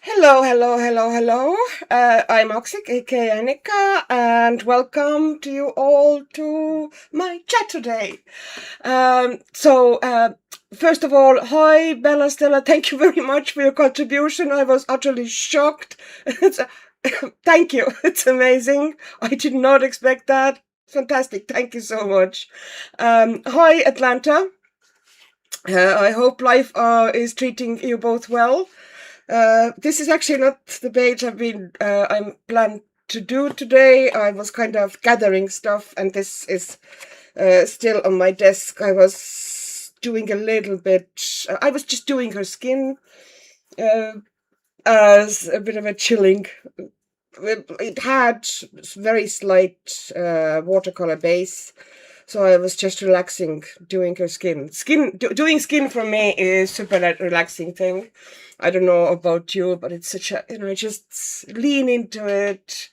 Hello, hello, hello, hello. I'm Oxik, aka Annika, and welcome to you all to my chat today. First of all, hi, Bella Stella. Thank you very much for your contribution. I was utterly shocked. Thank you. It's amazing. I did not expect that. Fantastic. Thank you so much. Hi, Atlanta. I hope life is treating you both well. This is actually not the page I'm planned to do today. I was kind of gathering stuff, and this is still on my desk. I was doing a little bit. I was just doing her skin as a bit of a chilling. It had very slight watercolor base. So I was just relaxing, doing her skin. Doing skin for me is super relaxing thing. I don't know about you, but it's such a, just lean into it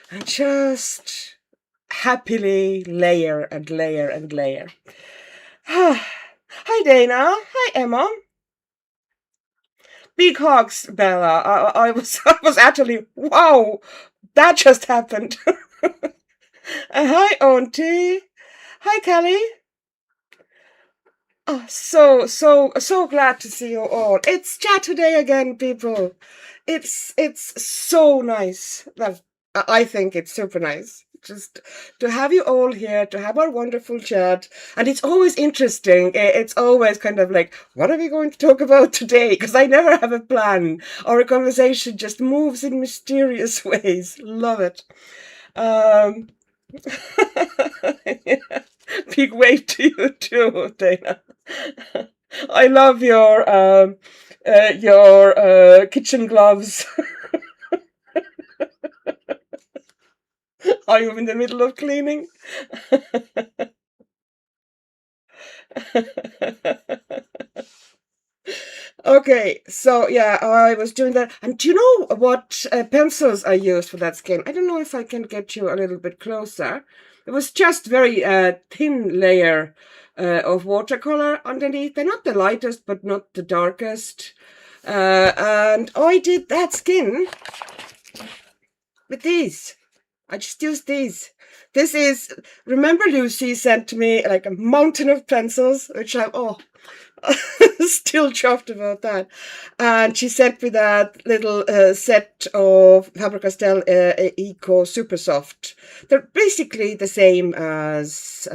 and just happily layer and layer and layer. Hi, Dana. Hi, Emma. Big hugs, Bella. I was actually, wow, that just happened. Hi, Auntie. Hi, Kelly. Oh, so glad to see you all. It's Chaturday again, people. It's so nice. Well, I think it's super nice just to have you all here, to have our wonderful chat. And it's always interesting. It's always kind of like, what are we going to talk about today? Because I never have a plan. Our conversation just moves in mysterious ways. Love it. Um, yeah. Big wave to you too, Dana. I love your kitchen gloves. Are you in the middle of cleaning? Okay, so yeah, I was doing that. And do you know what pencils I used for that skin? I don't know if I can get you a little bit closer. It was just very thin layer of watercolor underneath. They're not the lightest, but not the darkest. And I did that skin with these. I just used these. This is, remember Lucy sent me like a mountain of pencils, which I'm, still chuffed about that. And she sent me that little set of Faber-Castell Eco Super Soft. They're basically the same as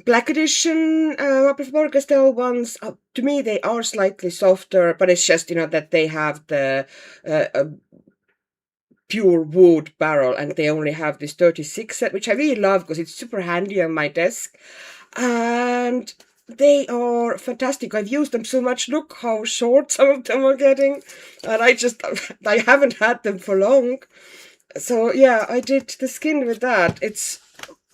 Black Edition Faber-Castell ones. To me, they are slightly softer, but it's just, that they have the pure wood barrel, and they only have this 36 set, which I really love because it's super handy on my desk. And they are fantastic. I've used them so much. Look how short some of them are getting. And I haven't had them for long. So yeah, I did the skin with that.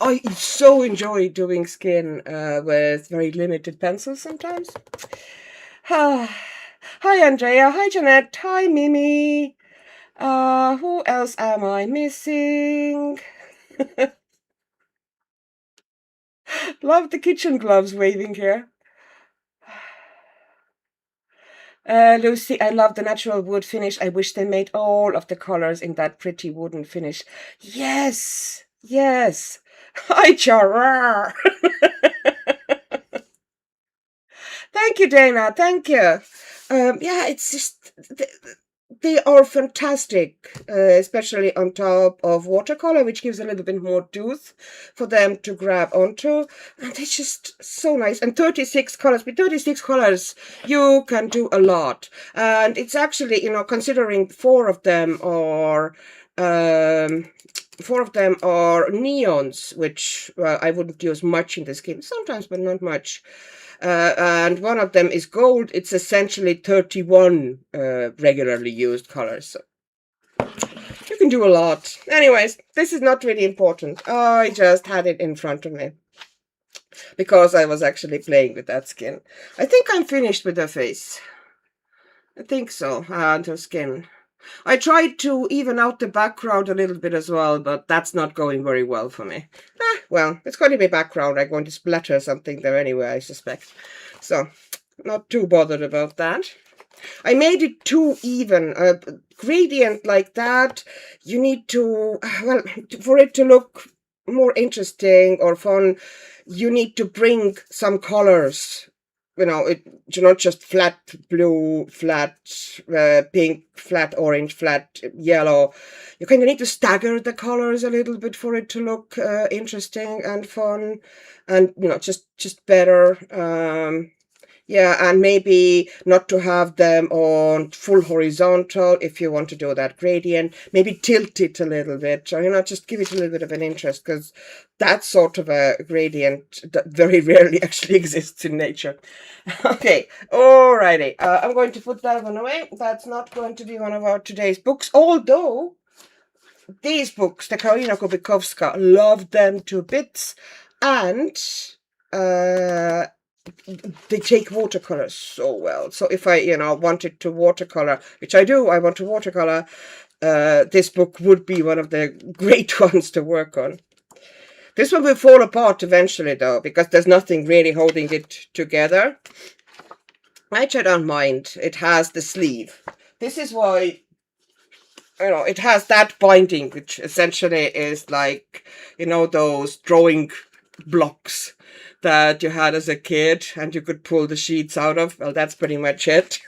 I so enjoy doing skin with very limited pencils sometimes. Hi, Andrea. Hi, Jeanette. Hi, Mimi. Who else am I missing? Love the kitchen gloves waving here. Lucy, I love the natural wood finish. I wish they made all of the colors in that pretty wooden finish. Yes, yes. Hi, Chara. Thank you, Dana. Thank you. Yeah, it's just they are fantastic, especially on top of watercolor, which gives a little bit more tooth for them to grab onto. And they're just so nice. And 36 colors. With 36 colors, you can do a lot. And it's actually, considering four of them are neons, which I wouldn't use much in the skin. Sometimes, but not much. And one of them is gold. It's essentially 31 regularly used colors. So you can do a lot. Anyways, this is not really important. I just had it in front of me because I was actually playing with that skin. I think I'm finished with her face. I think so, and her skin. I tried to even out the background a little bit as well, but that's not going very well for me. Well, it's going to be background. I'm going to splatter something there anyway, I suspect. So, not too bothered about that. I made it too even. A gradient like that, you need to, well, for it to look more interesting or fun, you need to bring some colors. You're not just flat blue, flat pink, flat orange, flat yellow. You kind of need to stagger the colors a little bit for it to look interesting and fun, and just better. Yeah, and maybe not to have them on full horizontal if you want to do that gradient. Maybe tilt it a little bit, or just give it a little bit of an interest, because that sort of a gradient that very rarely actually exists in nature. Okay, alrighty. I'm going to put that one away. That's not going to be one of our today's books, although these books, the Karolina Kubikowska, love them to bits, and they take watercolors so well. So if I, wanted to watercolor, which I do, I want to watercolor, this book would be one of the great ones to work on. This one will fall apart eventually, though, because there's nothing really holding it together. Which I don't mind. It has the sleeve. This is why, it has that binding, which essentially is like, those drawing blocks that you had as a kid and you could pull the sheets out of. Well, that's pretty much it.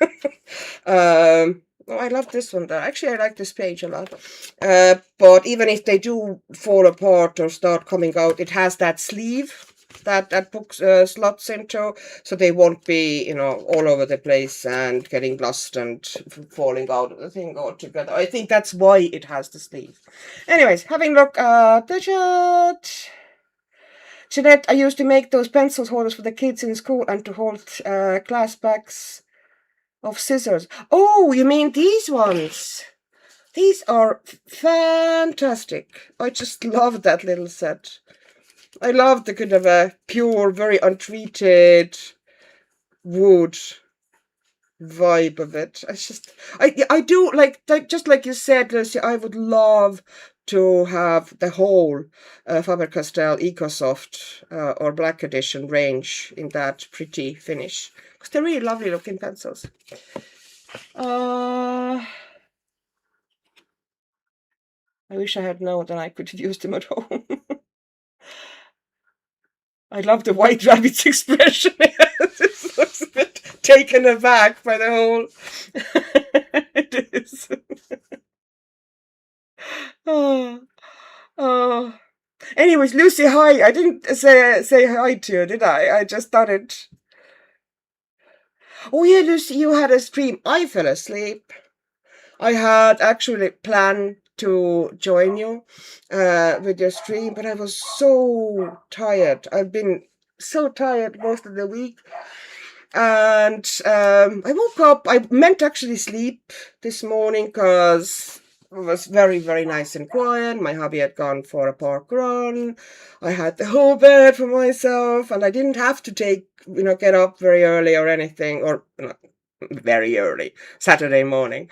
I love this one though. Actually, I like this page a lot. But even if they do fall apart or start coming out, it has that sleeve that book slots into, so they won't be, all over the place and getting lost and falling out of the thing altogether. I think that's why it has the sleeve. Anyways, having a look at the chat. Jeanette, I used to make those pencil holders for the kids in school and to hold class packs of scissors. Oh, you mean these ones? These are fantastic. I just love that little set. I love the kind of a pure, very untreated wood vibe of it. I do like just like you said, Lucy, I would love to have the whole Faber-Castell EcoSoft or Black Edition range in that pretty finish, because they're really lovely looking pencils. I wish I had known that I could have used them at home. I love the White Rabbit's expression. This looks a bit taken aback by the whole. It is. Oh. Anyways, Lucy, hi. I didn't say hi to you, did I? I just started. Oh yeah, Lucy, you had a stream. I fell asleep. I had actually planned to join you with your stream, but I was so tired. I've been so tired most of the week. And I woke up. I meant to actually sleep this morning because it was very, very nice and quiet. My hubby had gone for a park run. I had the whole bed for myself, and I didn't have to get up very early or anything, or not very early, Saturday morning.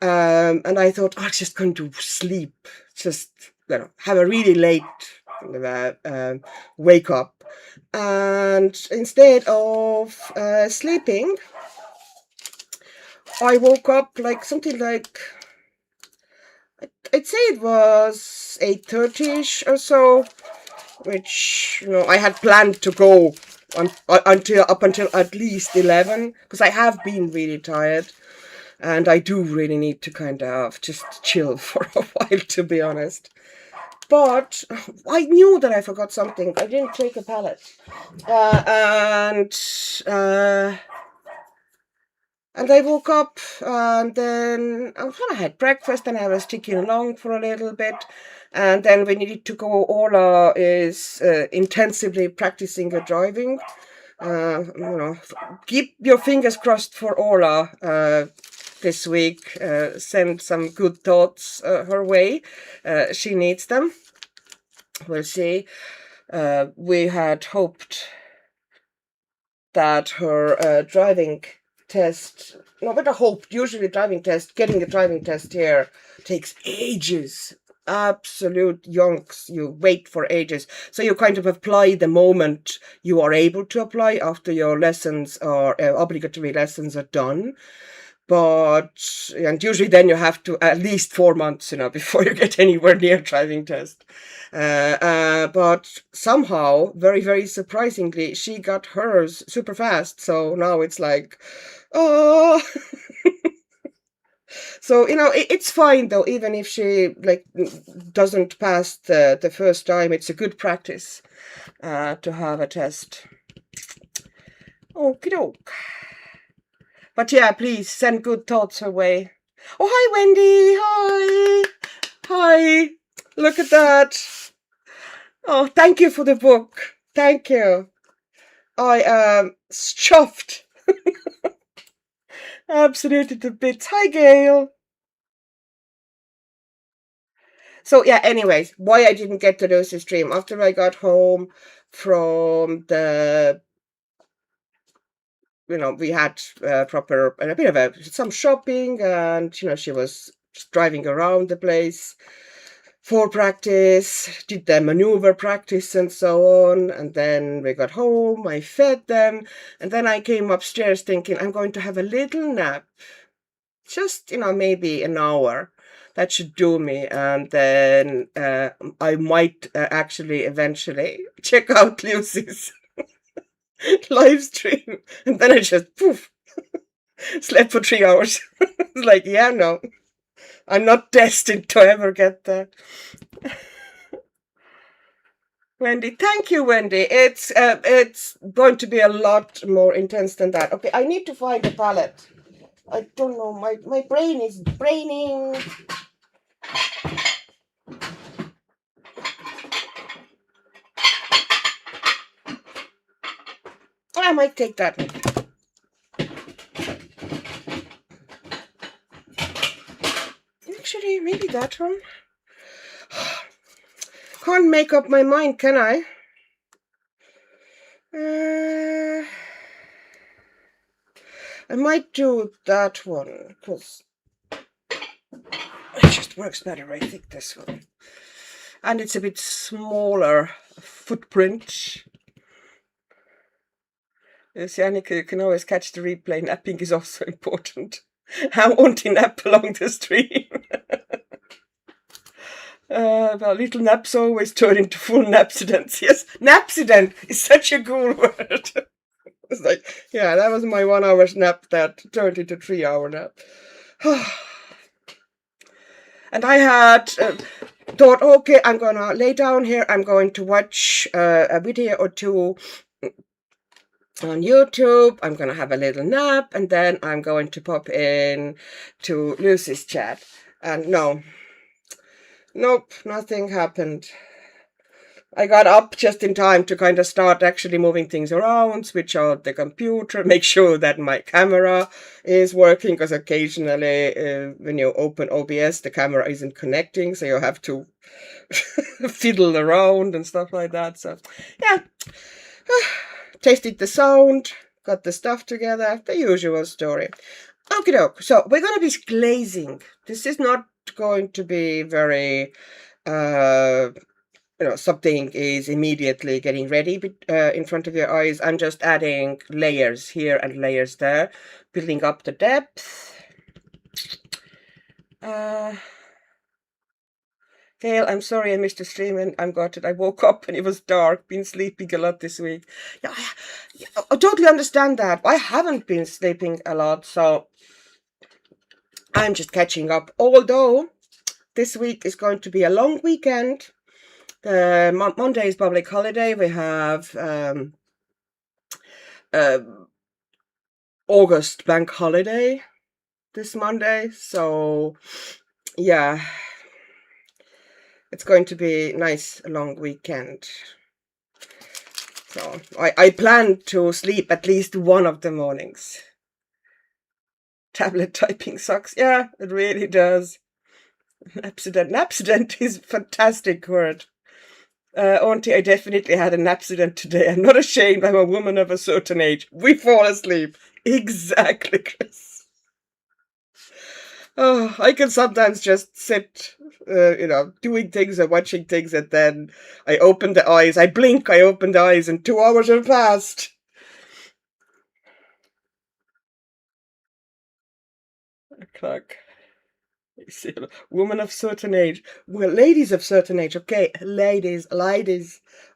And I thought, I'm just going to sleep, just have a really late wake up. And instead of sleeping, I woke up something like, I'd say it was 8:30ish or so, which I had planned to go up until at least 11, because I have been really tired. And I do really need to kind of just chill for a while, to be honest. But I knew that I forgot something. I didn't take a palette. And I woke up, and then I kind of had breakfast, and I was ticking along for a little bit. And then we needed to go. Ola is intensively practicing her driving. Keep your fingers crossed for Ola this week. Send some good thoughts her way. She needs them. We'll see. We had hoped that her driving test, not a hope, usually getting a driving test here takes ages. Absolute yonks. You wait for ages. So you kind of apply the moment you are able to apply after your lessons or obligatory lessons are done. and usually then you have to at least 4 months, before you get anywhere near driving test. But somehow, very, very surprisingly, she got hers super fast. So now it's like, oh, so, it's fine though, even if she like doesn't pass the first time, it's a good practice to have a test. Okie doke. But yeah, please send good thoughts her way. Oh, hi, Wendy. Hi. Hi. Look at that. Oh, thank you for the book. Thank you. I am chuffed. Absolutely to bits. Hi, Gail. So yeah, anyways, why I didn't get to Lucy's stream. After I got home from we had proper, a bit of some shopping, and, she was just driving around the place for practice, did the maneuver practice and so on. And then we got home, I fed them, and then I came upstairs thinking I'm going to have a little nap. Just, maybe an hour. That should do me. And then I might actually eventually check out Lucy's live stream. And then I just, poof, slept for 3 hours. It's like, yeah, no, I'm not destined to ever get there. Wendy, thank you, Wendy. It's going to be a lot more intense than that. Okay, I need to find a palette. I don't know. My brain is braining. I might take that one. Actually, maybe that one. Can't make up my mind, can I? I might do that one, because it just works better, I think, this one. And it's a bit smaller footprint. Yes, Yannick, you can always catch the replay. Napping is also important. I want to nap along the stream. Well, little naps always turn into full napsidents. Yes, napsident is such a cool word. It's like, yeah, that was my 1 hour nap that turned into 3 hour nap. And I had thought, okay, I'm gonna lay down here. I'm going to watch a video or two on YouTube. I'm gonna have a little nap, and then I'm going to pop in to Lucy's chat. And nope, nothing happened. I got up just in time to kind of start actually moving things around, switch out the computer, make sure that my camera is working, because occasionally when you open OBS, the camera isn't connecting, so you have to fiddle around and stuff like that. So yeah, tasted the sound, got the stuff together, the usual story. Okie doke. So we're going to be glazing. This is not going to be very something is immediately getting ready in front of your eyes. I'm just adding layers here and layers there, building up the depth. Gail, I'm sorry I missed the stream, and I got it. I woke up and it was dark. Been sleeping a lot this week. Yeah, I totally understand that. I haven't been sleeping a lot, so I'm just catching up. Although this week is going to be a long weekend. Monday is public holiday. We have August bank holiday this Monday. So yeah, it's going to be a nice long weekend. So I plan to sleep at least one of the mornings. Tablet typing sucks. Yeah, it really does. Napsident is a fantastic word. Auntie, I definitely had an accident today. I'm not ashamed. I'm a woman of a certain age. We fall asleep. Exactly, Chris. Oh, I can sometimes just sit, doing things and watching things, and then I open the eyes. I blink, I open the eyes, and 2 hours have passed. Clark. Woman of certain age. Well, ladies of certain age. Okay, ladies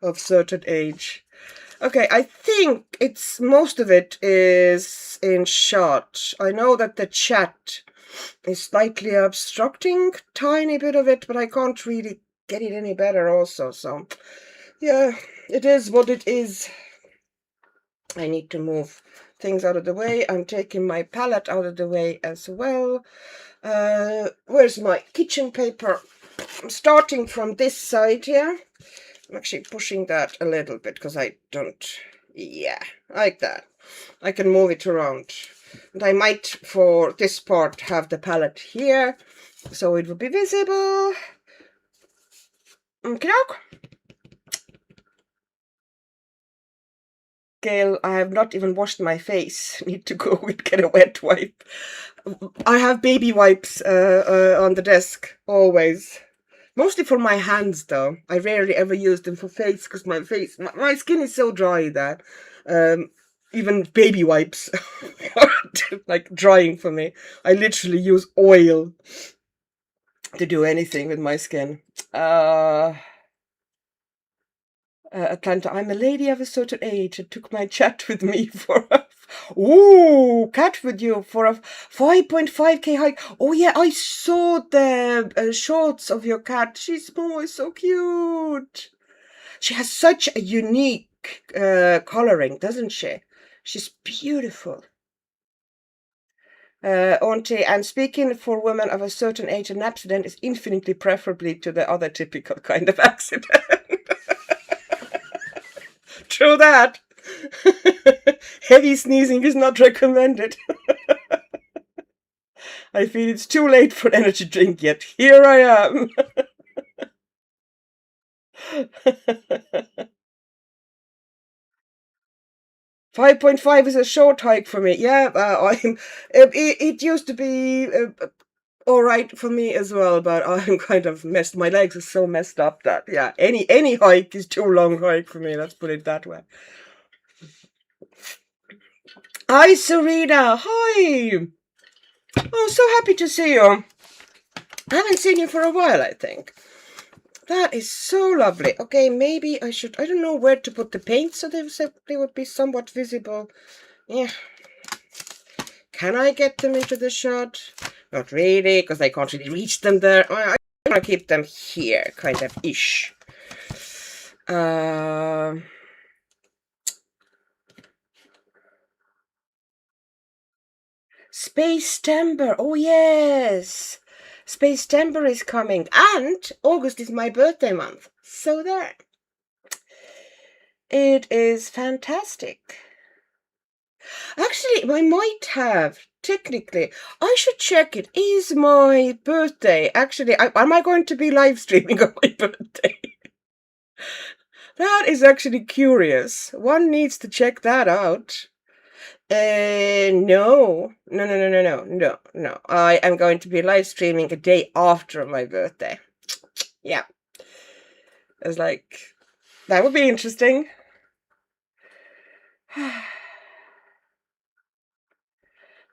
of certain age. Okay, I think it's most of it is in shot. I know that the chat is slightly obstructing tiny bit of it, but I can't really get it any better also. So, yeah, it is what it is. I need to move things out of the way. I'm taking my palette out of the way as well. Where's my kitchen paper? I'm starting from this side here. I'm actually pushing that a little bit because I don't, yeah, like that. I can move it around. And I might, for this part, have the palette here, so it will be visible. Okay. Gail, I have not even washed my face. Need to go and get a wet wipe. I have baby wipes on the desk, always. Mostly for my hands, though. I rarely ever use them for face because my skin is so dry that even baby wipes are like drying for me. I literally use oil to do anything with my skin. Atlanta, I'm a lady of a certain age and took my chat with me for a cat with you for a 5.5k hike. Oh yeah, I saw the shorts of your cat. She's so cute. She has such a unique coloring, doesn't she? She's beautiful. Auntie, and speaking for women of a certain age, an accident is infinitely preferably to the other typical kind of accident. True that. Heavy sneezing is not recommended. I feel it's too late for energy drink, yet here I am. 5.5 is a short hike for me. Yeah, it used to be all right for me as well, but I'm kind of messed. My legs are so messed up that, yeah, any hike is too long hike for me. Let's put it that way. Hi, Serena. Hi. Oh, so happy to see you. I haven't seen you for a while, I think. That is so lovely. Okay, maybe I should, I don't know where to put the paint so they would be somewhat visible. Yeah. Can I get them into the shot? Not really, because I can't really reach them there. I want to keep them here, kind of ish. Space Timber. Oh, yes. Space Timber is coming. And August is my birthday month. So there. It is fantastic. Actually, I might have, technically. I should check it. Is my birthday, actually, am I going to be live streaming on my birthday? That is actually curious. One needs to check that out. No. I am going to be live streaming a day after my birthday. Yeah. It's like, that would be interesting.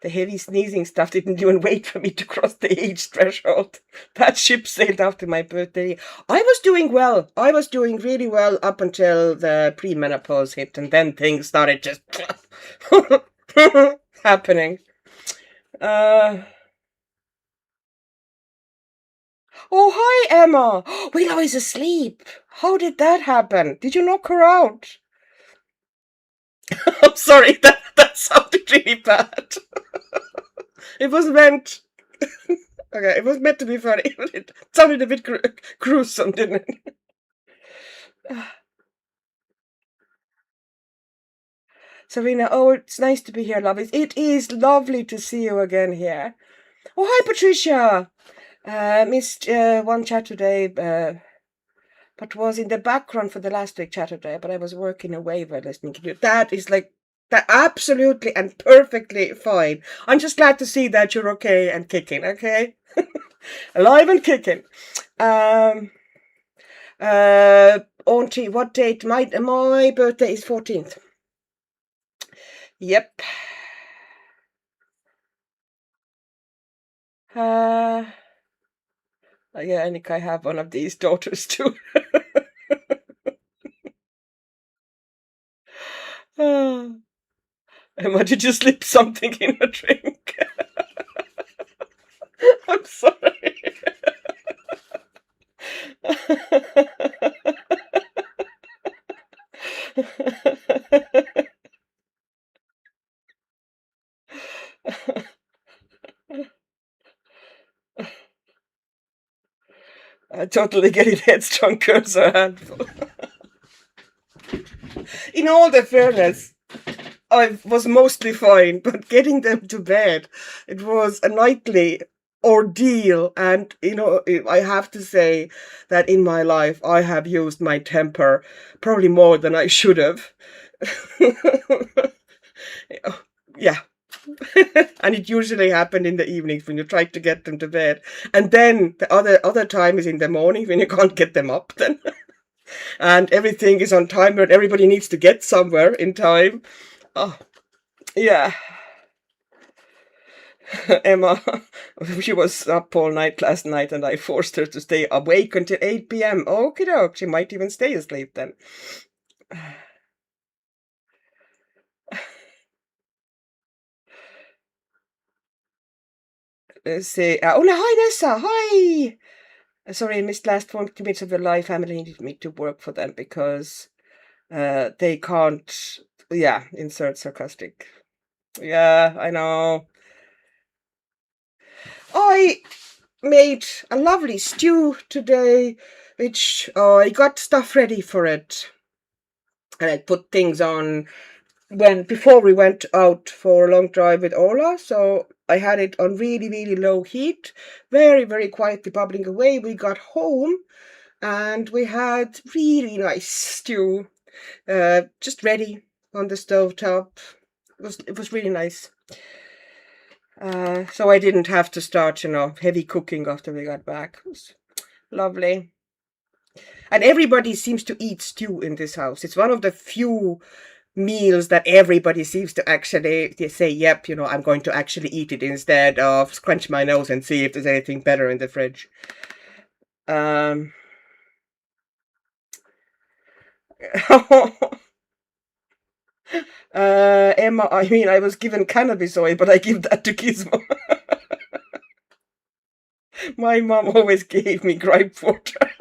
The heavy sneezing stuff didn't even wait for me to cross the age threshold. That ship sailed after my birthday. I was doing well. I was doing really well up until the premenopause hit, and then things started just happening. Oh, hi, Emma. Willow is asleep. How did that happen? Did you knock her out? I'm sorry, that sounded really bad. It was meant... Okay, it was meant to be funny, but it sounded a bit gruesome, didn't it? Serena, oh, it's nice to be here, love. It is lovely to see you again here. Oh, hi, Patricia. Missed one Saturday, but was in the background for the last week Saturday, but I was working away while listening to you. That is like, that absolutely and perfectly fine. I'm just glad to see that you're okay and kicking, okay? Alive and kicking. Auntie, what date? My birthday is 14th. Yep. Yeah, I think I have one of these daughters too. Emma, did you slip something in a drink? I'm sorry. I totally get it. Headstrong girls are a handful. In all the fairness, I was mostly fine, but getting them to bed, it was a nightly ordeal. And, I have to say that in my life, I have used my temper probably more than I should have. Yeah. And it usually happened in the evenings when you try to get them to bed. And then the other time is in the morning when you can't get them up then. And everything is on timer and everybody needs to get somewhere in time. Oh, yeah. Emma, she was up all night last night and I forced her to stay awake until 8 p.m. Okie doke, she might even stay asleep then. Let's see. Oh, no, hi, Nessa. Hi. Sorry, I missed last 20 minutes of your live. Family needed me to work for them because they can't. Yeah, insert sarcastic. Yeah, I know. I made a lovely stew today, which I got stuff ready for it. And I put things on before we went out for a long drive with Ola, so I had it on really, really low heat, very, very quietly bubbling away. We got home and we had really nice stew, just ready on the stove top. It was really nice. So I didn't have to start, heavy cooking after we got back. It was lovely. And everybody seems to eat stew in this house. It's one of the few meals that everybody seems to actually say, yep, I'm going to actually eat it instead of scrunch my nose and see if there's anything better in the fridge. Emma, I mean, I was given cannabis oil, but I give that to Gizmo. My mom always gave me gripe water.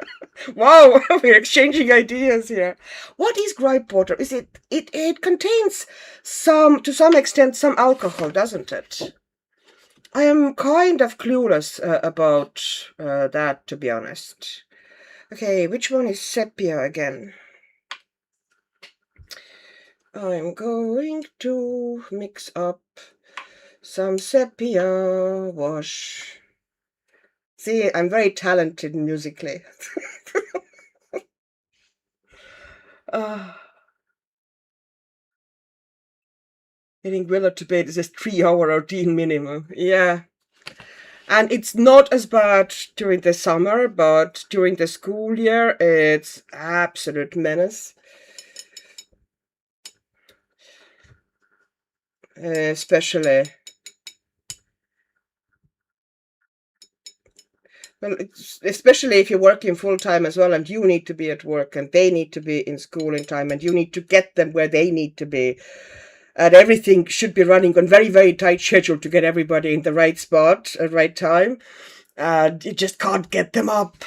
Wow, we're exchanging ideas here. What is gripe water? Is it contains to some extent, some alcohol, doesn't it? I am kind of clueless about that, to be honest. Okay, which one is sepia again? I'm going to mix up some sepia wash. See, I'm very talented musically. Getting Willa to bed is a 3-hour routine minimum. Yeah. And it's not as bad during the summer, but during the school year, it's absolute menace. Especially if you're working full time as well, and you need to be at work, and they need to be in school in time, and you need to get them where they need to be, and everything should be running on very, very tight schedule to get everybody in the right spot at right time, and you just can't get them up.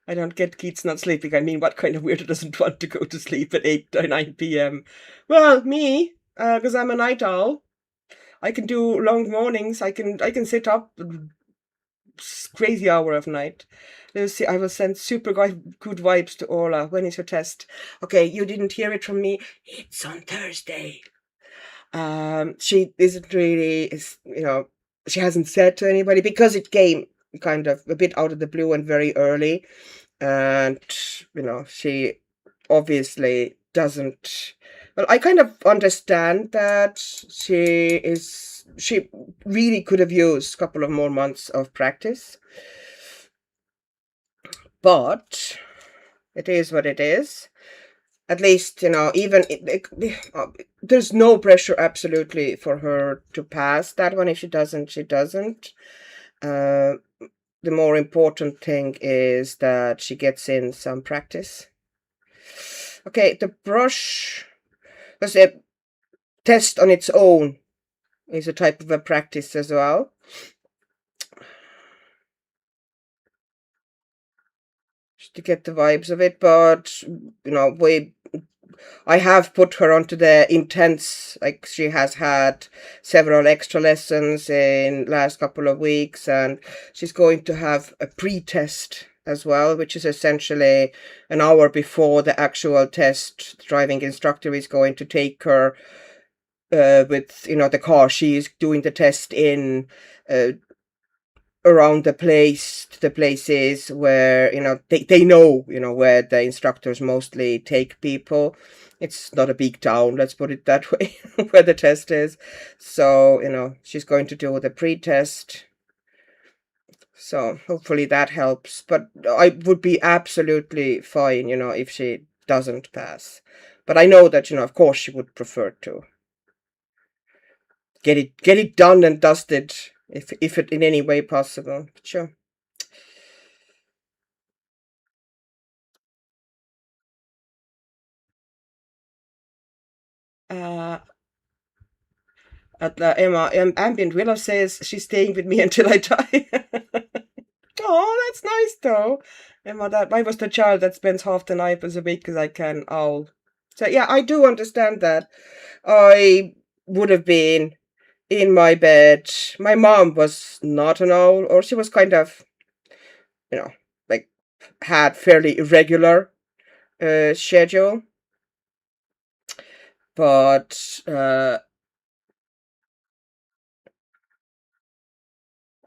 I don't get Keats not sleeping. I mean, what kind of weirdo doesn't want to go to sleep at 8 or 9 p.m.? Well, me, because I'm a night owl. I can do long mornings. I can sit up crazy hour of night. Let's see, I will send super good vibes to Ola. When is your test? Okay, you didn't hear it from me. It's on Thursday. She isn't really, she hasn't said to anybody because it came kind of a bit out of the blue and very early. And, she obviously doesn't. Well, I kind of understand that she really could have used a couple of more months of practice. But it is what it is. at least, even there's no pressure absolutely for her to pass that one. If she doesn't, she doesn't. The more important thing is that she gets in some practice. Okay, the brush, because a test on its own is a type of a practice as well. Just to get the vibes of it, but I have put her onto the intense, like she has had several extra lessons in last couple of weeks, and she's going to have a pre-test as well, which is essentially an hour before the actual test. The driving instructor is going to take her with the car she is doing the test in, around the places where they know where the instructors mostly take people. It's not a big town, let's put it that way, where the test is. So she's going to do the pre-test, so hopefully that helps. But I would be absolutely fine if she doesn't pass, but I know that of course she would prefer to get it done and dusted if it in any way possible. Sure. Uh, Emma, Ambient Willow says she's staying with me until I die. Oh, that's nice though. Emma, that I was the child that spends half the night as a week because I can owl. So yeah, I do understand that. I would have been in my bed. My mom was not an owl, or she was kind of, like had fairly irregular schedule. But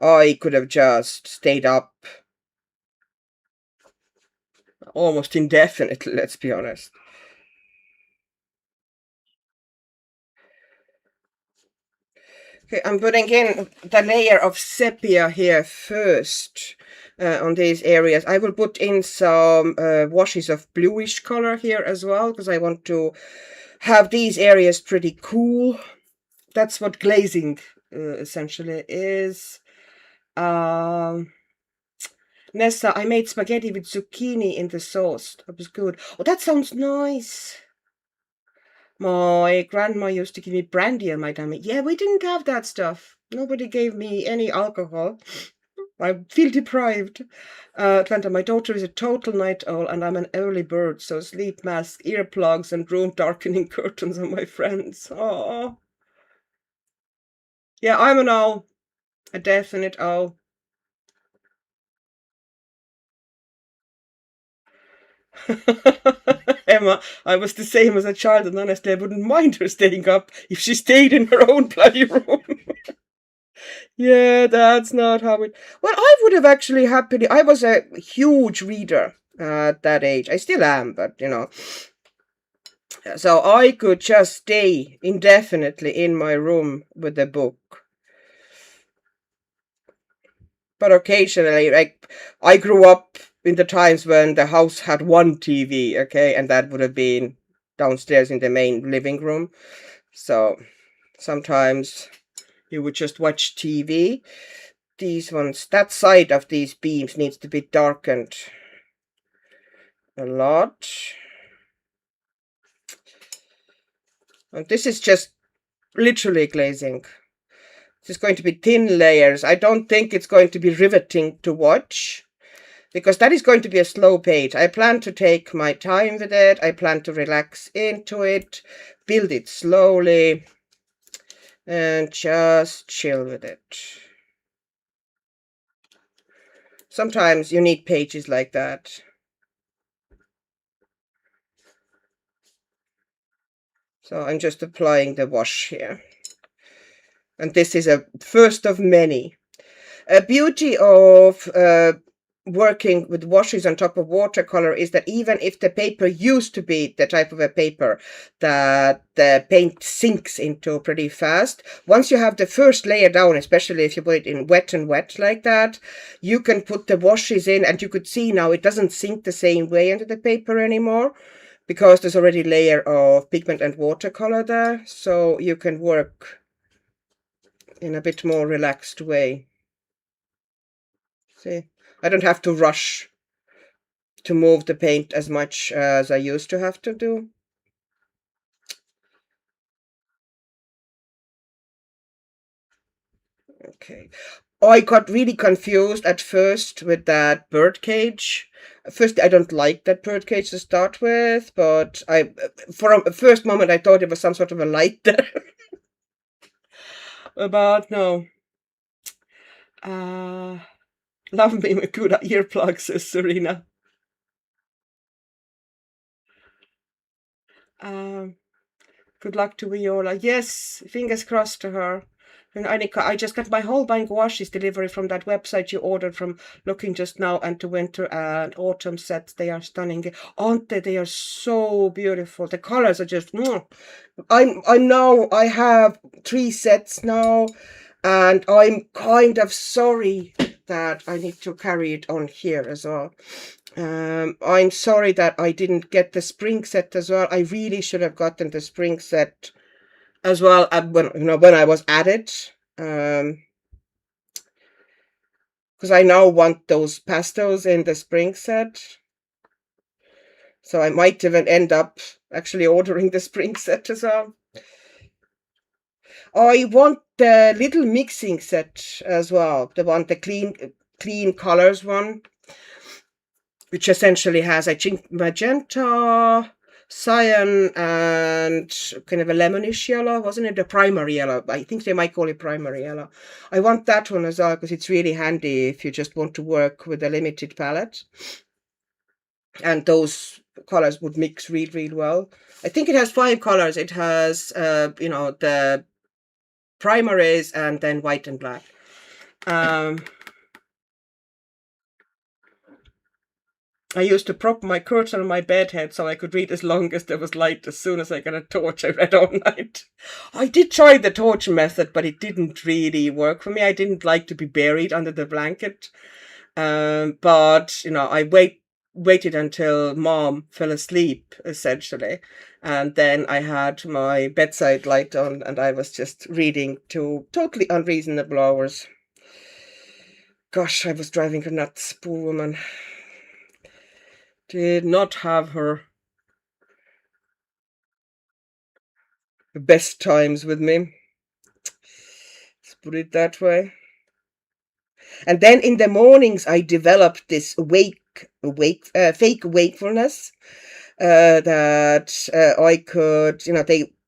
I could have just stayed up almost indefinitely, let's be honest. Okay, I'm putting in the layer of sepia here first on these areas. I will put in some washes of bluish color here as well, because I want to have these areas pretty cool. That's what glazing essentially is. Nessa, I made spaghetti with zucchini in the sauce. That was good. Oh, that sounds nice. My grandma used to give me brandy on my tummy. Yeah, we didn't have that stuff. Nobody gave me any alcohol. I feel deprived. Twenta, my daughter is a total night owl and I'm an early bird, so sleep mask, earplugs, and room darkening curtains are my friends. Oh, yeah, I'm an owl. A definite owl. Emma, I was the same as a child, and honestly, I wouldn't mind her staying up if she stayed in her own bloody room. Yeah, that's not how it. Well, I would have actually happily. I was a huge reader at that age. I still am, but so I could just stay indefinitely in my room with a book. But occasionally, like, I grew up in the times when the house had one TV, okay, and that would have been downstairs in the main living room. So sometimes you would just watch TV. These ones, that side of these beams needs to be darkened a lot. And this is just literally glazing. This is going to be thin layers. I don't think it's going to be riveting to watch, because that is going to be a slow page. I plan to take my time with it. I plan to relax into it, build it slowly, and just chill with it. Sometimes you need pages like that. So I'm just applying the wash here. And this is a first of many. A beauty of working with washes on top of watercolor is that even if the paper used to be the type of a paper that the paint sinks into pretty fast, once you have the first layer down, especially if you put it in wet and wet like that, you can put the washes in and you could see now it doesn't sink the same way into the paper anymore. because there's already a layer of pigment and watercolor there, so you can work in a bit more relaxed way. See, I don't have to rush to move the paint as much as I used to have to do. Okay. I got really confused at first with that bird cage. First, I don't like that bird cage to start with, but for a first moment, I thought it was some sort of a light there. But no. Love me with good earplugs, says Serena. Good luck to Viola. Yes, fingers crossed to her. And Annika, I just got my whole buying washes delivery from that website you ordered from, looking just now, and the winter and autumn sets. They are stunning, aren't they? They are so beautiful. The colors are just. I have 3 sets now, and I'm kind of sorry that I need to carry it on here as well. I'm sorry that I didn't get the spring set as well. I really should have gotten the spring set as well when I was at it. Because I now want those pastels in the spring set. So I might even end up actually ordering the spring set as well. I want the little mixing set as well. The clean colors one, which essentially has, I think, magenta, cyan, and kind of a lemonish yellow. Wasn't it a primary yellow? I think they might call it primary yellow. I want that one as well because it's really handy if you just want to work with a limited palette. And those colors would mix really, really well. I think it has 5 colors. It has, the primaries and then white and black. I used to prop my curtain on my bed head so I could read as long as there was light. As soon as I got a torch, I read all night. I did try the torch method, but it didn't really work for me. I didn't like to be buried under the blanket. But, I waited until Mom fell asleep, essentially. And then I had my bedside light on and I was just reading to totally unreasonable hours. Gosh, I was driving her nuts, poor woman. Did not have her best times with me. Let's put it that way. And then in the mornings, I developed this fake wakefulness that I could,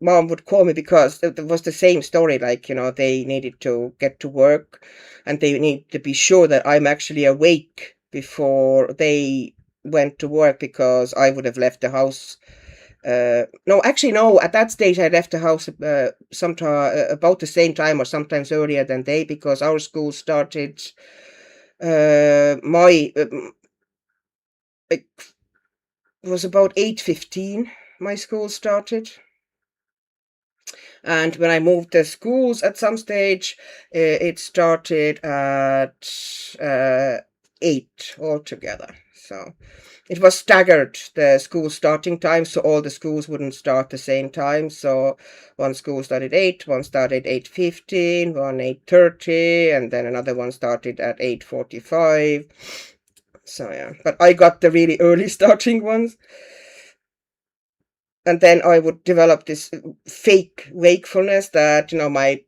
Mom would call me because it was the same story. Like, they needed to get to work and they need to be sure that I'm actually awake before they went to work because I would have left the house. No, at that stage I left the house sometime about the same time or sometimes earlier than they, because our school started it was about 8:15 my school started. And when I moved the schools at some stage, it started at 8 altogether. So it was staggered, the school starting time, so all the schools wouldn't start the same time. So one school started 8, one started 8:15, one 8:30, and then another one started at 8:45. So yeah, but I got the really early starting ones. And then I would develop this fake wakefulness that, my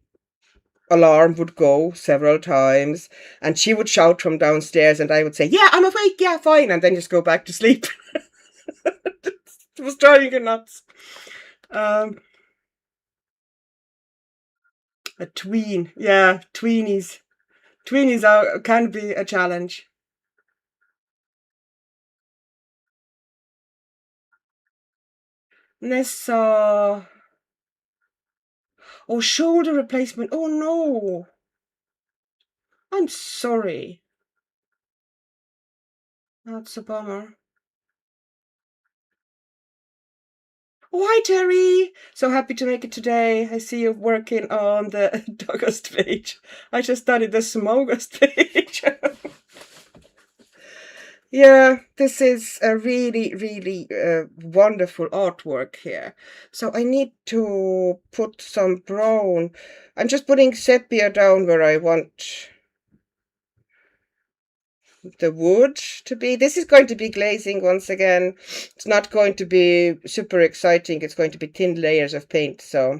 alarm would go several times and she would shout from downstairs and I would say, yeah, I'm awake, yeah, fine, and then just go back to sleep. It was driving her nuts. A tween, yeah, tweenies can be a challenge. Nessa, oh, shoulder replacement, oh no, I'm sorry, that's a bummer. Oh, hi, Terry. So happy to make it today. I see you working on the August page. I just started the Smougust page. Yeah, this is a really, really wonderful artwork here. So I need to put some brown. I'm just putting sepia down where I want the wood to be. This is going to be glazing once again. It's not going to be super exciting. It's going to be thin layers of paint. So,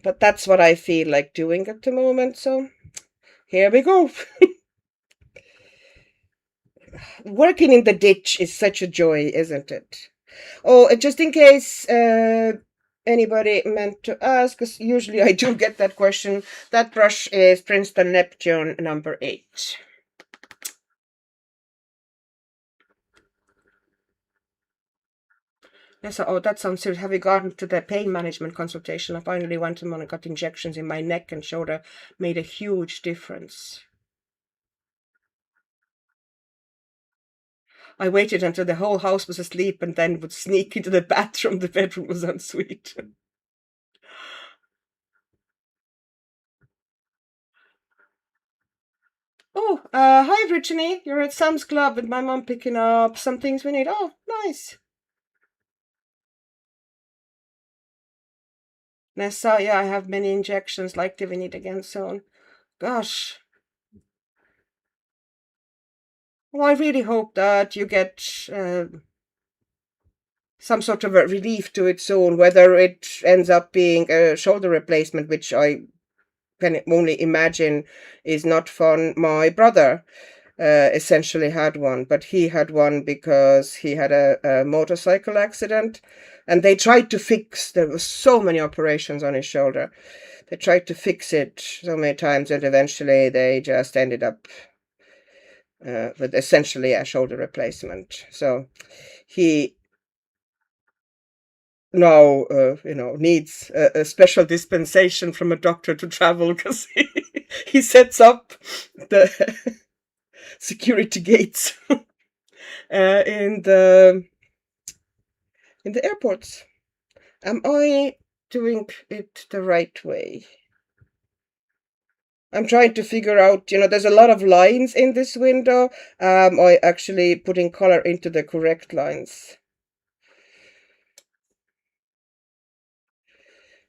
but that's what I feel like doing at the moment. So here we go. Working in the ditch is such a joy, isn't it? Oh, just in case anybody meant to ask, because usually I do get that question, that brush is Princeton Neptune number 8. Yes, oh, that sounds serious. Have you gotten to the pain management consultation? I finally went to one and got injections in my neck and shoulder. Made a huge difference. I waited until the whole house was asleep and then would sneak into the bathroom. The bedroom was en suite. Oh, hi, Brittany. You're at Sam's Club with my mom picking up some things we need. Oh, nice. Nessa, yeah, I have many injections, like we need again soon. Gosh. Well, I really hope that you get some sort of a relief to it soon, whether it ends up being a shoulder replacement, which I can only imagine is not fun. My brother essentially had one, but he had one because he had a motorcycle accident, and they tried to fix. There were so many operations on his shoulder. They tried to fix it so many times, and eventually they just ended up with essentially a shoulder replacement. So he now, needs a special dispensation from a doctor to travel because he sets up the security gates in the airports. Am I doing it the right way? I'm trying to figure out, there's a lot of lines in this window. I actually putting color into the correct lines.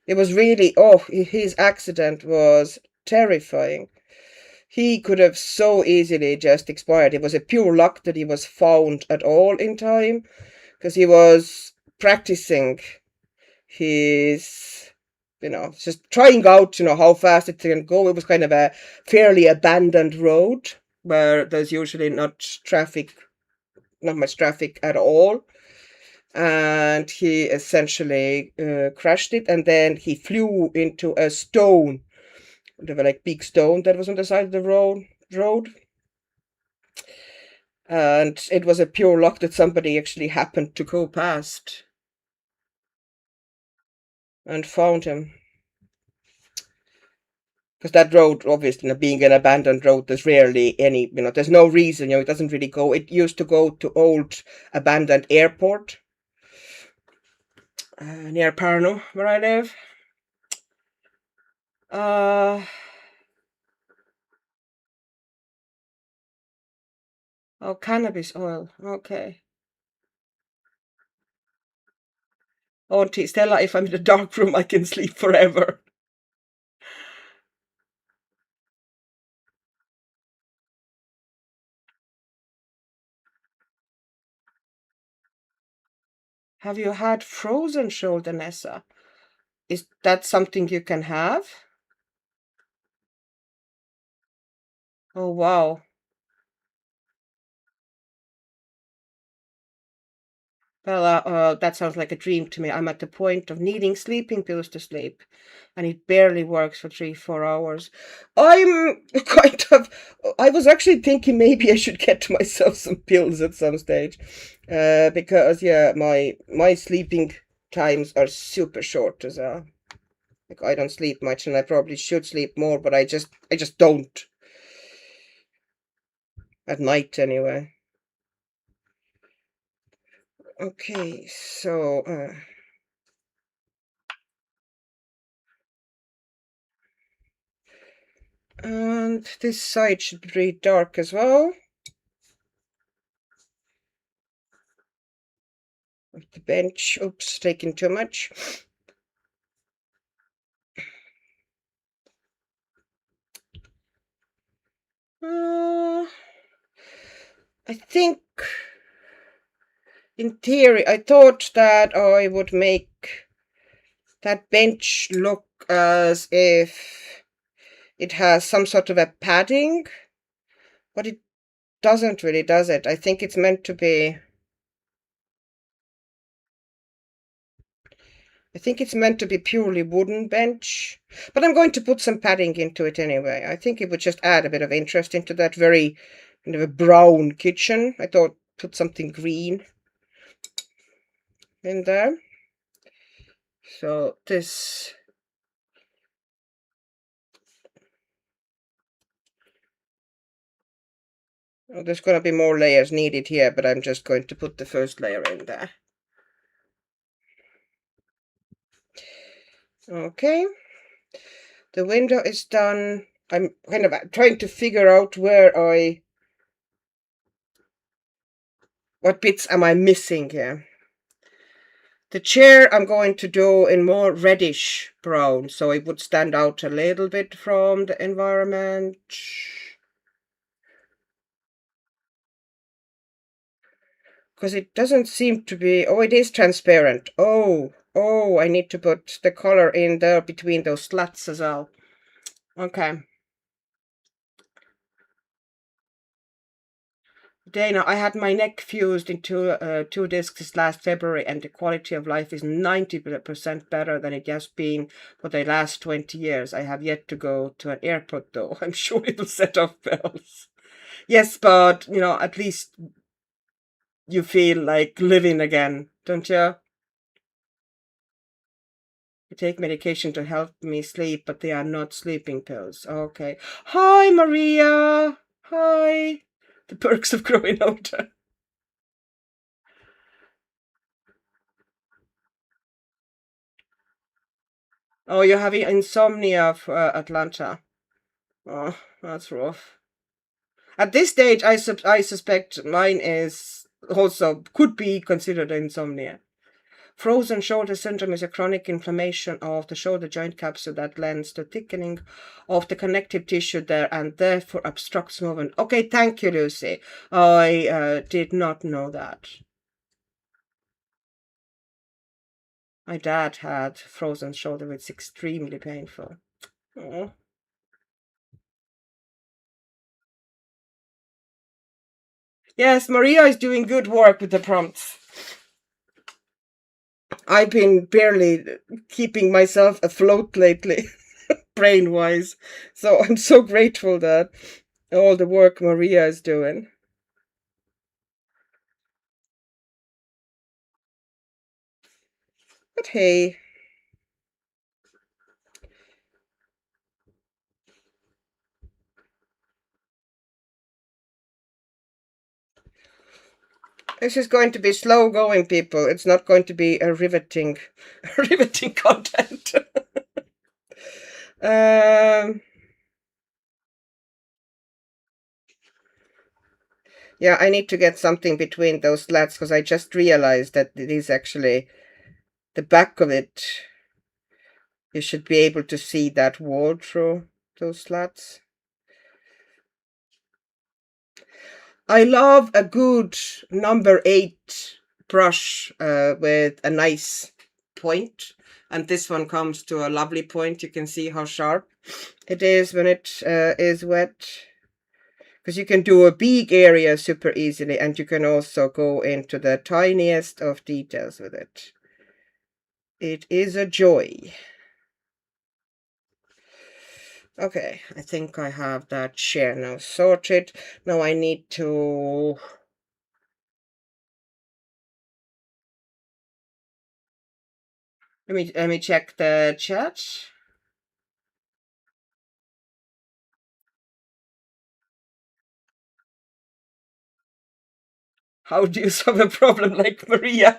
It was really, his accident was terrifying. He could have so easily just expired. It was a pure luck that he was found at all in time, because he was practicing his, just trying out, how fast it can go. It was kind of a fairly abandoned road where there's usually not much traffic at all. And he essentially crashed it, and then he flew into a stone. There were like big stone that was on the side of the road. And it was a pure luck that somebody actually happened to go past and found him. Because that road, obviously, being an abandoned road, there's rarely any, there's no reason, it doesn't really go. It used to go to old abandoned airport near Parno, where I live. Oh, cannabis oil. Okay. Oh, Stella, if I'm in a dark room, I can sleep forever. Have you had frozen shoulder, Nessa? Is that something you can have? Oh, wow. Well, that sounds like a dream to me. I'm at the point of needing sleeping pills to sleep, and it barely works for 3, 4 hours. I'm kind of. I was actually thinking maybe I should get myself some pills at some stage, because yeah, my sleeping times are super short as well. Like I don't sleep much, and I probably should sleep more, but I just don't at night anyway. Okay, so. And this side should be pretty dark as well. With the bench, oops, taking too much. I think, in theory, I thought that I would make that bench look as if it has some sort of a padding, but it doesn't really, does it? I think it's meant to be... I think it's meant to be purely wooden bench, but I'm going to put some padding into it anyway. I think it would just add a bit of interest into that very kind of a brown kitchen. I thought put something green in there. So this... Oh, there's going to be more layers needed here, but I'm just going to put the first layer in there. Okay. The window is done. I'm kind of trying to figure out what bits am I missing here. The chair I'm going to do in more reddish brown, so it would stand out a little bit from the environment. Because it doesn't seem to be... Oh, it is transparent. Oh, I need to put the color in there between those slats as well. Okay. Dana, I had my neck fused into 2 discs last February, and the quality of life is 90% better than it has been for the last 20 years. I have yet to go to an airport, though. I'm sure it'll set off bells. Yes, but, at least you feel like living again, don't you? I take medication to help me sleep, but they are not sleeping pills. Okay. Hi, Maria. Hi. The perks of growing older. Oh, you're having insomnia for Atlanta. Oh, that's rough. At this stage, I suspect mine is also could be considered insomnia. Frozen shoulder syndrome is a chronic inflammation of the shoulder joint capsule that lends to thickening of the connective tissue there and therefore obstructs movement. Okay, thank you, Lucy. I did not know that. My dad had frozen shoulder. It's extremely painful. Oh. Yes, Maria is doing good work with the prompts. I've been barely keeping myself afloat lately, brain-wise. So I'm so grateful that all the work Maria is doing. But hey. This is going to be slow going, people. It's not going to be a riveting content. Yeah, I need to get something between those slats because I just realized that it is actually the back of it. You should be able to see that wall through those slats. I love a good number 8 brush with a nice point. And this one comes to a lovely point. You can see how sharp it is when it is wet. Because you can do a big area super easily, and you can also go into the tiniest of details with it. It is a joy. Okay, I think I have that chair now sorted. Now I need to... Let me check the chat. How do you solve a problem like Maria?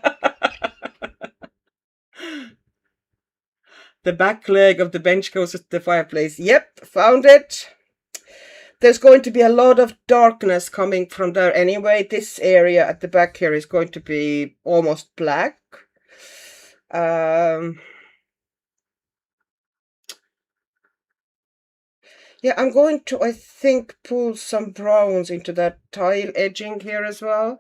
The back leg of the bench goes to the fireplace. Yep, found it. there's going to be a lot of darkness coming from there anyway. This area at the back here is going to be almost black. Yeah, I'm going to, I think, pull some browns into that tile edging here as well.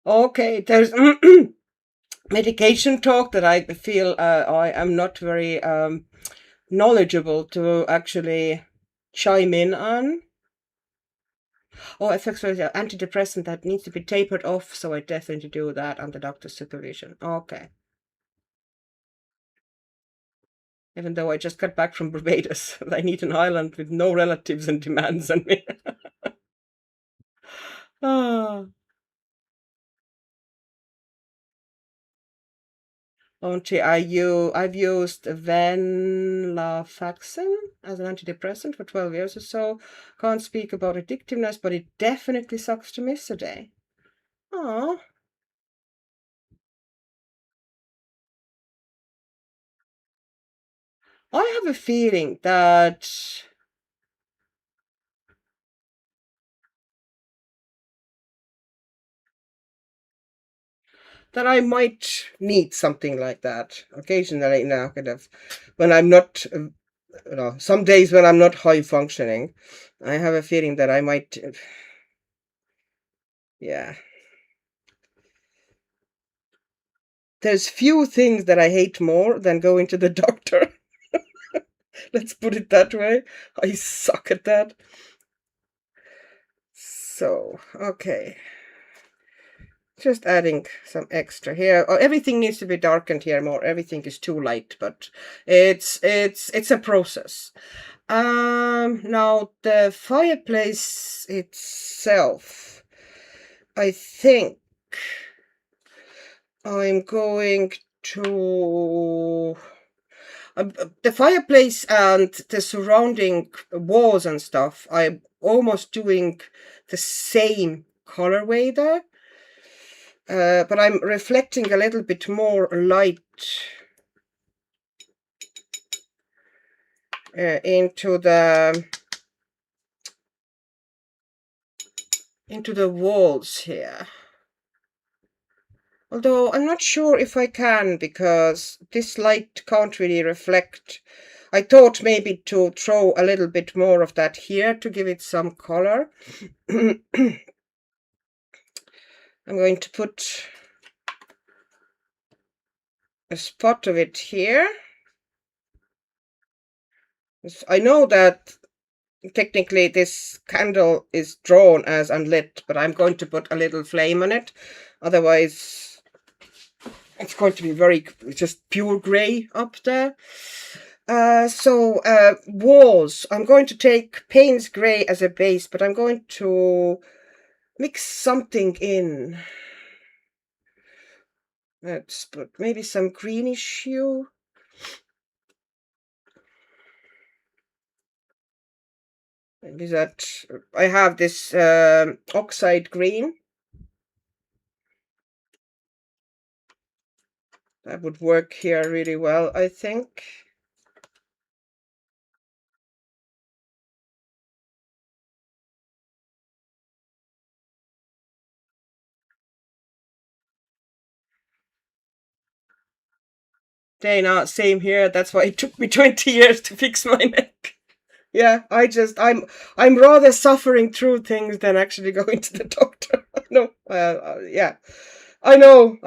Okay, there's medication talk that I feel I am not very knowledgeable to actually chime in on. Oh, effects for the antidepressant that needs to be tapered off, so I definitely do that under doctor's supervision. Okay. Even though I just got back from Barbados, I need an island with no relatives and demands on me. Ah. I've used venlafaxine as an antidepressant for 12 years or so. Can't speak about addictiveness, but it definitely sucks to miss a day. Oh, I have a feeling that I might need something like that occasionally now, kind of, when I'm not, some days when I'm not high functioning. I have a feeling that I might, yeah. There's few things that I hate more than going to the doctor. Let's put it that way. I suck at that. So, okay. Just adding some extra here. Oh, everything needs to be darkened here more. Everything is too light, but it's a process. Now the fireplace itself, I think I'm going to the fireplace and the surrounding walls and stuff. I'm almost doing the same colorway there. But I'm reflecting a little bit more light into the walls here. Although I'm not sure if I can, because this light can't really reflect. I thought maybe to throw a little bit more of that here to give it some color. I'm going to put a spot of it here. I know that technically this candle is drawn as unlit, but I'm going to put a little flame on it. Otherwise, it's going to be very just pure gray up there. Walls. I'm going to take Payne's Gray as a base, but I'm going to mix something in. Let's put maybe some greenish hue. Maybe that I have this oxide green. That would work here really well, I think. Dana, same here. That's why it took me 20 years to fix my neck. Yeah, I'm rather suffering through things than actually going to the doctor. No, yeah, I know.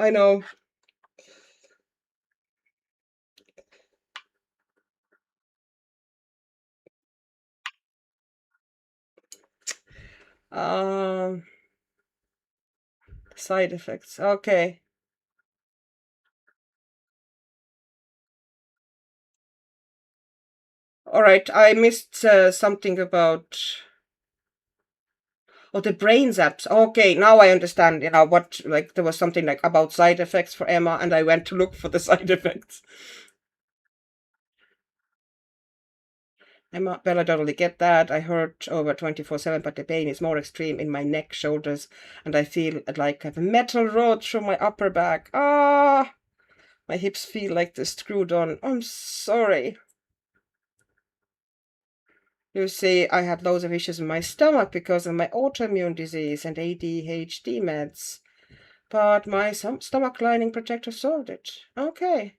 Um, Side effects. Okay. All right. I missed something about. Oh, the brain zaps. Okay, now I understand. What, like, there was something like about side effects for Emma, and I went to look for the side effects. Well, I totally get that. I hurt over 24/7, but the pain is more extreme in my neck, shoulders, and I feel like I have a metal rod through my upper back. Ah, my hips feel like they're screwed on. I'm sorry. You see, I had loads of issues in my stomach because of my autoimmune disease and ADHD meds. But my stomach lining protector solved it. Okay.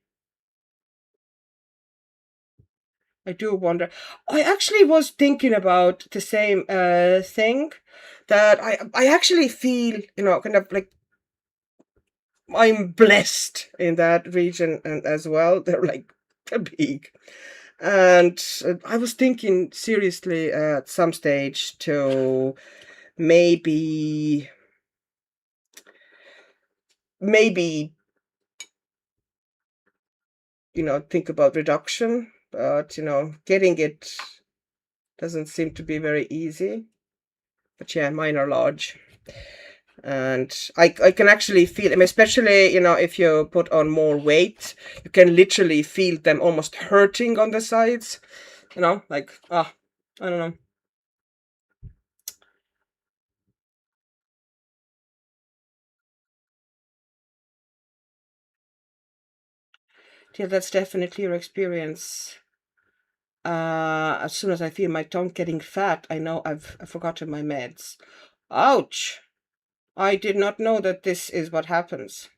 I do wonder. I actually was thinking about the same thing, that I actually feel, kind of like I'm blessed in that region and as well. They're like big. And I was thinking seriously at some stage to maybe maybe think about reduction, but getting it doesn't seem to be very easy. But yeah, mine are large. And I can actually feel them, especially, if you put on more weight, you can literally feel them almost hurting on the sides, like, I don't know. Yeah, that's definitely your experience. As soon as I feel my tongue getting fat, I know I've forgotten my meds. Ouch! I did not know that this is what happens.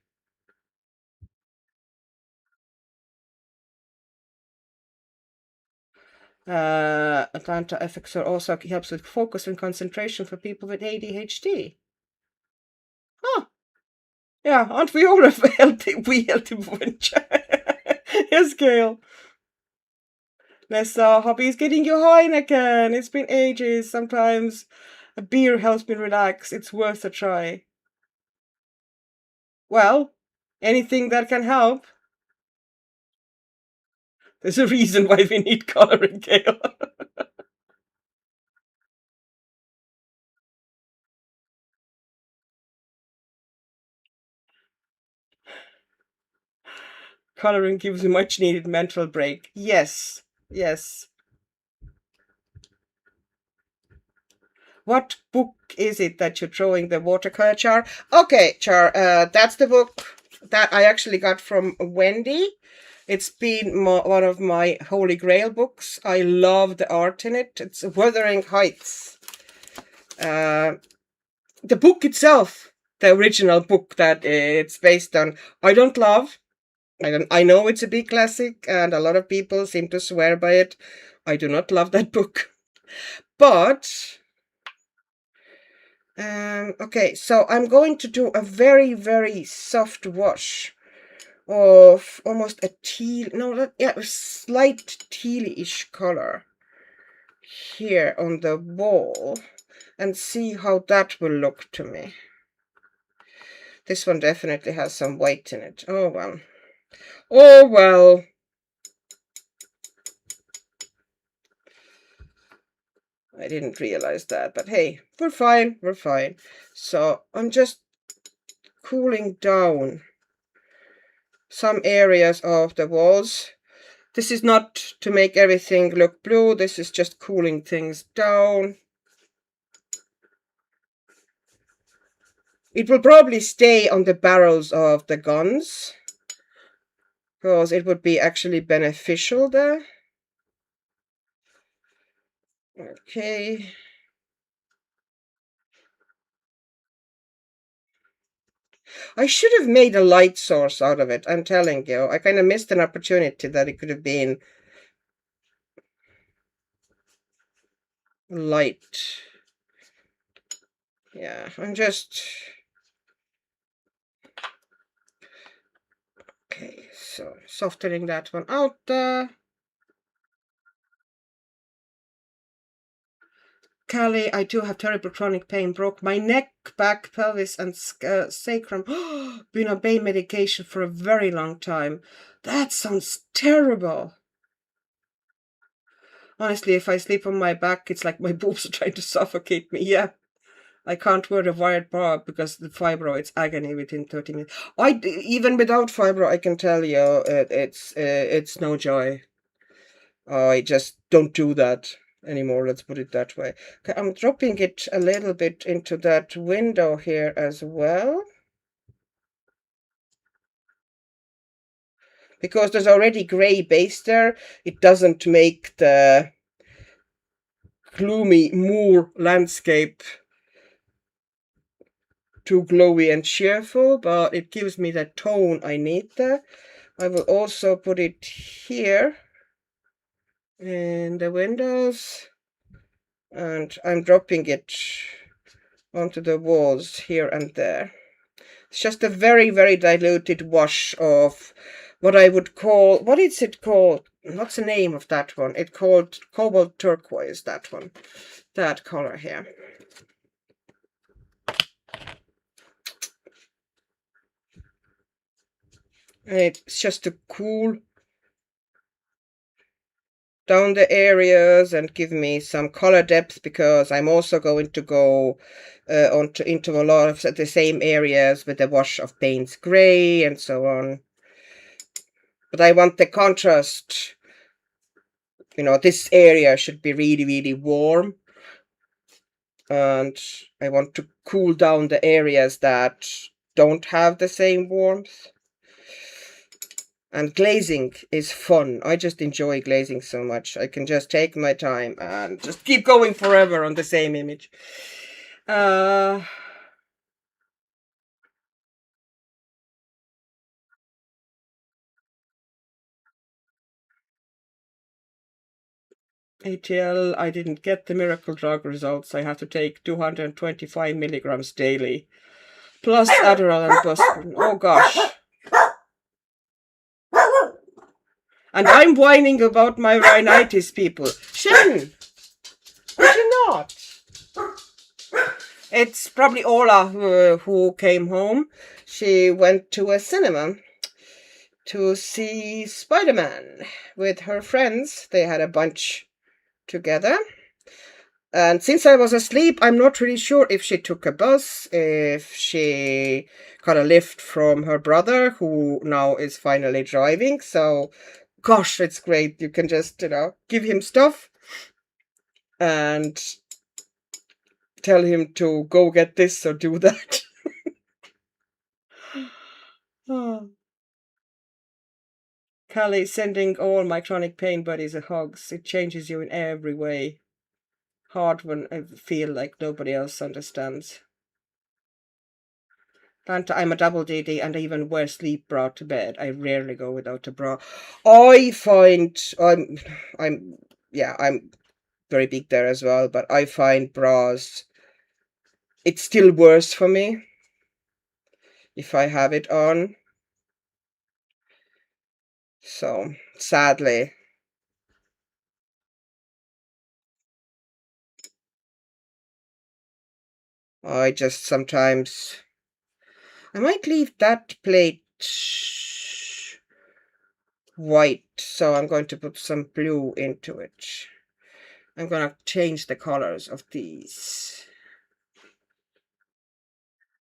Atlanta Effexor also helps with focus and concentration for people with ADHD. Huh. Yeah, aren't we all a healthy bunch? Yes, Gail. Nessa, hobby is getting you high again. It's been ages. Sometimes a beer helps me relax. It's worth a try. Well, anything that can help. There's a reason why we need coloring, Gail. Coloring gives you much needed mental break. Yes, yes. What book is it that you're throwing the watercolor, Char? Okay, Char, that's the book that I actually got from Wendy. It's been one of my holy grail books. I love the art in it. It's Wuthering Heights. The book itself, the original book that it's based on, I don't love. I know it's a big classic and a lot of people seem to swear by it. I do not love that book. But okay, so I'm going to do a very, very soft wash of almost a teal, no, yeah, a slight tealish color here on the wall and see how that will look to me. This one definitely has some white in it. Oh, well. Oh, well. I didn't realize that, but hey, we're fine, we're fine. So I'm just cooling down some areas of the walls. This is not to make everything look blue, this is just cooling things down. It will probably stay on the barrels of the guns, because it would be actually beneficial there. Okay. I should have made a light source out of it, I'm telling you. I kind of missed an opportunity that it could have been light. Yeah, I'm just... Okay, so softening that one out there. Callie, I do have terrible chronic pain. Broke my neck, back, pelvis, and sacrum. Been on pain medication for a very long time. That sounds terrible. Honestly, if I sleep on my back, it's like my boobs are trying to suffocate me. Yeah. I can't wear the wired bra because the fibro, it's agony within 30 minutes. Even without fibro, I can tell you, it's no joy. I just don't do that anymore, let's put it that way. Okay, I'm dropping it a little bit into that window here as well. Because there's already gray base there, it doesn't make the gloomy moor landscape too glowy and cheerful, but it gives me the tone I need there. I will also put it here in the windows, and I'm dropping it onto the walls here and there. It's just a very, very diluted wash of what I would call, what is it called? What's the name of that one? It's called cobalt turquoise, that one. That color here. And it's just to cool down the areas and give me some color depth, because I'm also going to go into a lot of the same areas with a wash of Payne's gray and so on. But I want the contrast. You know, this area should be really, really warm. And I want to cool down the areas that don't have the same warmth. And glazing is fun. I just enjoy glazing so much. I can just take my time and just keep going forever on the same image. ATL, I didn't get the miracle drug results. I have to take 225 milligrams daily. Plus Adderall and Buspin. Oh gosh. And I'm whining about my rhinitis, people. Shannon, would you not? It's probably Ola who came home. She went to a cinema to see Spider-Man with her friends. They had a bunch together. And since I was asleep, I'm not really sure if she took a bus, if she got a lift from her brother, who now is finally driving. So, gosh, it's great. You can just, give him stuff and tell him to go get this or do that. Oh. Callie, sending all my chronic pain buddies a hugs. It changes you in every way. Hard when I feel like nobody else understands. Fanta, I'm a double DD and I even wear sleep bra to bed. I rarely go without a bra. I find I'm very big there as well, but I find bras, it's still worse for me if I have it on. So sadly, I just sometimes, I might leave that plate white, so I'm going to put some blue into it. I'm gonna change the colors of these.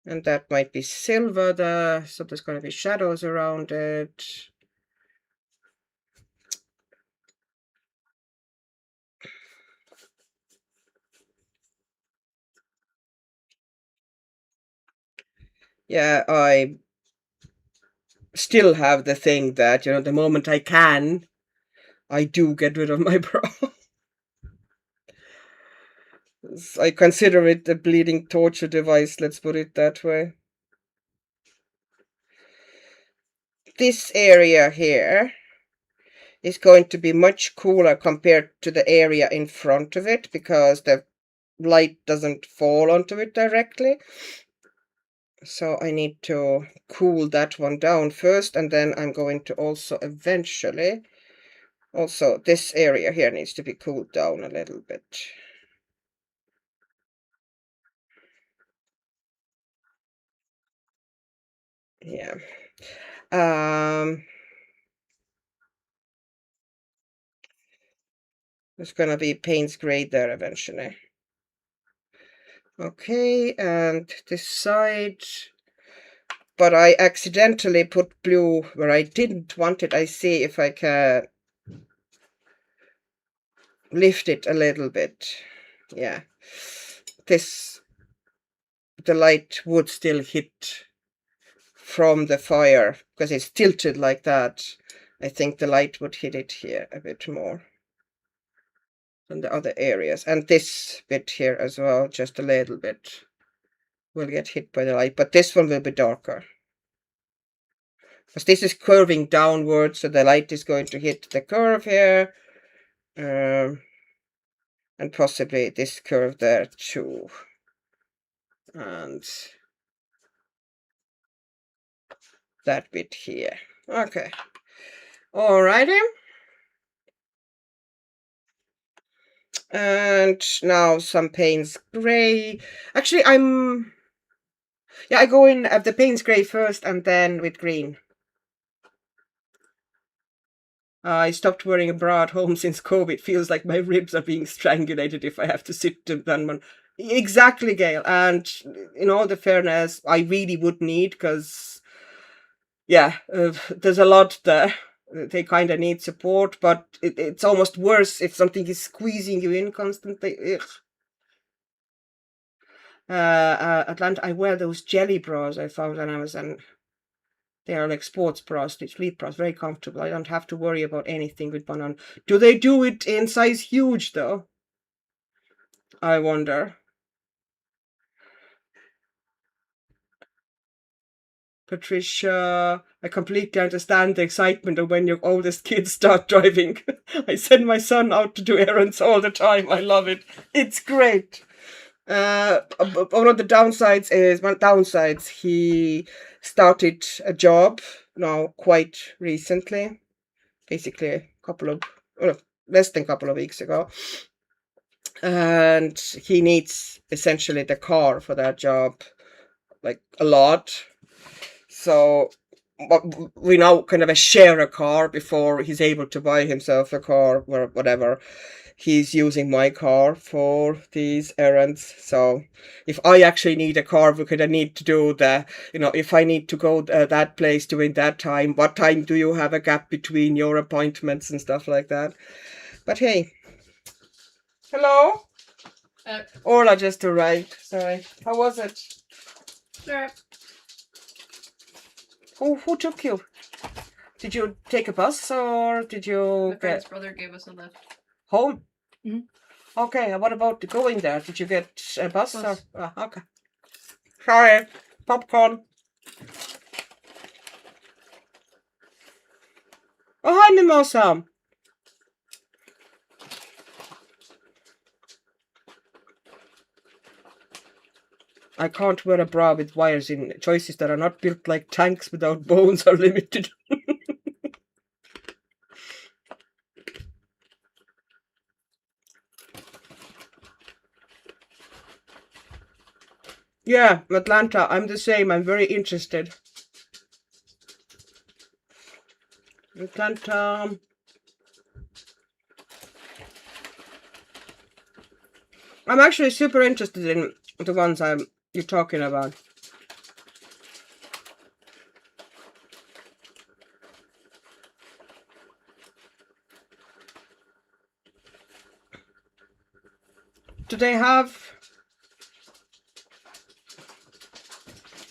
And that might be silver there, so there's gonna be shadows around it. Yeah, I still have the thing that, the moment I can, I do get rid of my bra. I consider it a bleeding torture device, let's put it that way. This area here is going to be much cooler compared to the area in front of it, because the light doesn't fall onto it directly. So I need to cool that one down first, and then I'm going to also eventually, also this area here needs to be cooled down a little bit. Yeah. There's gonna be Payne's gray there eventually. Okay, and this side, but I accidentally put blue where I didn't want it. I see if I can lift it a little bit. Yeah, the light would still hit from the fire because it's tilted like that. I think the light would hit it here a bit more than the other areas, and this bit here as well, just a little bit will get hit by the light, but this one will be darker because this is curving downwards, so the light is going to hit the curve here, and possibly this curve there too, and that bit here. Okay, alrighty. And now some Payne's Grey. Actually, I go in the Payne's Grey first and then with green. I stopped wearing a bra at home since COVID. Feels like my ribs are being strangulated if I have to sit down one. Exactly, Gail. And in all the fairness, I really would need, because, yeah, there's a lot there. They kind of need support, but it's almost worse if something is squeezing you in constantly. Ugh. Atlanta, I wear those jelly bras I found on Amazon. They are like sports bras, sleep bras, very comfortable. I don't have to worry about anything with one on. Do they do it in size huge though? I wonder. Patricia, I completely understand the excitement of when your oldest kids start driving. I send my son out to do errands all the time. I love it. It's great. One of the downsides is, he started a job now quite recently, basically less than a couple of weeks ago, and he needs essentially the car for that job, like a lot. So we now kind of share a car before he's able to buy himself a car or whatever. He's using my car for these errands. So if I actually need a car, because I need to do if I need to go that place during that time, what time do you have a gap between your appointments and stuff like that? But hey, hello? Orla just arrived. Sorry. How was it? Sure. Who took you? Did you take a bus or did you? My friend's brother gave us a lift. Home? Mm-hmm. Okay, what about going there? Did you get a bus? Or? Oh, okay. Sorry. Popcorn. Oh, hi, Mimosa. I can't wear a bra with wires in. Choices that are not built like tanks without bones are limited. Yeah, Atlanta, I'm the same. I'm very interested. Atlanta. I'm actually super interested in the ones you're talking about. Do they have...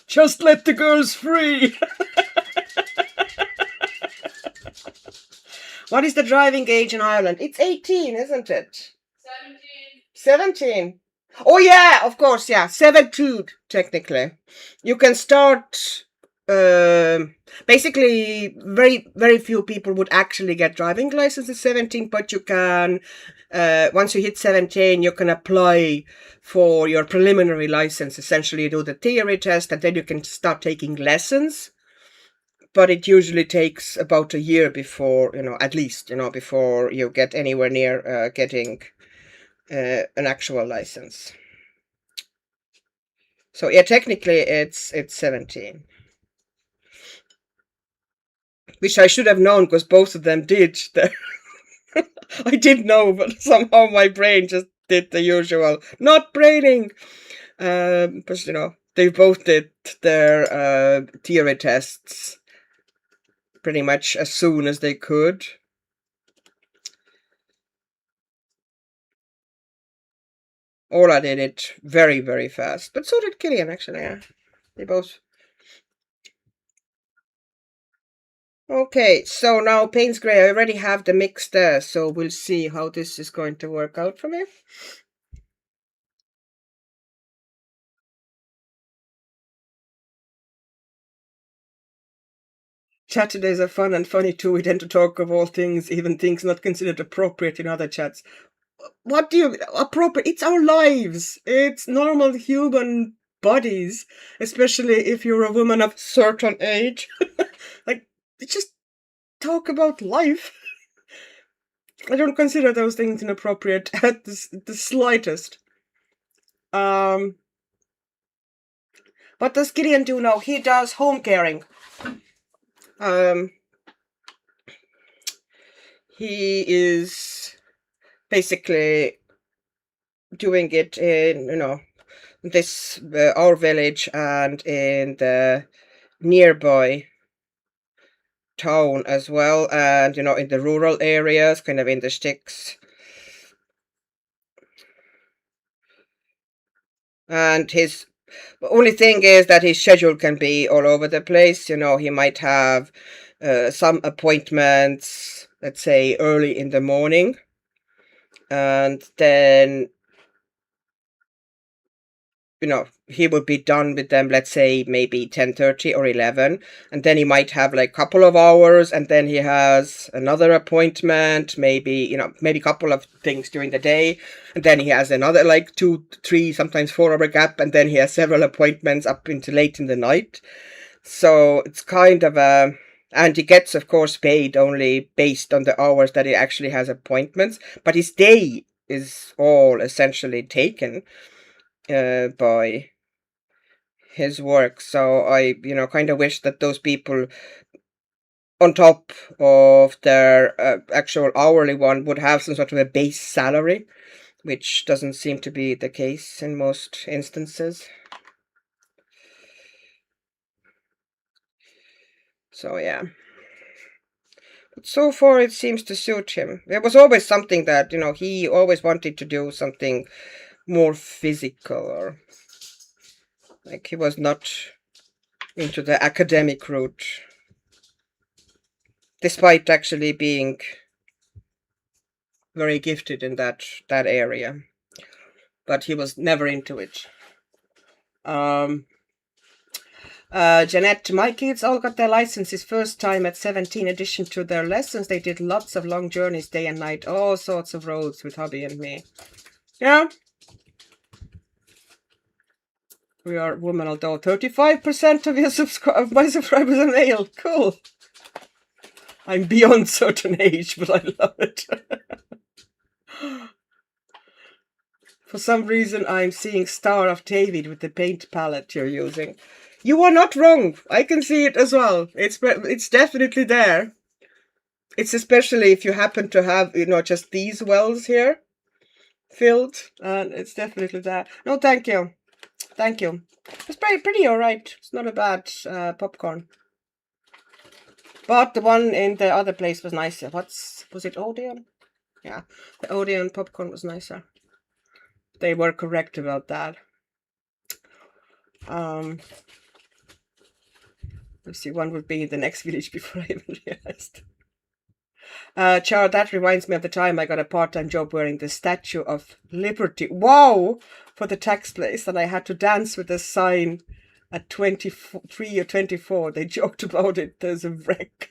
Just let the girls free! What is the driving age in Ireland? It's 18, isn't it? 17. Oh yeah, of course, yeah. 17, technically. You can start... basically, very, very few people would actually get driving license at 17, but you can... once you hit 17, you can apply for your preliminary license. Essentially, you do the theory test, and then you can start taking lessons. But it usually takes about a year before, at least, before you get anywhere near getting an actual license. So yeah, technically it's 17. Which I should have known, because both of them did. I did know, but somehow my brain just did the usual not braining. But they both did their theory tests pretty much as soon as they could. Ola did it very, very fast. But so did Killian, actually, yeah. They both. Okay, so now Payne's Grey, I already have the mix there, so we'll see how this is going to work out for me. Saturdays are fun and funny too. We tend to talk of all things, even things not considered appropriate in other chats. What do you appropriate? It's our lives. It's normal human bodies, especially if you're a woman of certain age. Like, just talk about life. I don't consider those things inappropriate at the slightest. What does Gideon do now? He does home caring. He is basically doing it in, this our village and in the nearby town as well, and in the rural areas, kind of in the sticks. And his only thing is that his schedule can be all over the place. He might have some appointments, let's say early in the morning, and then he would be done with them, let's say maybe 10:30 or 11, and then he might have like a couple of hours, and then he has another appointment, maybe a couple of things during the day, and then he has another like 2, 3, sometimes 4 hour gap, and then he has several appointments up into late in the night. So it's kind of and he gets, of course, paid only based on the hours that he actually has appointments, but his day is all essentially taken by his work. So I, kind of wish that those people, on top of their actual hourly one, would have some sort of a base salary, which doesn't seem to be the case in most instances. So yeah. But so far it seems to suit him. There was always something that, he always wanted to do something more physical, or like he was not into the academic route, despite actually being very gifted in that area, but he was never into it. Jeanette, my kids all got their licenses first time at 17. In addition to their lessons, they did lots of long journeys day and night, all sorts of roads with hubby and me. Yeah. We are women, although 35% of my subscribers are male. Cool. I'm beyond certain age, but I love it. For some reason, I'm seeing Star of David with the paint palette you're using. You are not wrong. I can see it as well. It's definitely there. It's especially if you happen to have, just these wells here filled, and it's definitely there. No, thank you. Thank you. It's pretty all right. It's not a bad popcorn. But the one in the other place was nicer. Was it Odeon? Yeah, the Odeon popcorn was nicer. They were correct about that. Let's see, one would be in the next village before I even realized. Char, that reminds me of the time I got a part-time job wearing the Statue of Liberty. Wow! For the tax place, and I had to dance with a sign at 23 or 24. They joked about it. There's a wreck.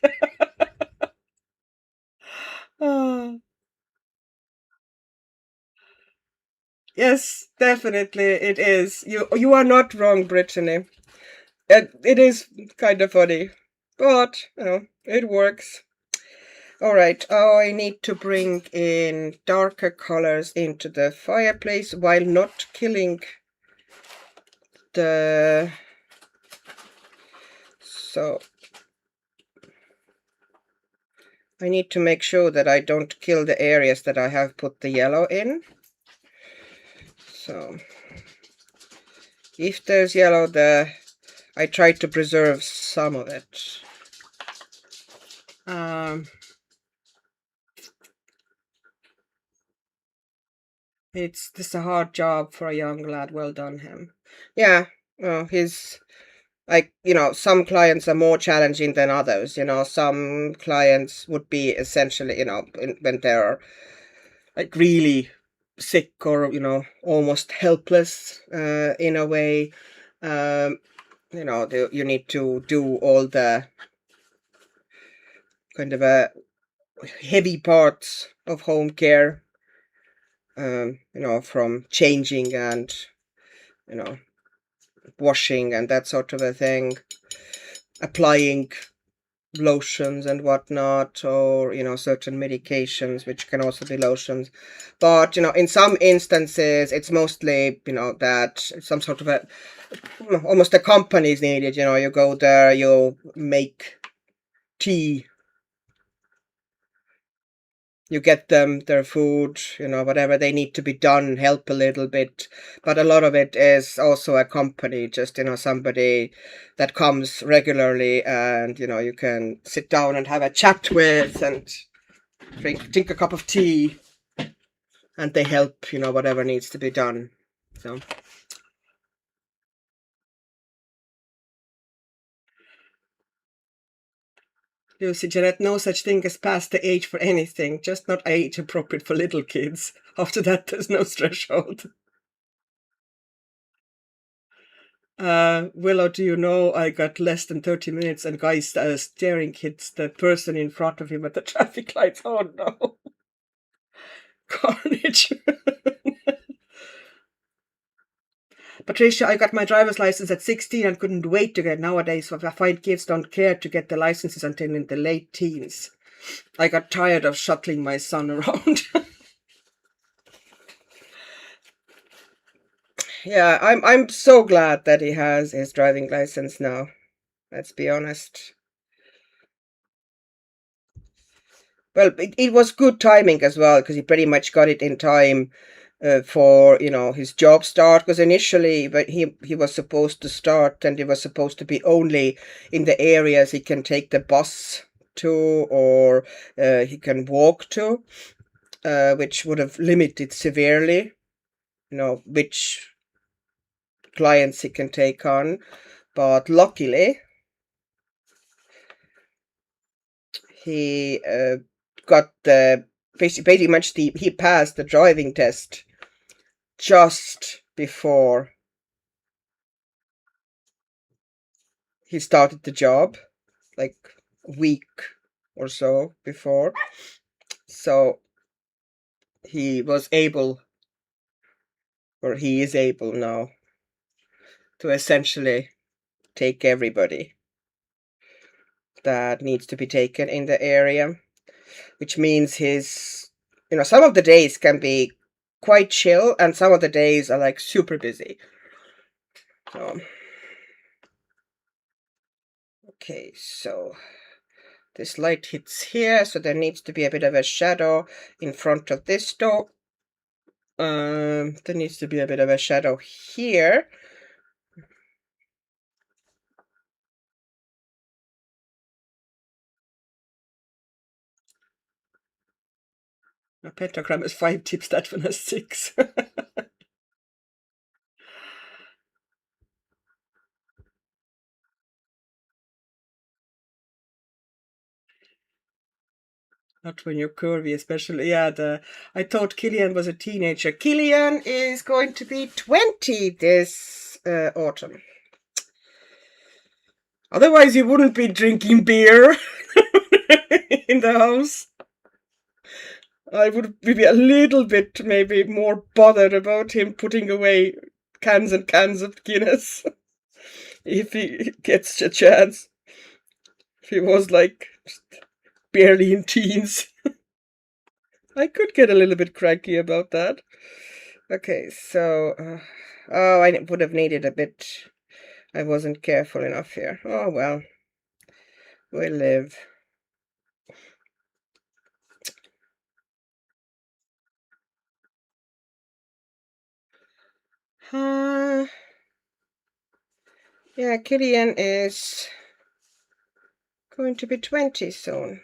Yes, definitely it is. You are not wrong, Brittany. It is kind of funny, but it works. All right, I need to bring in darker colors into the fireplace while not killing the... So I need to make sure that I don't kill the areas that I have put the yellow in. So if there's yellow there, I try to preserve some of it. This is a hard job for a young lad. Well done him. Yeah, well, he's like, some clients are more challenging than others. Some clients would be essentially, when they're like really sick or, almost helpless in a way. You need to do all the kind of heavy parts of home care, from changing and, washing and that sort of a thing, applying lotions and whatnot, or certain medications which can also be lotions. But in some instances it's mostly that some sort of a almost a company is needed. You go there, you make tea, you get them their food, whatever they need to be done, help a little bit. But a lot of it is also a company, just, somebody that comes regularly and, you can sit down and have a chat with and drink a cup of tea, and they help, whatever needs to be done. So. Lucy, Jeanette, no such thing as past the age for anything, just not age appropriate for little kids. After that, there's no threshold. Willow, do you know I got less than 30 minutes and guy staring hits the person in front of him at the traffic lights? Oh no. Carnage. Patricia, I got my driver's license at 16 and couldn't wait to get it. Nowadays. I find kids don't care to get the licenses until in the late teens. I got tired of shuttling my son around. Yeah, I'm so glad that he has his driving license now. Let's be honest. Well, it was good timing as well, because he pretty much got it in time for his job start. Because initially, but he was supposed to start, and he was supposed to be only in the areas he can take the bus to, or he can walk to, which would have limited severely, which clients he can take on. But luckily, he got the basically much he passed the driving test just before he started the job, like a week or so before. So he was able, or he is able now, to essentially take everybody that needs to be taken in the area, which means some of the days can be quite chill, and some of the days are like super busy. So, okay, so this light hits here, so there needs to be a bit of a shadow in front of this door. There needs to be a bit of a shadow here. A pentagram is 5 tips, that one has 6. Not when you're curvy, especially. Yeah, I thought Killian was a teenager. Killian is going to be 20 this autumn. Otherwise, he wouldn't be drinking beer in the house. I would be a little bit maybe more bothered about him putting away cans and cans of Guinness if he gets a chance. If he was like barely in teens. I could get a little bit cranky about that. Okay, so I would have needed a bit. I wasn't careful enough here. Oh well, we'll live. Yeah, Killian is going to be 20 soon.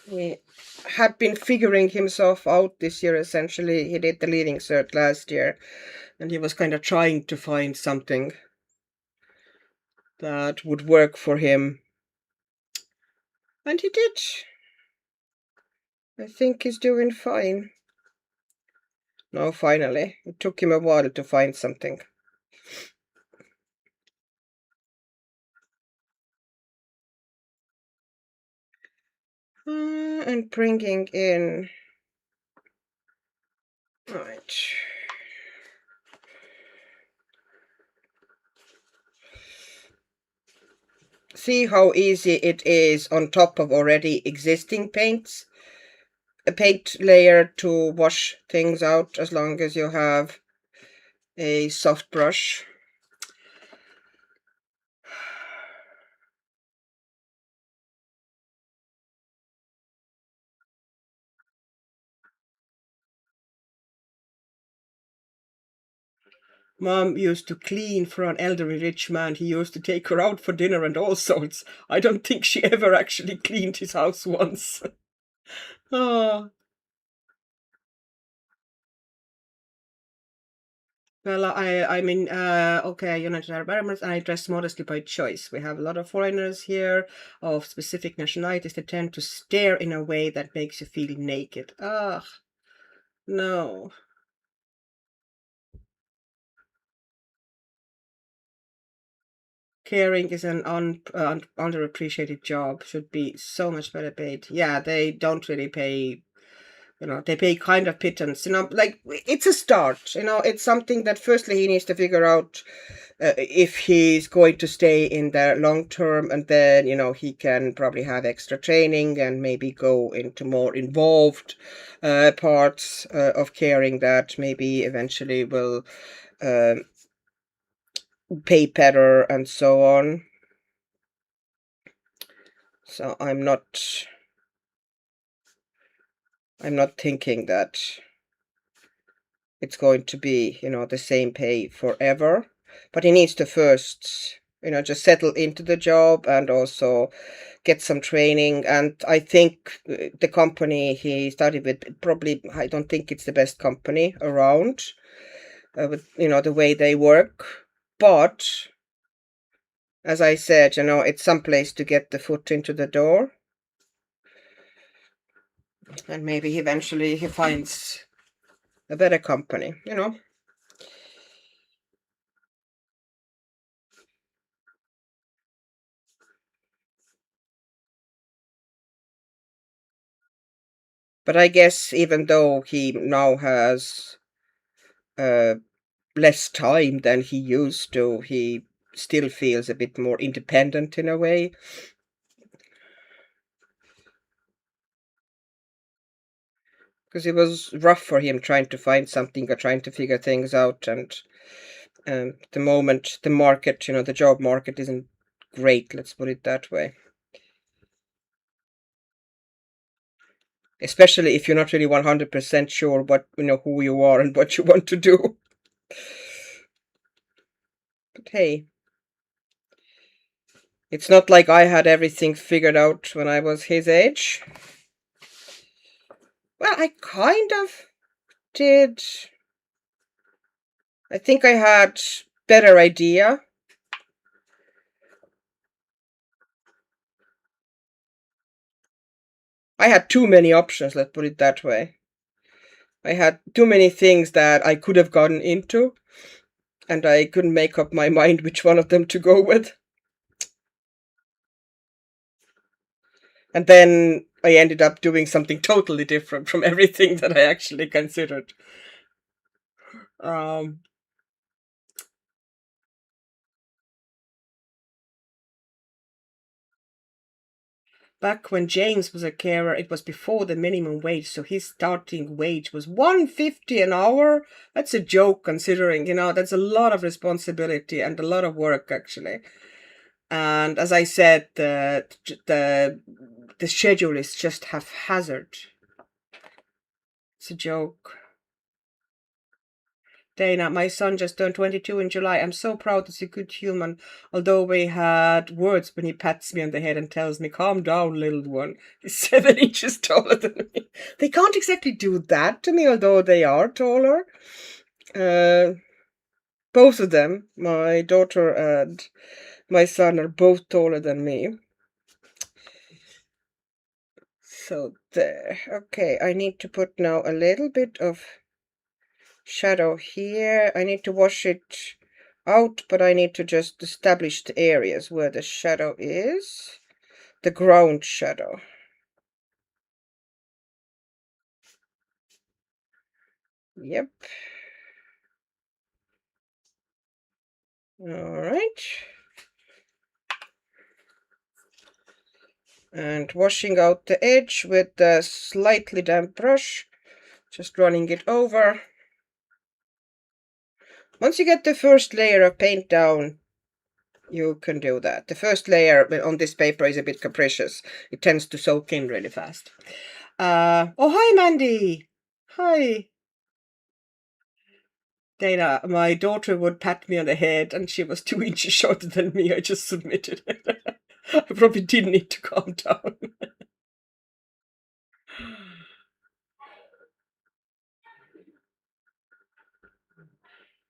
He had been figuring himself out this year, essentially. He did the leaving cert last year, and he was kind of trying to find something that would work for him. And he did. I think he's doing fine. No, finally. It took him a while to find something. And bringing in... Right. See how easy it is on top of already existing paints? A paint layer to wash things out as long as you have a soft brush. Mom used to clean for an elderly rich man. He used to take her out for dinner and all sorts. I don't think she ever actually cleaned his house once. Oh. Well, I mean, okay, United Arab Emirates, and I dress modestly by choice. We have a lot of foreigners here of specific nationalities that tend to stare in a way that makes you feel naked. Ugh, no. Caring is an underappreciated job, should be so much better paid. Yeah, they don't really pay, they pay kind of pittance, like it's a start, it's something that firstly he needs to figure out if he's going to stay in there long term, and then, he can probably have extra training and maybe go into more involved parts of caring that maybe eventually will pay better and so on. So I'm not thinking that it's going to be, the same pay forever. But he needs to first, just settle into the job and also get some training. And I think the company he started with, probably, I don't think it's the best company around, with, the way they work. But as I said, it's some place to get the foot into the door. And maybe eventually he finds a better company, But I guess even though he now has less time than he used to, he still feels a bit more independent in a way. Because it was rough for him trying to find something or trying to figure things out. And the moment, the market, the job market isn't great, let's put it that way. Especially if you're not really 100% sure what, who you are and what you want to do. But hey, it's not like I had everything figured out when I was his age. Well, I kind of did. I think I had better idea. I had too many options, let's put it that way. I had too many things that I could have gotten into, and I couldn't make up my mind which one of them to go with. And then I ended up doing something totally different from everything that I actually considered. Back when James was a carer, it was before the minimum wage, so his starting wage was $1.50 an hour. That's a joke, considering, that's a lot of responsibility and a lot of work, actually. And as I said, the schedule is just haphazard. It's a joke. Dana, my son just turned 22 in July. I'm so proud he's a good human, although we had words when he pats me on the head and tells me, calm down, little one. He's 7 inches taller than me. They can't exactly do that to me, although they are taller. Both of them, my daughter and my son, are both taller than me. So there. Okay, I need to put now a little bit of shadow here. I need to wash it out, but I need to just establish the areas where the shadow is. The ground shadow. Yep. All right. And washing out the edge with the slightly damp brush. Just running it over. Once you get the first layer of paint down, you can do that. The first layer on this paper is a bit capricious. It tends to soak in really fast. Oh, hi, Mandy. Hi. Dana, my daughter would pat me on the head and she was 2 inches shorter than me. I just submitted it. I probably did need to calm down.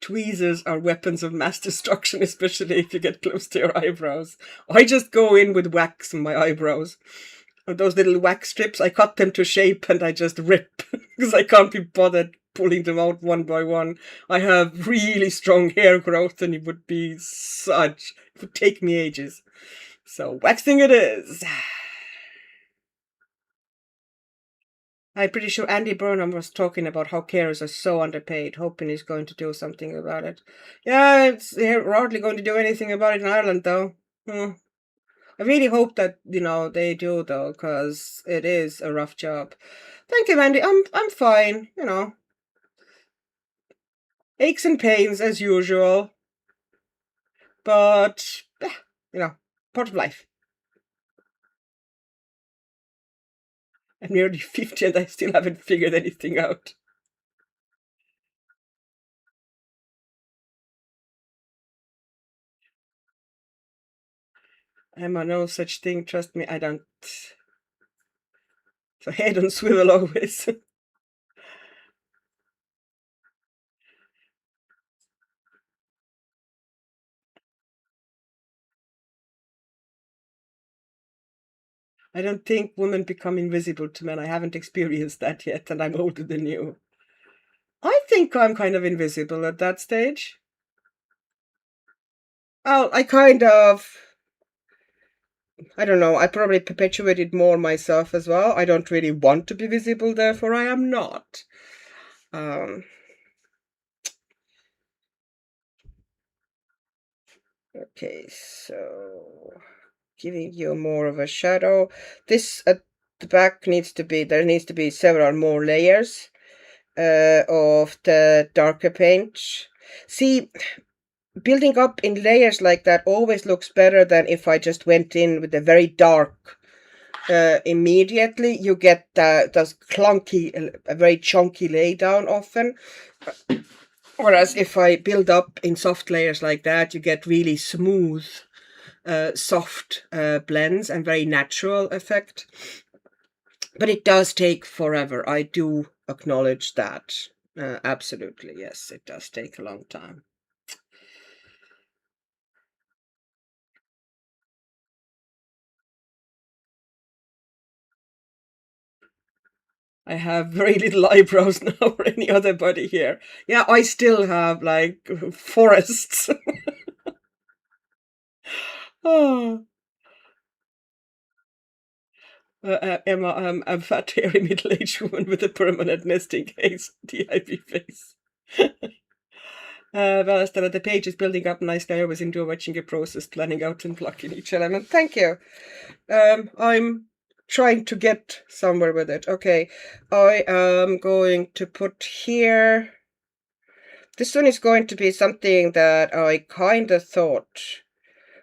Tweezers are weapons of mass destruction, especially if you get close to your eyebrows. I just go in with wax on my eyebrows. Those little wax strips, I cut them to shape and I just rip because I can't be bothered pulling them out one by one. I have really strong hair growth and it would take me ages. So waxing it is. I'm pretty sure Andy Burnham was talking about how carers are so underpaid, hoping he's going to do something about it. Yeah, they're hardly going to do anything about it in Ireland, though. I really hope that, they do, though, because it is a rough job. Thank you, Andy. I'm fine, Aches and pains, as usual. But, part of life. I'm nearly 50 and I still haven't figured anything out. Emma, no such thing. Trust me, I don't. So head on swivel always. I don't think women become invisible to men. I haven't experienced that yet, and I'm older than you. I think I'm kind of invisible at that stage. Oh, I don't know, I probably perpetuated more myself as well. I don't really want to be visible, therefore I am not. Okay, so giving you more of a shadow. This at the back there needs to be several more layers of the darker paint. See, building up in layers like that always looks better than if I just went in with a very dark immediately. You get those clunky, a very chunky laydown often. Whereas if I build up in soft layers like that, you get really smooth, soft blends and very natural effect. But it does take forever. I do acknowledge that. Absolutely, yes, it does take a long time. I have very little eyebrows now or any other body here. Yeah, I still have like forests. Oh. Emma, I'm a fat, hairy, middle-aged woman with a permanent nesting case, DIB face. Well, Stella, the page is building up nicely. I always enjoy watching your process, planning out and plucking each element. Thank you. I'm trying to get somewhere with it. Okay, I am going to put here. This one is going to be something that I kind of thought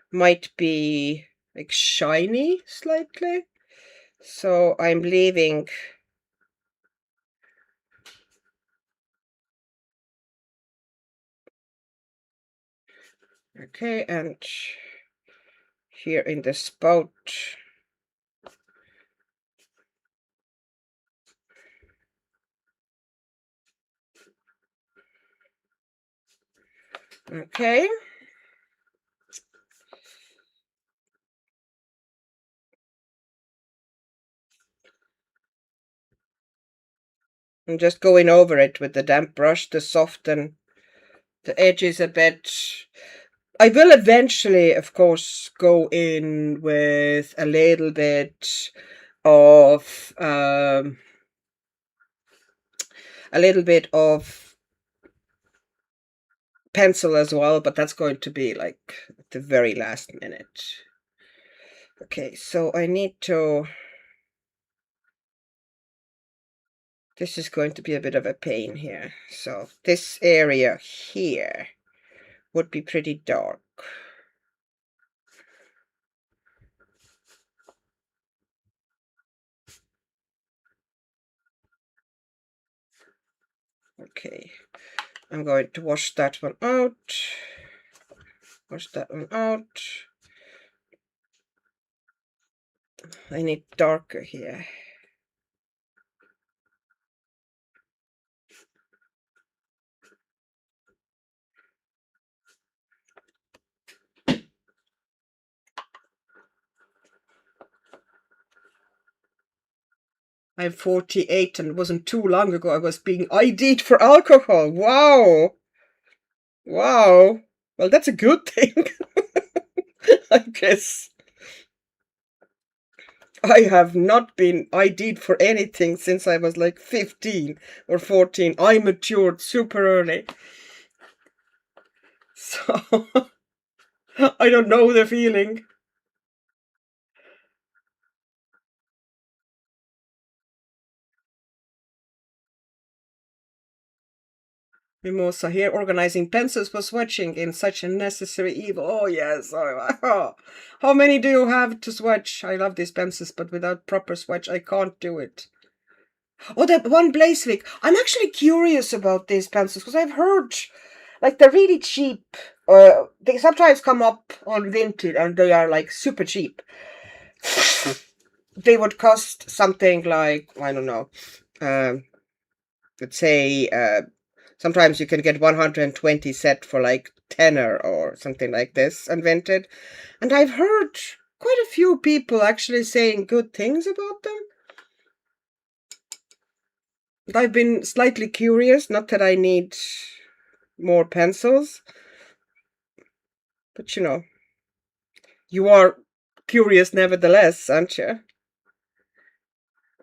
might be like shiny slightly. So I'm leaving Okay, and here in the spout. Okay. I'm just going over it with the damp brush to soften the edges a bit. I will eventually, of course, go in with a little bit of pencil as well, but that's going to be like at the very last minute. Okay, so I need to... This is going to be a bit of a pain here. So this area here would be pretty dark. Okay, I'm going to wash that one out. Wash that one out. I need darker here. I'm 48 and it wasn't too long ago I was being ID'd for alcohol. Wow. Wow. Well, that's a good thing, I guess. I have not been ID'd for anything since I was like 15 or 14. I matured super early. So, I don't know the feeling. Mimosa here, organizing pencils for swatching in such a necessary evil. Oh, yes. Oh. How many do you have to swatch? I love these pencils, but without proper swatch, I can't do it. Oh, that one Blazewick. I'm actually curious about these pencils because I've heard, like, they're really cheap. They sometimes come up on Vinted and they are, like, super cheap. They would cost something like, I don't know, let's say, sometimes you can get 120 set for like tenner or something like this on Vinted. And I've heard quite a few people actually saying good things about them. I've been slightly curious, not that I need more pencils, but you know, you are curious nevertheless, aren't you?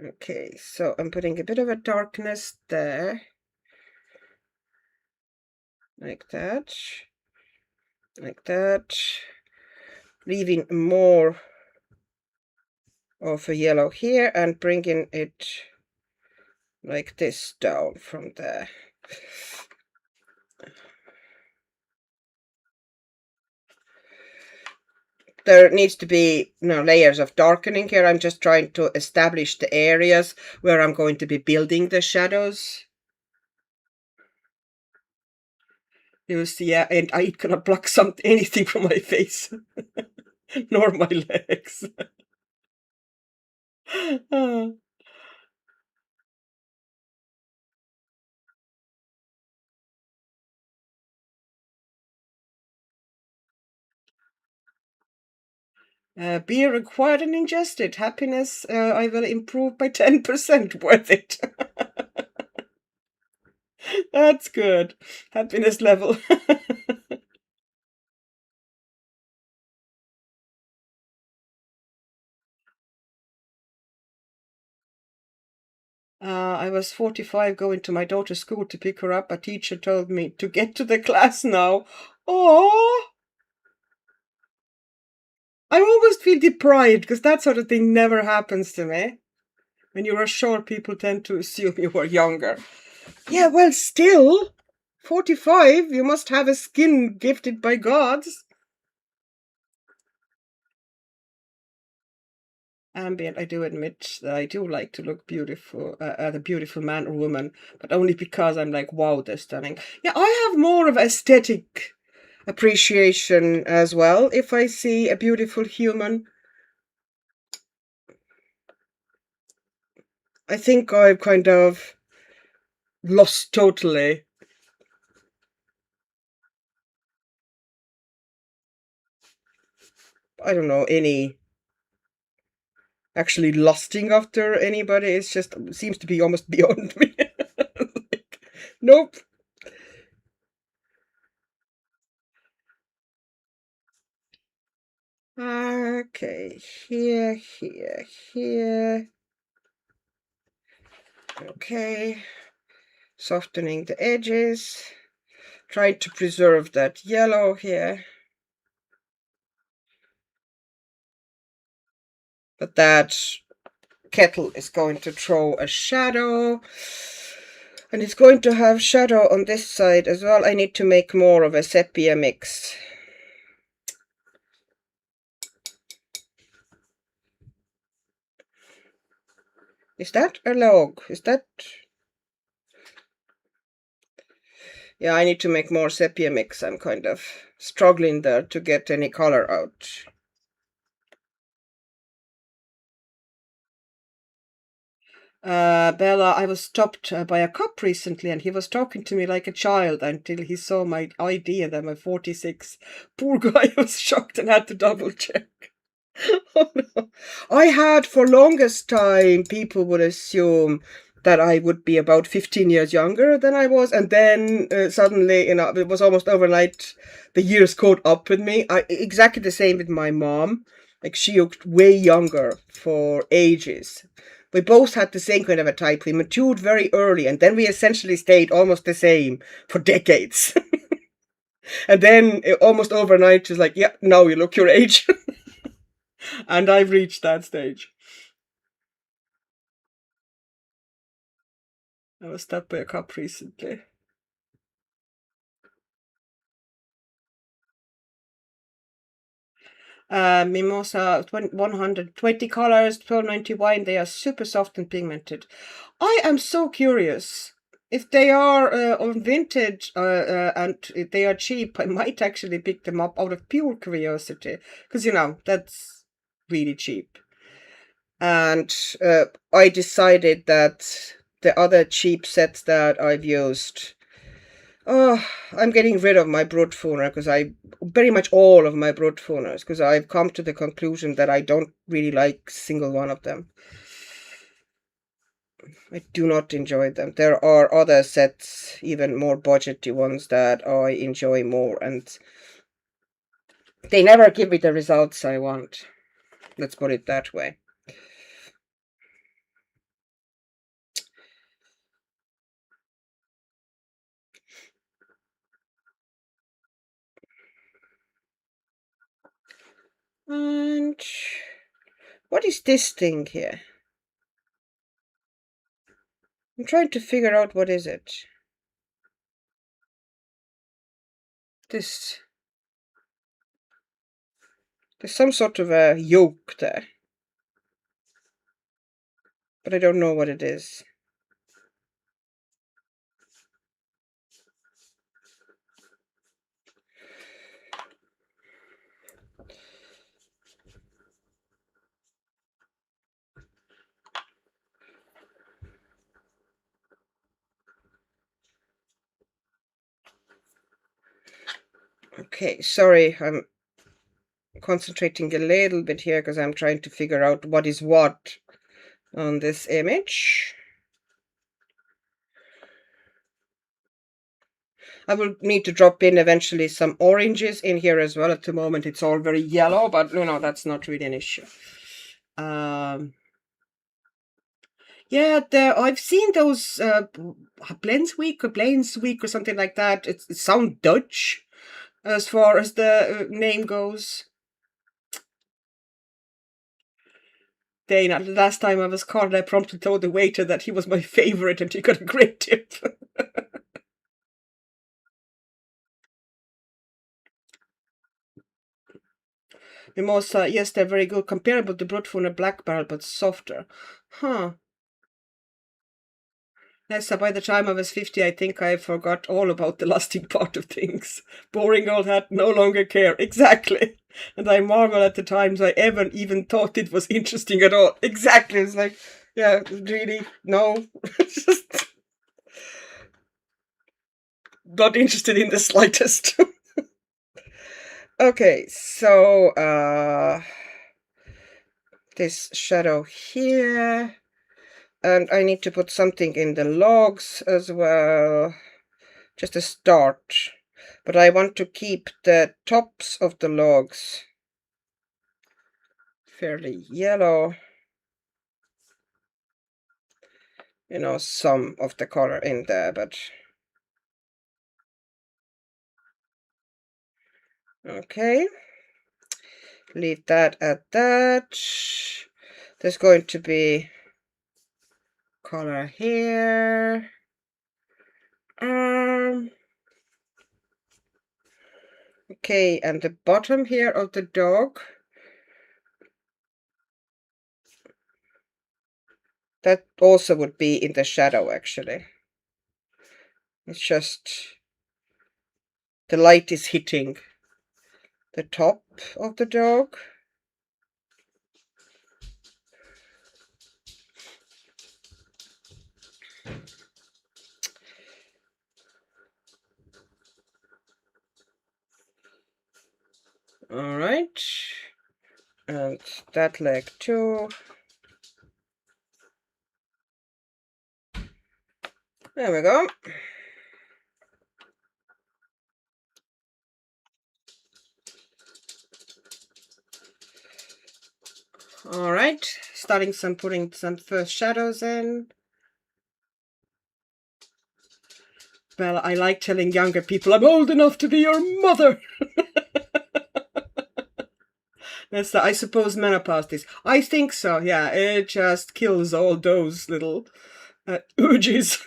Okay, so I'm putting a bit of a darkness there, like that, leaving more of a yellow here and bringing it like this down from there. There needs to be layers of darkening here. I'm just trying to establish the areas where I'm going to be building the shadows. You see, yeah, and I cannot block anything from my face, nor my legs. Beer required and ingested. Happiness, I will improve by 10%. Worth it. That's good. Happiness level. I was 45 going to my daughter's school to pick her up. A teacher told me to get to the class now. Oh, I always feel deprived because that sort of thing never happens to me. When you are short, people tend to assume you are younger. Yeah, well, still, 45, you must have a skin gifted by gods. Ambient, I do admit that I do like to look beautiful, a beautiful man or woman, but only because I'm like, wow, they're stunning. Yeah, I have more of aesthetic appreciation as well if I see a beautiful human. I think I've kind of lost totally. I don't know, any actually lusting after anybody. It's just seems to be almost beyond me. Like, nope. Okay, here. Okay, softening the edges. Try to preserve that yellow here. But that kettle is going to throw a shadow. And it's going to have shadow on this side as well. I need to make more of a sepia mix. Is that a log? Is that... Yeah, I need to make more sepia mix. I'm kind of struggling there to get any color out. Bella, I was stopped by a cop recently and he was talking to me like a child until he saw my ID and I'm 46. Poor guy was shocked and had to double check. Oh no. I had for longest time, people would assume that I would be about 15 years younger than I was. And then suddenly, it was almost overnight, the years caught up with me. Exactly the same with my mom. Like she looked way younger for ages. We both had the same kind of a type. We matured very early and then we essentially stayed almost the same for decades. And then almost overnight, she's like, yeah, now you look your age. And I've reached that stage. I was stopped by a cop recently. Mimosa, 120 colors, 12.90 wine. They are super soft and pigmented. I am so curious. If they are on vintage and if they are cheap, I might actually pick them up out of pure curiosity. Because, that's really cheap. And I decided that the other cheap sets that I've used... Oh, I'm getting rid of my Brutfuner because very much all of my Brutfuners, because I've come to the conclusion that I don't really like single one of them. I do not enjoy them. There are other sets, even more budgety ones, that I enjoy more, and they never give me the results I want. Let's put it that way. And what is this thing here? I'm trying to figure out what is it. There's some sort of a yolk there, but I don't know what it is. Okay, sorry, I'm concentrating a little bit here because I'm trying to figure out what is what on this image. I will need to drop in eventually some oranges in here as well. At the moment it's all very yellow, but that's not really an issue. Yeah, I've seen those Blends Week or something like that. It sounds Dutch as far as the name goes. Dana, the last time I was called, I promptly told the waiter that he was my favorite and he got a great tip. Mimosa, yes, they're very good. Comparable to Brutfuner Black Barrel, but softer. Huh. Yes, so by the time I was 50, I think I forgot all about the lusting part of things. Boring old hat, no longer care. Exactly. And I marvel at the times I ever even thought it was interesting at all. Exactly. It's like, yeah, really, no. Just not interested in the slightest. Okay, so this shadow here. And I need to put something in the logs as well. Just a start. But I want to keep the tops of the logs fairly yellow. You know, some of the color in there, but okay. Leave that at that. There's going to be color here. Okay, and the bottom here of the dog. That also would be in the shadow, actually. It's just the light is hitting the top of the dog. All right. And that leg too. There we go. All right, putting some first shadows in. Well, I like telling younger people I'm old enough to be your mother. That's I suppose menopause is. I think so, yeah. It just kills all those little urges.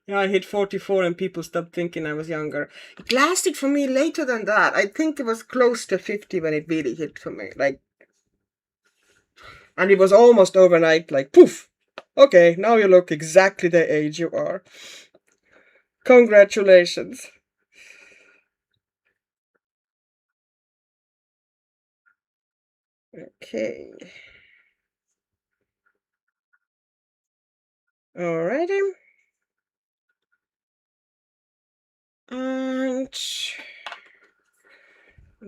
Yeah, I hit 44 and people stopped thinking I was younger. It lasted for me later than that. I think it was close to 50 when it really hit for me. Like, and it was almost overnight, like, poof. Okay, now you look exactly the age you are. Congratulations. Okay. Alrighty. And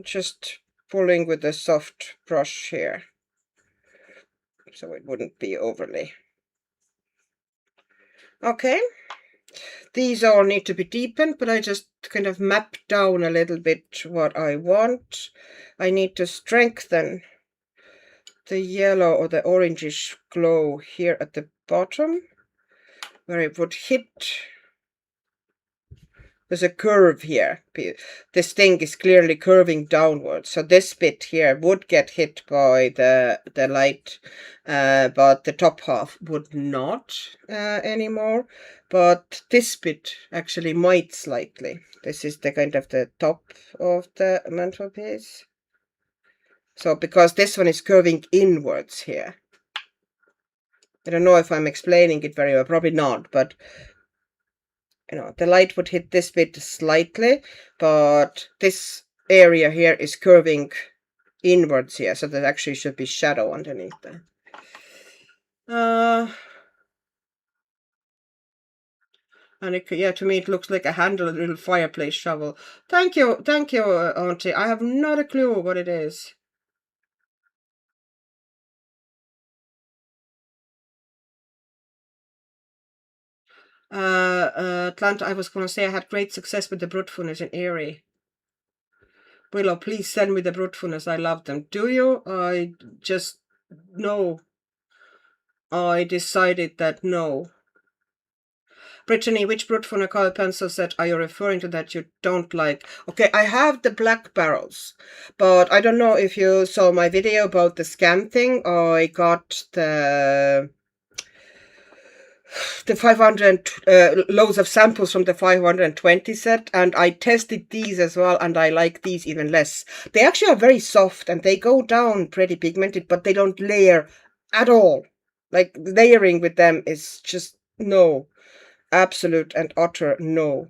just pulling with a soft brush here, so it wouldn't be overly. Okay. These all need to be deepened, but I just kind of map down a little bit what I want. I need to strengthen the yellow or the orangish glow here at the bottom, where it would hit. There's a curve here. This thing is clearly curving downwards. So this bit here would get hit by the light, but the top half would not anymore. But this bit actually might slightly. This is the kind of the top of the mantelpiece. So because this one is curving inwards here. I don't know if I'm explaining it very well. Probably not, but you know, the light would hit this bit slightly, but this area here is curving inwards here, so there actually should be shadow underneath there. And it, yeah, to me it looks like a handle, a little fireplace shovel. Thank you, Auntie. I have not a clue what it is. Atlanta, I was going to say I had great success with the Brutfunners in Erie. Willow, please send me the Brutfunners. I love them. Do you? I just, no. I decided that no. Brittany, which Brutfunner color pencil set are you referring to that you don't like? Okay, I have the black barrels, but I don't know if you saw my video about the scam thing. I got the 500 loads of samples from the 520 set, and I tested these as well, and I like these even less. They actually are very soft and they go down pretty pigmented, but they don't layer at all. Like, layering with them is just no. Absolute and utter no.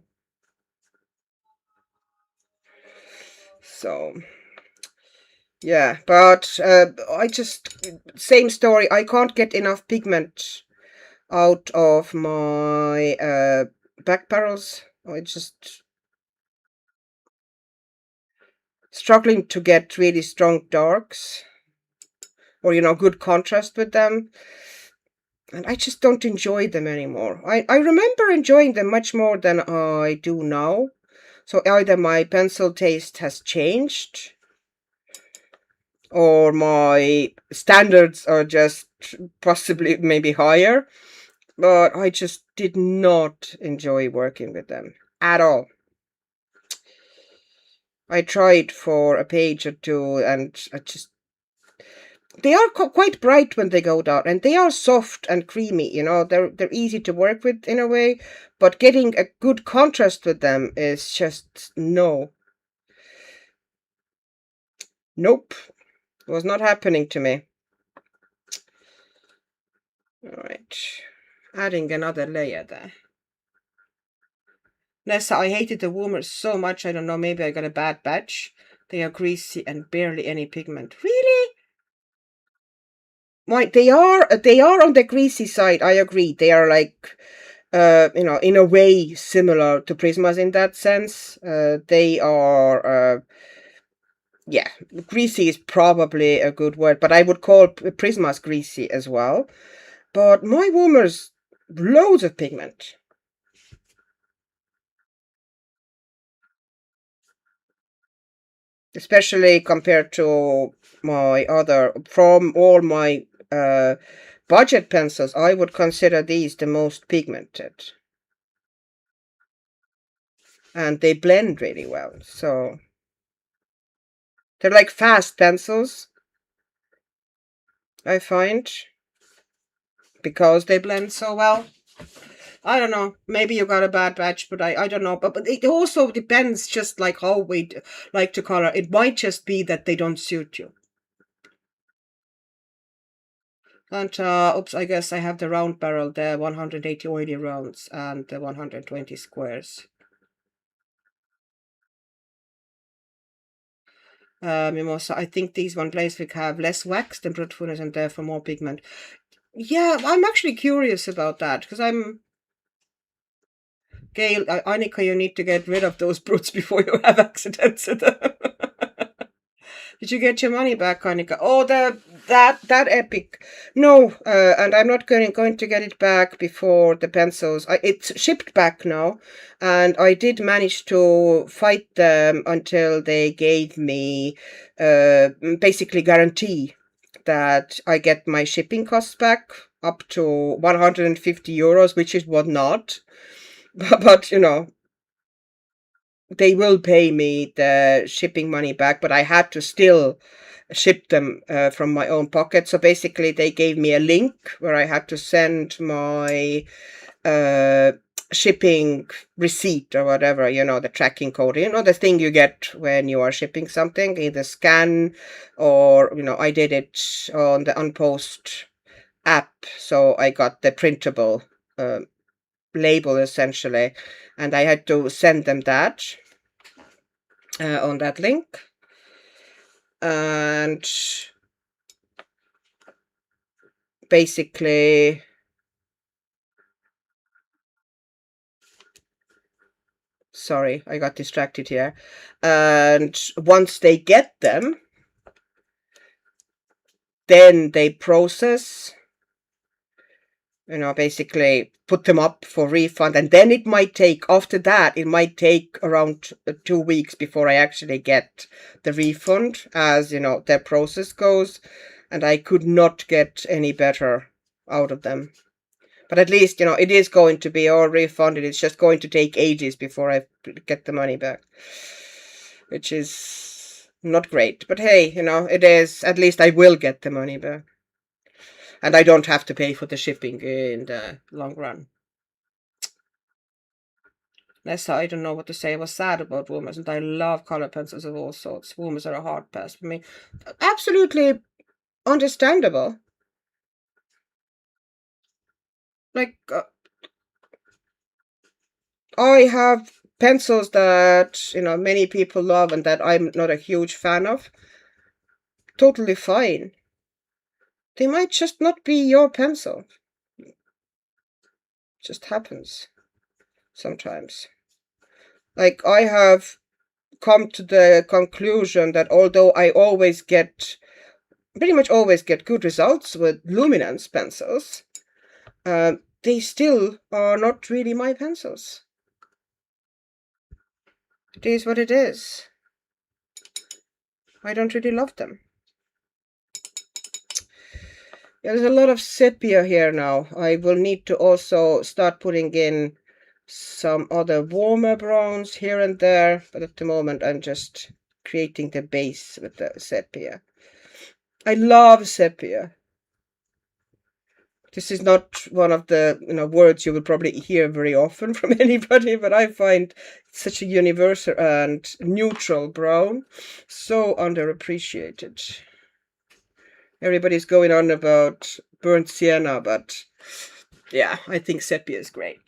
So, yeah, but I just, same story. I can't get enough pigment out of my back barrels. I just struggling to get really strong darks or, good contrast with them. And I just don't enjoy them anymore. I remember enjoying them much more than I do now. So either my pencil taste has changed or my standards are just possibly maybe higher. But I just did not enjoy working with them at all. I tried for a page or two and they are quite bright when they go down, and they are soft and creamy, they're easy to work with in a way, but getting a good contrast with them is just no. Nope. It was not happening to me. All right. Adding another layer there. Nessa, I hated the Woomers so much, I don't know, maybe I got a bad batch. They are greasy and barely any pigment. Really? Why, they are on the greasy side, I agree. They are like, in a way similar to Prismas in that sense. They are, yeah, greasy is probably a good word, but I would call Prismas greasy as well. But my Woomers, loads of pigment. Especially compared to from all my budget pencils, I would consider these the most pigmented. And they blend really well, so they're like fast pencils, I find, because they blend so well. I don't know. Maybe you got a bad batch, but I don't know. But it also depends, just like how we like to color. It might just be that they don't suit you. And oops, I guess I have the round barrel there, 180 oily rounds and the 120 squares. Mimosa, I think these one Bleiswig have less wax than Brutfunes and therefore more pigment. Yeah, I'm actually curious about that, because I'm... Gail, Annika, you need to get rid of those brutes before you have accidents with them. Did you get your money back, Annika? Oh, that epic. No, and I'm not going to get it back before the pencils. It's shipped back now, and I did manage to fight them until they gave me basically guarantee that I get my shipping costs back up to 150 euros, which is what not. But they will pay me the shipping money back, but I had to still ship them from my own pocket. So basically, they gave me a link where I had to send my uh, shipping receipt or whatever, the tracking code, the thing you get when you are shipping something, either scan or, I did it on the Unpost app. So I got the printable label essentially, and I had to send them that on that link. And basically, sorry, I got distracted here. And once they get them, then they process, basically put them up for refund. And then after that, it might take around 2 weeks before I actually get the refund, as, their process goes. And I could not get any better out of them. But at least, it is going to be all refunded. It's just going to take ages before I get the money back, which is not great. But hey, it is, at least I will get the money back. And I don't have to pay for the shipping in the long run. Nessa, I don't know what to say. I was sad about Woomers, and I love color pencils of all sorts. Woomers are a hard pass for me. Absolutely understandable. Like, I have pencils that, many people love and that I'm not a huge fan of. Totally fine. They might just not be your pencil. Just happens sometimes. Like, I have come to the conclusion that although I pretty much always get good results with luminance pencils, they still are not really my pencils. It is what it is. I don't really love them. Yeah, there's a lot of sepia here now. I will need to also start putting in some other warmer browns here and there, but at the moment I'm just creating the base with the sepia. I love sepia. This is not one of the words you will probably hear very often from anybody, but I find such a universal and neutral brown, so underappreciated. Everybody's going on about burnt sienna, but yeah, I think sepia is great.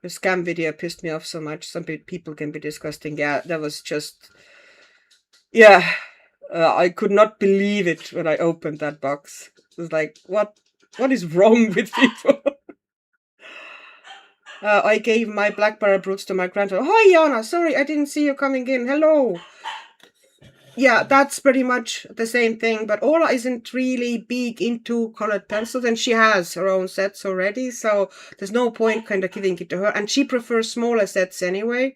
The scam video pissed me off so much. Some people can be disgusting. Yeah, that was just... Yeah, I could not believe it when I opened that box. It was like, what is wrong with people? I gave my blackberry roots to my granddaughter. Hi, Jana. Sorry, I didn't see you coming in. Hello. Yeah, that's pretty much the same thing. But Ola isn't really big into colored pencils, and she has her own sets already. So there's no point kind of giving it to her. And she prefers smaller sets anyway.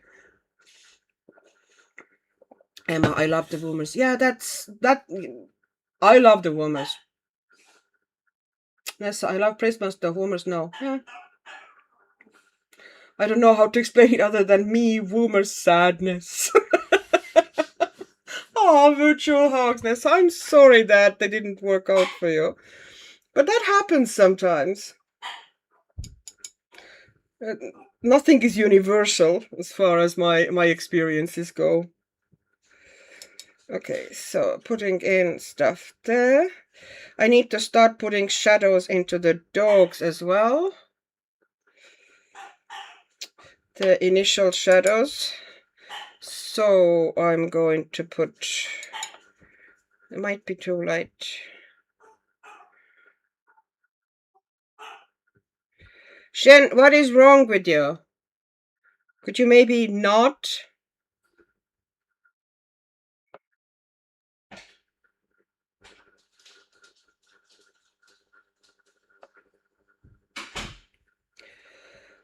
Emma, I love the Woomers. Yeah, that. I love the Woomers. Yes, I love Prismas. The Woomers, no. Yeah. I don't know how to explain it other than me, Woomer's sadness. Oh, virtual hugsness. I'm sorry that they didn't work out for you. But that happens sometimes. Nothing is universal as far as my experiences go. Okay, so putting in stuff there. I need to start putting shadows into the dogs as well. The initial shadows. So I'm going to put... It might be too light. Shen, what is wrong with you? Could you maybe not?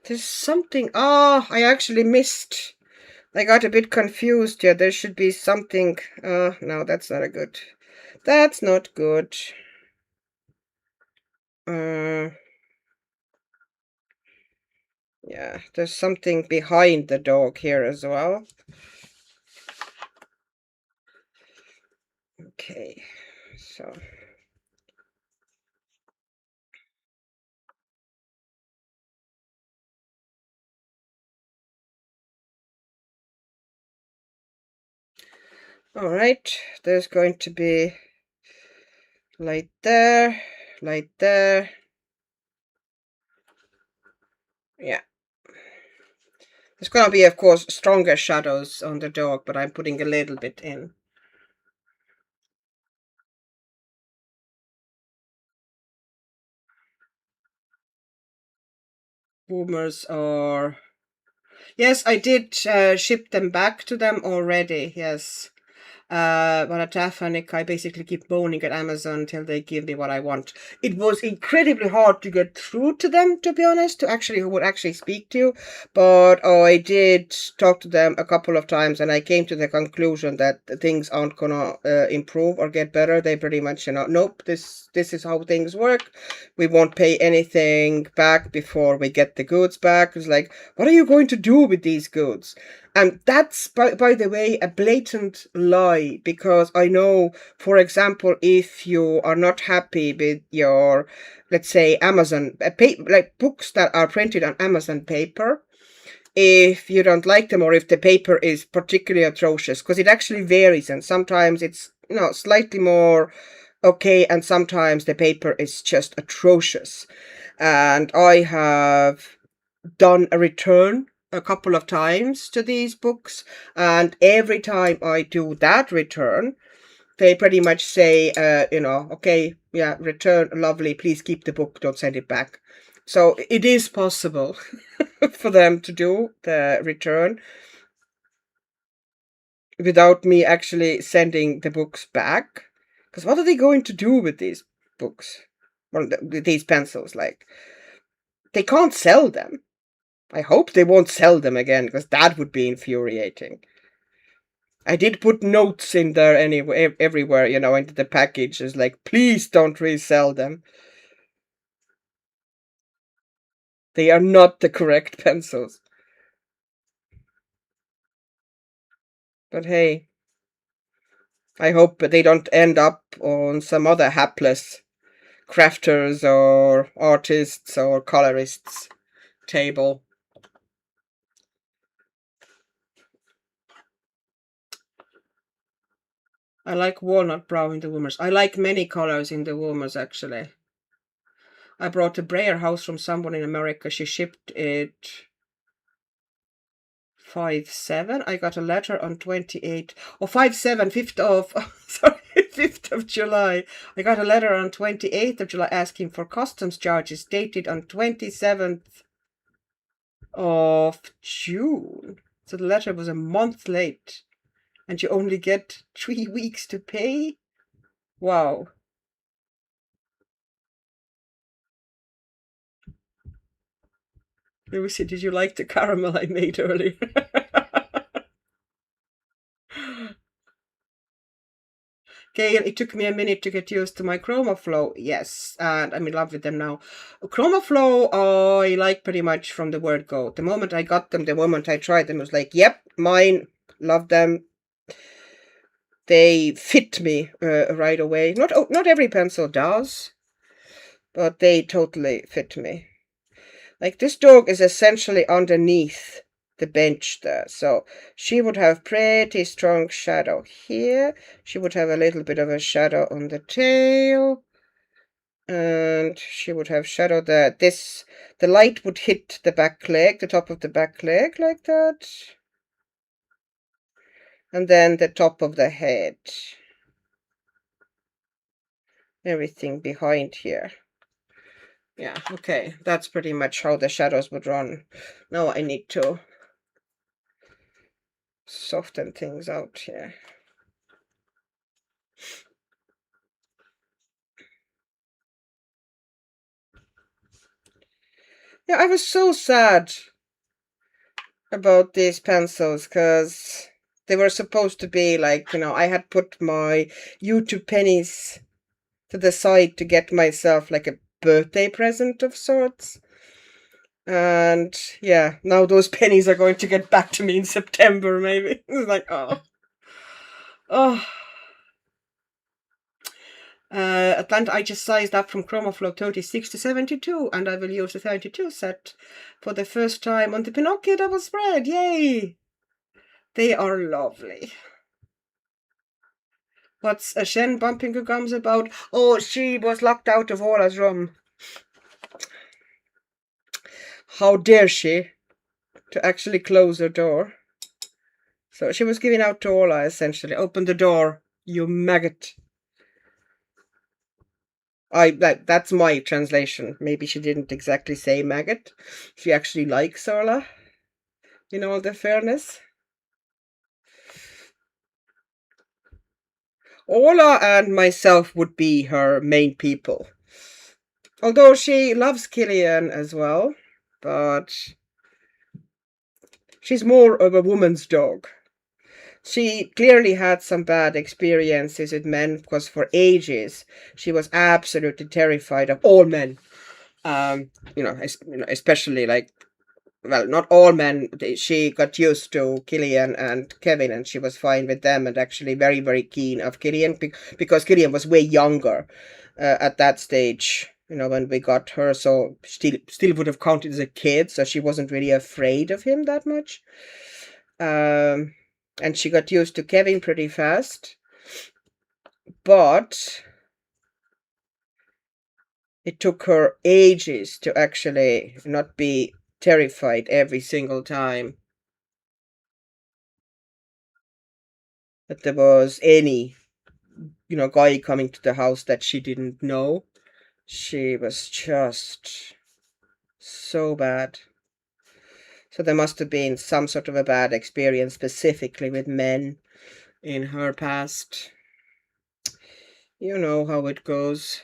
There's something... Oh, I actually missed. I got a bit confused here. There should be something... no, that's not a good... That's not good. Yeah, there's something behind the dog here as well. Okay, so... All right, there's going to be light there, light there. Yeah. There's going to be, of course, stronger shadows on the dog, but I'm putting a little bit in. Boomers are... Yes, I did ship them back to them already, yes. But at Attanasio, I basically keep moaning at Amazon until they give me what I want. It was incredibly hard to get through to them, to be honest, who would actually speak to you. But I did talk to them a couple of times, and I came to the conclusion that things aren't gonna improve or get better. They pretty much, nope, this is how things work. We won't pay anything back before we get the goods back. It's like, what are you going to do with these goods? And that's, by the way, a blatant lie, because I know, for example, if you are not happy with your, let's say, Amazon, like books that are printed on Amazon paper, if you don't like them or if the paper is particularly atrocious, because it actually varies, and sometimes it's, you know, slightly more okay, and sometimes the paper is just atrocious. And I have done a return a couple of times to these books, and every time I do that return, they pretty much say, you know, okay, yeah, return, lovely, please keep the book, don't send it back. So it is possible for them to do the return without me actually sending the books back. Because what are they going to do with these books? Well, with these pencils, like, they can't sell them. I hope they won't sell them again, because that would be infuriating. I did put notes in there anyway, everywhere, you know, into the packages, like, please don't resell them. They are not the correct pencils. But hey, I hope they don't end up on some other hapless crafters or artists or colorists' table. I like walnut brown in the Woomers. I like many colors in the Woomers, actually. I brought a Breyer house from someone in America. She shipped it 5/7. I got a letter on 28. Oh, 5/7, 5th of, sorry, 5th of July. I got a letter on 28th of July asking for customs charges, dated on 27th of June. So the letter was a month late, and you only get 3 weeks to pay? Wow. Let me see, did you like the caramel I made earlier? Gail, it took me a minute to get used to my ChromaFlow. Yes, and I'm in love with them now. ChromaFlow, I like pretty much from the word go. The moment I got them, the moment I tried them, it was like, yep, mine, love them. They fit me right away. Not every pencil does, but they totally fit me. Like, this dog is essentially underneath the bench there. So she would have pretty strong shadow here. She would have a little bit of a shadow on the tail. And she would have shadow there. The light would hit the back leg, the top of the back leg, like that. And then the top of the head. Everything behind here. Yeah, okay. That's pretty much how the shadows would run. Now I need to soften things out here. Yeah, I was so sad about these pencils, because they were supposed to be like, you know, I had put my YouTube pennies to the side to get myself like a birthday present of sorts. And yeah, now those pennies are going to get back to me in September, maybe. It's like, oh. Oh. Atlanta, I just sized up from ChromaFlow 36 to 72, and I will use the 32 set for the first time on the Pinocchio double spread. Yay! They are lovely. What's Shen bumping her gums about? Oh, she was locked out of Ola's room. How dare she to actually close her door? So she was giving out to Ola, essentially. Open the door, you maggot. That's my translation. Maybe she didn't exactly say maggot. She actually likes Ola, in all the fairness. Ola and myself would be her main people. Although she loves Killian as well, but she's more of a woman's dog. She clearly had some bad experiences with men, because for ages she was absolutely terrified of all men. Especially, like, well, not all men. She got used to Killian and Kevin, and she was fine with them, and actually very, very keen of Killian, because Killian was way younger at that stage you know, when we got her, so still would have counted as a kid, so she wasn't really afraid of him that much. And she got used to Kevin pretty fast, but it took her ages to actually not be terrified every single time that there was any, you know, guy coming to the house that she didn't know. She was just so bad. So there must have been some sort of a bad experience specifically with men in her past. You know how it goes.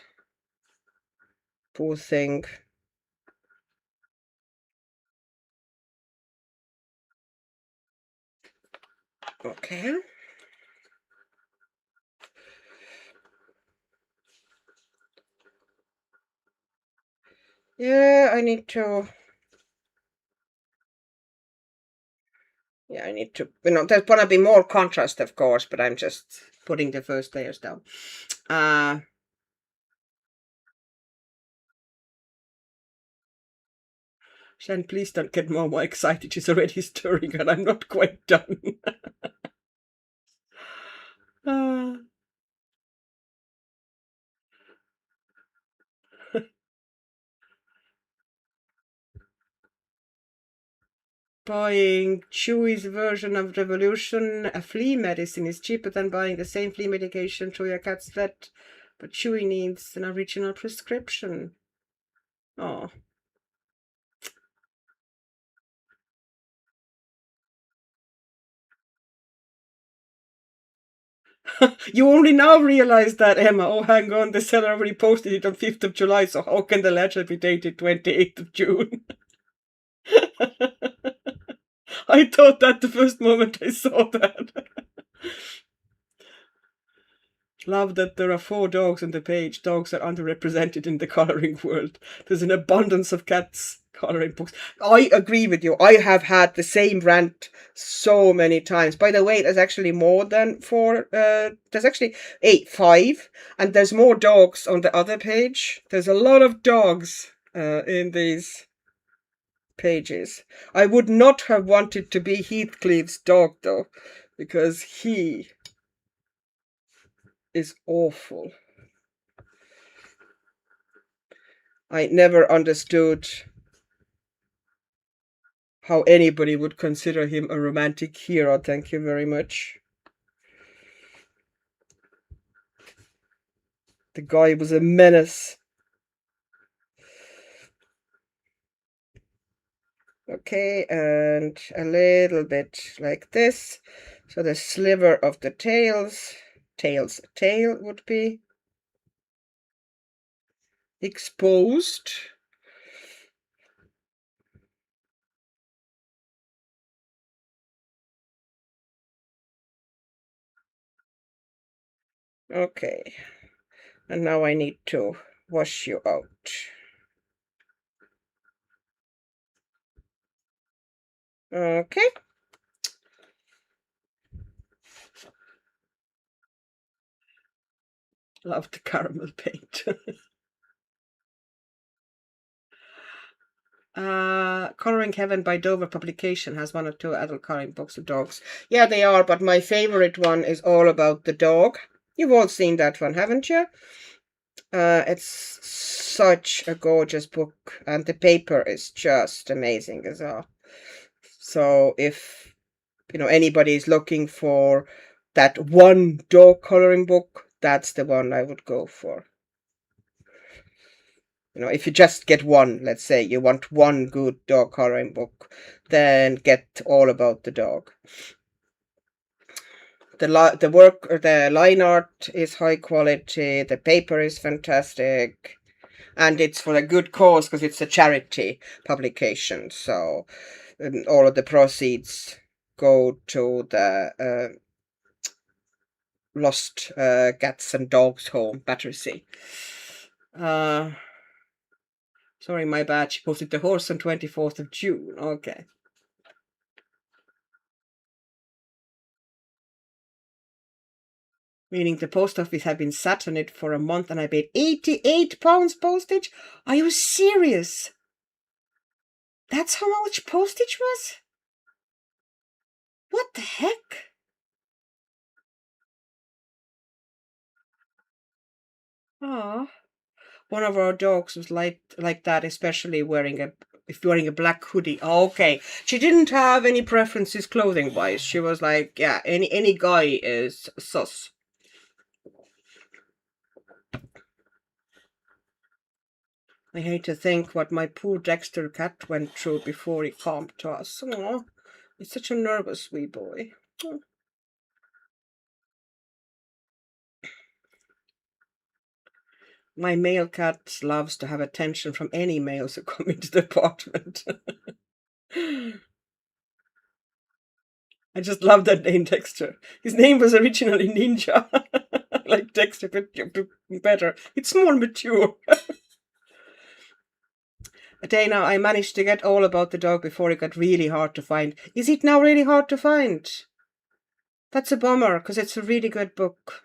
Poor thing. Okay. Yeah, I need to. Yeah, I need to. You know, there's gonna be more contrast, of course, but I'm just putting the first layers down. Shan, please don't get Mama excited. She's already stirring and I'm not quite done. uh, Buying Chewy's version of Revolution, a flea medicine, is cheaper than buying the same flea medication through your cat's vet, but Chewy needs an original prescription. Oh. You only now realize that, Emma. Oh, hang on, the seller already posted it on 5th of July, so how can the letter be dated 28th of June? I thought that the first moment I saw that. Love that there are 4 dogs on the page. Dogs are underrepresented in the colouring world. There's an abundance of cats colouring books. I agree with you. I have had the same rant so many times. By the way, there's actually more than 4. There's actually 5. And there's more dogs on the other page. There's a lot of dogs in these pages. I would not have wanted to be Heathcliff's dog, though, because he is awful. I never understood how anybody would consider him a romantic hero. Thank you very much. The guy was a menace. Okay, and a little bit like this. So the sliver of the tail would be exposed. Okay, and now I need to wash you out. Okay. Love the caramel paint. Coloring Heaven by Dover Publication has 1 or 2 adult coloring books of dogs. Yeah, they are, but my favorite one is all about the dog. You've all seen that one, haven't you? It's such a gorgeous book, and the paper is just amazing as well. So if, you know, anybody is looking for that one dog coloring book, that's the one I would go for. You know, if you just get one, let's say you want one good dog coloring book, then get all about the dog. The line art is high quality. The paper is fantastic, and it's for a good cause because it's a charity publication. So all of the proceeds go to the Lost Cats and Dogs Home, Battersea. Sorry, my bad. She posted the horse on 24th of June. Okay. Meaning the post office had been sat on it for a month and I paid £88 postage. Are you serious? That's how much postage was? What the heck? Oh, one of our dogs was like that, especially wearing a black hoodie. Oh, okay, she didn't have any preferences clothing wise. She was like, yeah, any guy is sus. I hate to think what my poor Dexter cat went through before he calmed to us. Oh, he's such a nervous wee boy. Oh. My male cat loves to have attention from any males who come into the apartment. I just love that name, Dexter. His name was originally Ninja. Like Dexter, but better. It's more mature. Dana, I managed to get all about the dog before it got really hard to find. Is it now really hard to find? That's a bummer, because it's a really good book.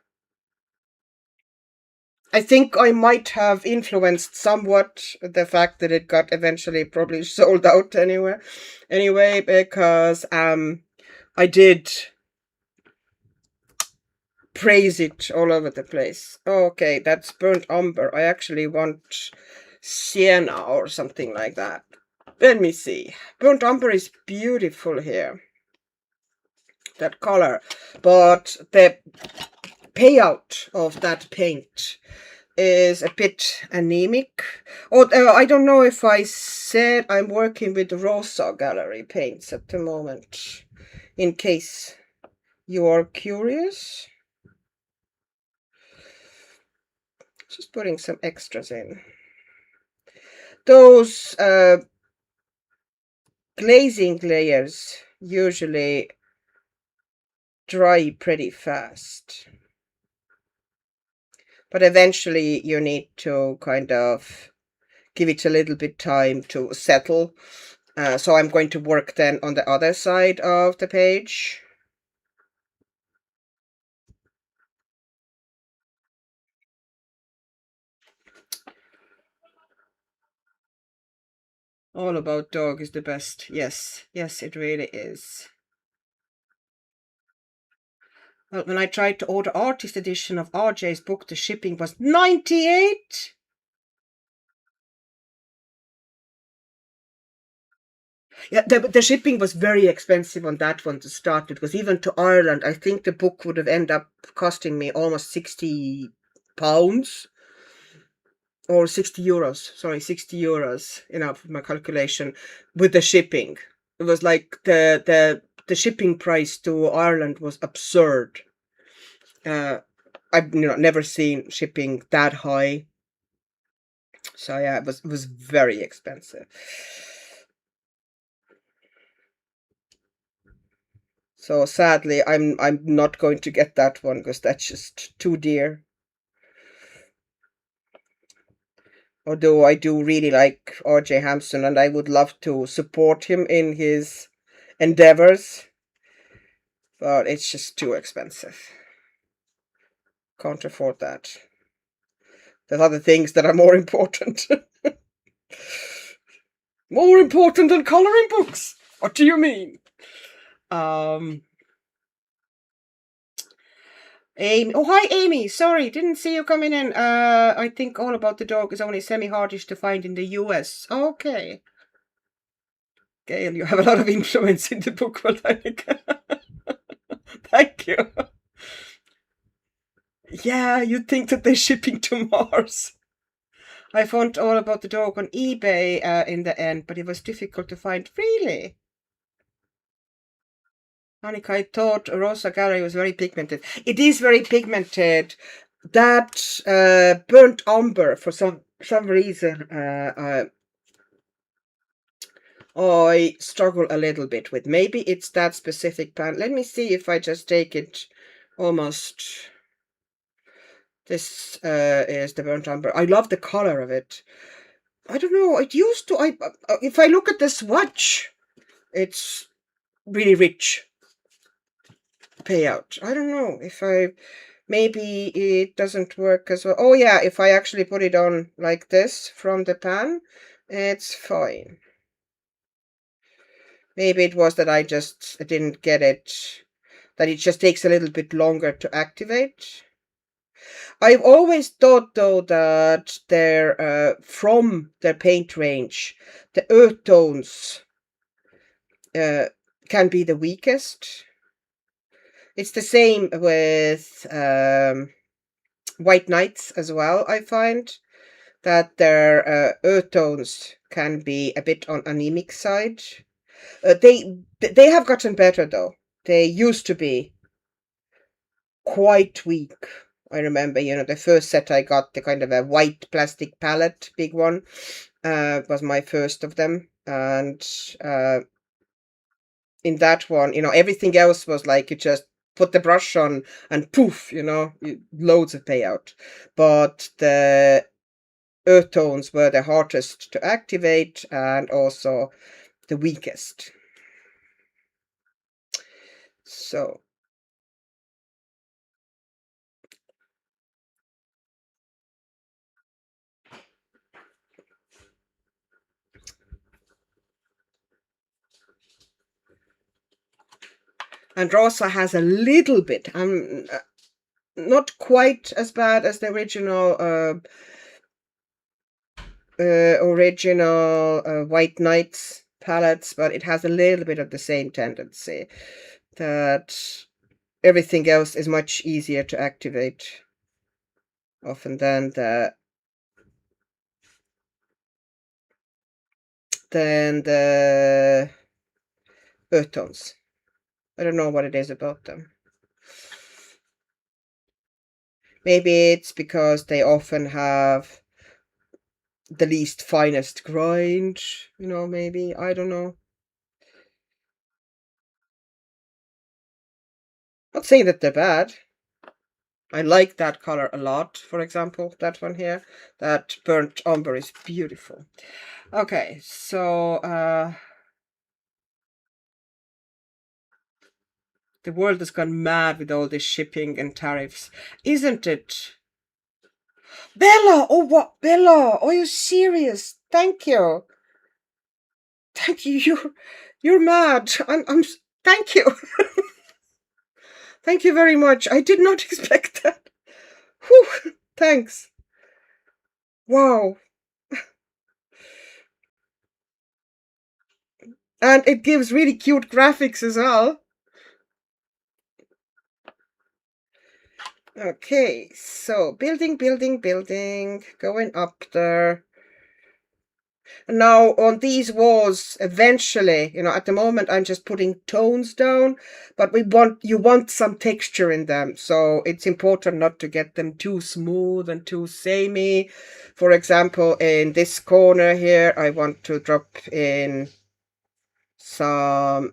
I think I might have influenced somewhat the fact that it got eventually probably sold out anyway, because I did praise it all over the place. Okay, that's burnt umber. I actually want sienna or something like that. Let me see. Burnt umber is beautiful here. That color. But the payout of that paint is a bit anemic. I don't know if I said I'm working with Rosa Gallery paints at the moment, in case you are curious. Just putting some extras in. Those glazing layers usually dry pretty fast. But eventually you need to kind of give it a little bit time to settle. So I'm going to work then on the other side of the page. All About Dog is the best. Yes, it really is. Well, when I tried to order artist edition of RJ's book, the shipping was $98. Yeah, the shipping was very expensive on that one to start with, because even to Ireland, I think the book would have ended up costing me almost £60 or €60. Sorry, €60, for my calculation with the shipping. It was like the shipping price to Ireland was absurd. I've never seen shipping that high. So yeah, it was very expensive. So sadly, I'm not going to get that one because that's just too dear. Although I do really like R.J. Hampson and I would love to support him in his endeavors, but it's just too expensive. Can't afford that. There's other things that are more important. More important than coloring books. What do you mean? Amy. Oh, hi, Amy. Sorry, didn't see you coming in. I think All About the Dog is only semi-hardish to find in the US. Okay. Gail, you have a lot of influence in the book world, I think. Thank you. Yeah, you'd think that they're shipping to Mars. I found All About the Dog on eBay in the end, but it was difficult to find. Really? Annika, I thought Rosa Gallery was very pigmented. It is very pigmented. That burnt umber, for some reason, I struggle a little bit with. Maybe it's that specific pan. Let me see if I just take it almost. This is the burnt umber. I love the color of it. I don't know. It used to. If I look at the swatch, it's really rich payout. I don't know if I Maybe it doesn't work as well. Oh yeah, if I actually put it on like this from the pan, it's fine. Maybe it was that I just didn't get it, that it just takes a little bit longer to activate. I've always thought though that from their paint range, the earth tones can be the weakest. It's the same with White Knights as well, I find that their earth tones can be a bit on anemic side. They have gotten better though. They used to be quite weak. I remember, the first set I got, the kind of a white plastic palette, big one, was my first of them. And in that one, everything else was like you just put the brush on and poof, loads of payout. But the earth tones were the hardest to activate and also the weakest. So and Rosa has a little bit. Not quite as bad as the original White Knights palettes, but it has a little bit of the same tendency that everything else is much easier to activate often than the earth tones. I don't know what it is about them. Maybe it's because they often have the least finest grind, maybe. I don't know. Not saying that they're bad. I like that color a lot, for example, that one here. That burnt umber is beautiful. Okay, so the world has gone mad with all this shipping and tariffs, isn't it? Bella! Oh, what? Bella! Are you serious? Thank you. Thank you. You're mad. Thank you. Thank you very much. I did not expect that. Whew. Thanks. Wow. And it gives really cute graphics as well. Okay, so building, going up there. Now on these walls, eventually, at the moment I'm just putting tones down, but you want some texture in them. So it's important not to get them too smooth and too samey. For example, in this corner here, I want to drop in some,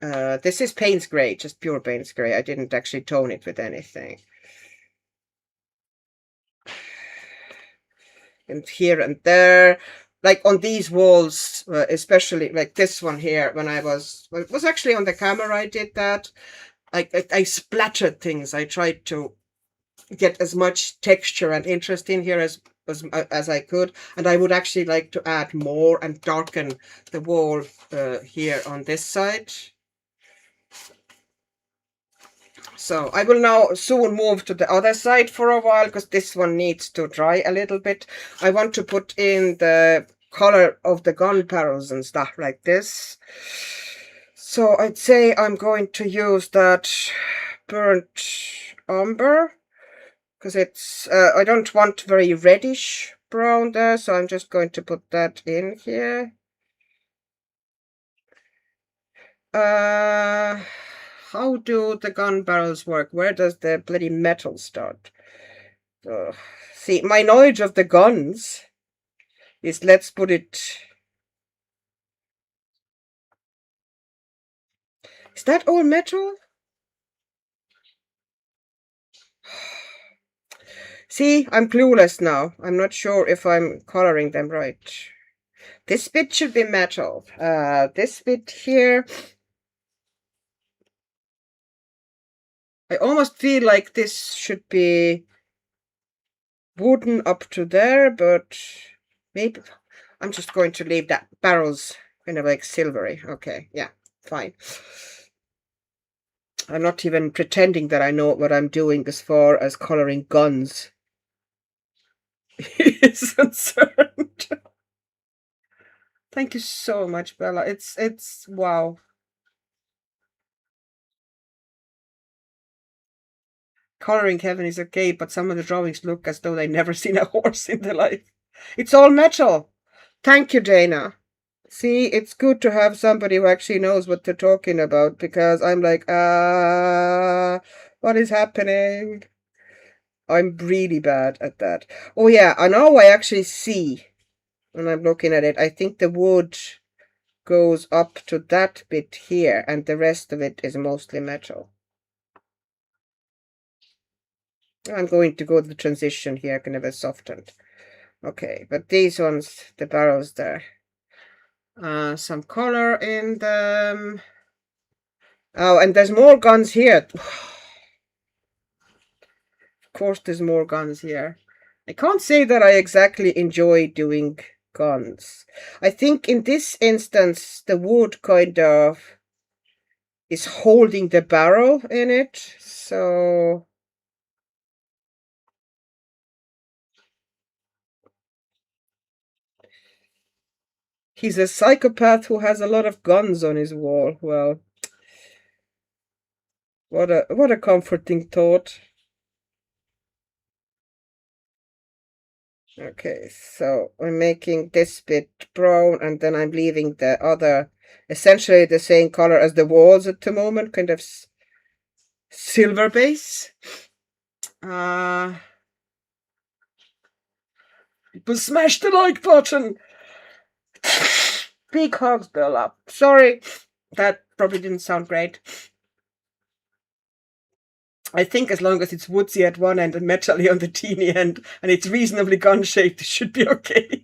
this is Payne's Gray, just pure Payne's Gray. I didn't actually tone it with anything. And here and there, like on these walls, especially like this one here, when it was actually on the camera I did that. I splattered things. I tried to get as much texture and interest in here as I could, and I would actually like to add more and darken the wall here on this side. So I will now soon move to the other side for a while because this one needs to dry a little bit. I want to put in the color of the gun barrels and stuff like this. So I'd say I'm going to use that burnt umber because it's, I don't want very reddish brown there, so I'm just going to put that in here. How do the gun barrels work? Where does the bloody metal start? See, my knowledge of the guns is, let's put it... Is that all metal? See, I'm clueless now. I'm not sure if I'm coloring them right. This bit should be metal. This bit here... I almost feel like this should be wooden up to there, but maybe I'm just going to leave that barrels kind of like silvery. Okay, yeah, fine. I'm not even pretending that I know what I'm doing as far as coloring guns is concerned. Thank you so much, Bella. It's wow. Coloring heaven is okay, but some of the drawings look as though they never seen a horse in their life. It's all metal. Thank you, Dana. See, it's good to have somebody who actually knows what they're talking about, because I'm like, what is happening? I'm really bad at that. Oh yeah, I know I actually see when I'm looking at it. I think the wood goes up to that bit here, and the rest of it is mostly metal. I'm going to go to the transition here, kind of a softened. Okay, but these ones, the barrels there. Some color in them. Oh, and there's more guns here. Of course, there's more guns here. I can't say that I exactly enjoy doing guns. I think in this instance, the wood kind of is holding the barrel in it, so he's a psychopath who has a lot of guns on his wall. Well, what a comforting thought. Okay, so I'm making this bit brown, and then I'm leaving the other, essentially the same color as the walls at the moment, kind of silver base. People smash the like button. Big hugs, Bella. Sorry, that probably didn't sound great. I think as long as it's woodsy at one end and metally on the teeny end, and it's reasonably gun-shaped, it should be okay.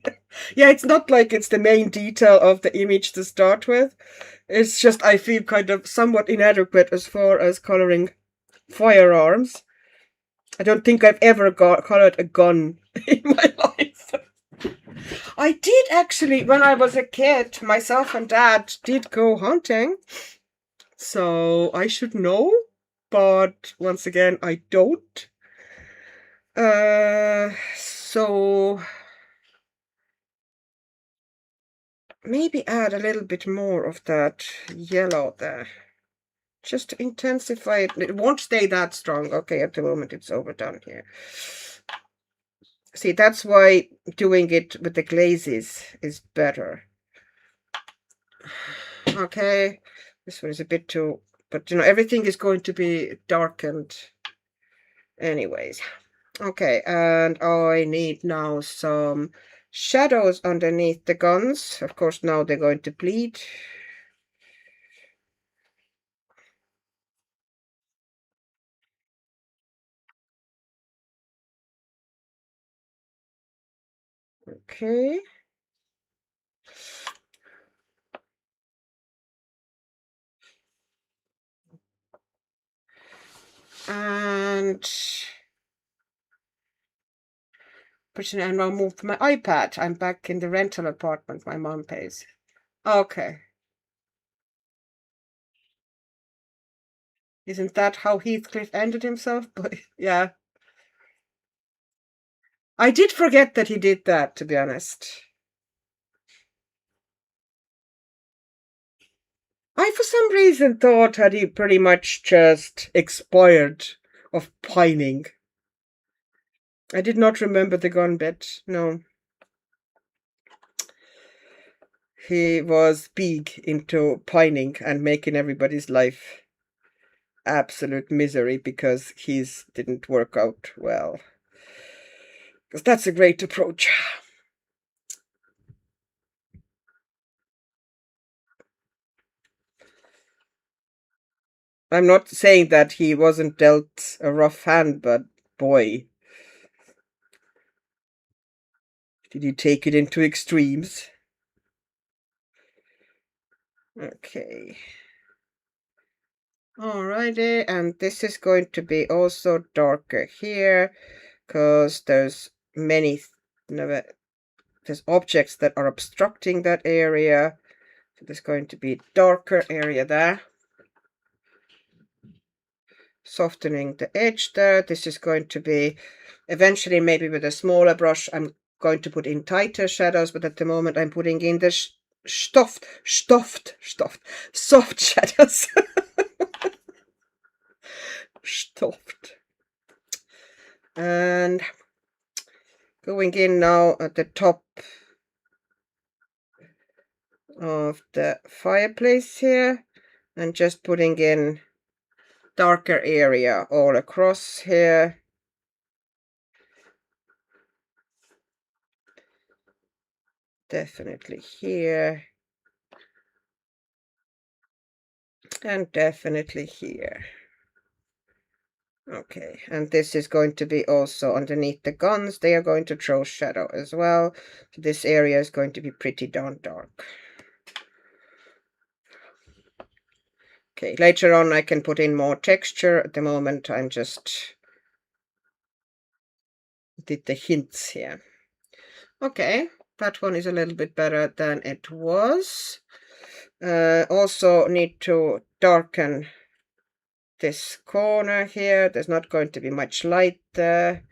Yeah, it's not like it's the main detail of the image to start with. It's just I feel kind of somewhat inadequate as far as coloring firearms. I don't think I've ever colored a gun in my life. I did actually, when I was a kid, myself and Dad did go hunting. So I should know, but once again, I don't. So maybe add a little bit more of that yellow there. Just to intensify it. It won't stay that strong. Okay, at the moment it's overdone here. See, that's why doing it with the glazes is better. Okay, this one is a bit too, but you know, everything is going to be darkened anyways. Okay, and I need now some shadows underneath the guns. Of course, now they're going to bleed. Okay. And I now moved my iPad. I'm back in the rental apartment my mom pays. Okay. Isn't that how Heathcliff ended himself? But yeah. I did forget that he did that, to be honest. I, for some reason, thought had he pretty much just expired of pining. I did not remember the gun bit, no. He was big into pining and making everybody's life absolute misery because his didn't work out well. Because that's a great approach. I'm not saying that he wasn't dealt a rough hand, but boy, did he take it into extremes. Okay. Alrighty, and this is going to be also darker here, because there's many, there's objects that are obstructing that area. So there's going to be darker area there. Softening the edge there. This is going to be, eventually maybe with a smaller brush, I'm going to put in tighter shadows, but at the moment I'm putting in the soft shadows. Soft. And going in now at the top of the fireplace here, and just putting in darker area all across here. Definitely here. And definitely here. Okay, and this is going to be also underneath the guns. They are going to throw shadow as well. So this area is going to be pretty darn dark. Okay, later on I can put in more texture. At the moment I'm just did the hints here. Okay, that one is a little bit better than it was. Also need to darken this corner here. There's not going to be much light there.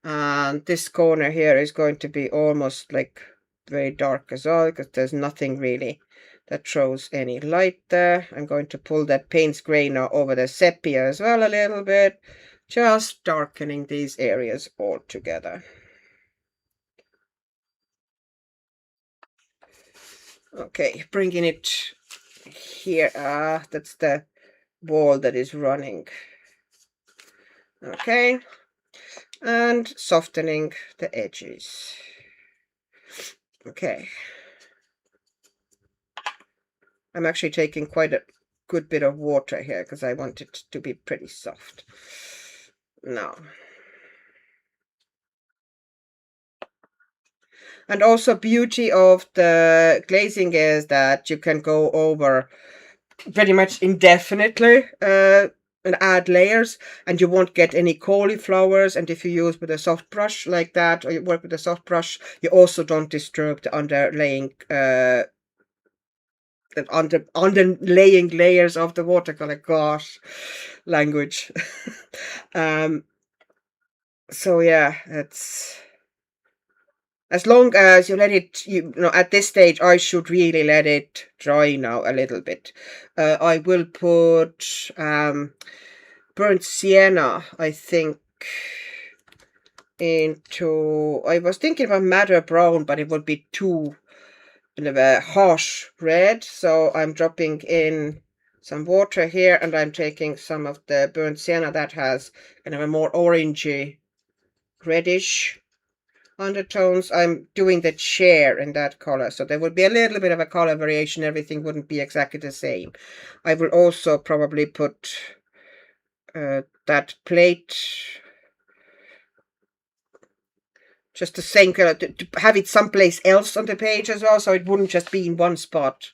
And this corner here is going to be almost like very dark as well, because there's nothing really that throws any light there. I'm going to pull that Payne's Gray now over the sepia as well a little bit, just darkening these areas all together. Okay, bringing it here. That's the wall that is running. Okay, and softening the edges. Okay. I'm actually taking quite a good bit of water here because I want it to be pretty soft. Now. And also beauty of the glazing is that you can go over pretty much indefinitely and add layers, and you won't get any cauliflowers. And if you use with a soft brush like that, or you work with a soft brush, you also don't disturb the underlaying underlaying layers of the watercolor. Gosh, language. So yeah, it's as long as you let it, you know, at this stage I should really let it dry now a little bit. I will put burnt sienna, I think, into, I was thinking about madder brown, but it would be too kind of a harsh red, so I'm dropping in some water here, and I'm taking some of the burnt sienna that has kind of a more orangey reddish undertones. I'm doing the chair in that color, so there would be a little bit of a color variation. Everything wouldn't be exactly the same. I will also probably put that plate, just the same color, to have it someplace else on the page as well, so it wouldn't just be in one spot.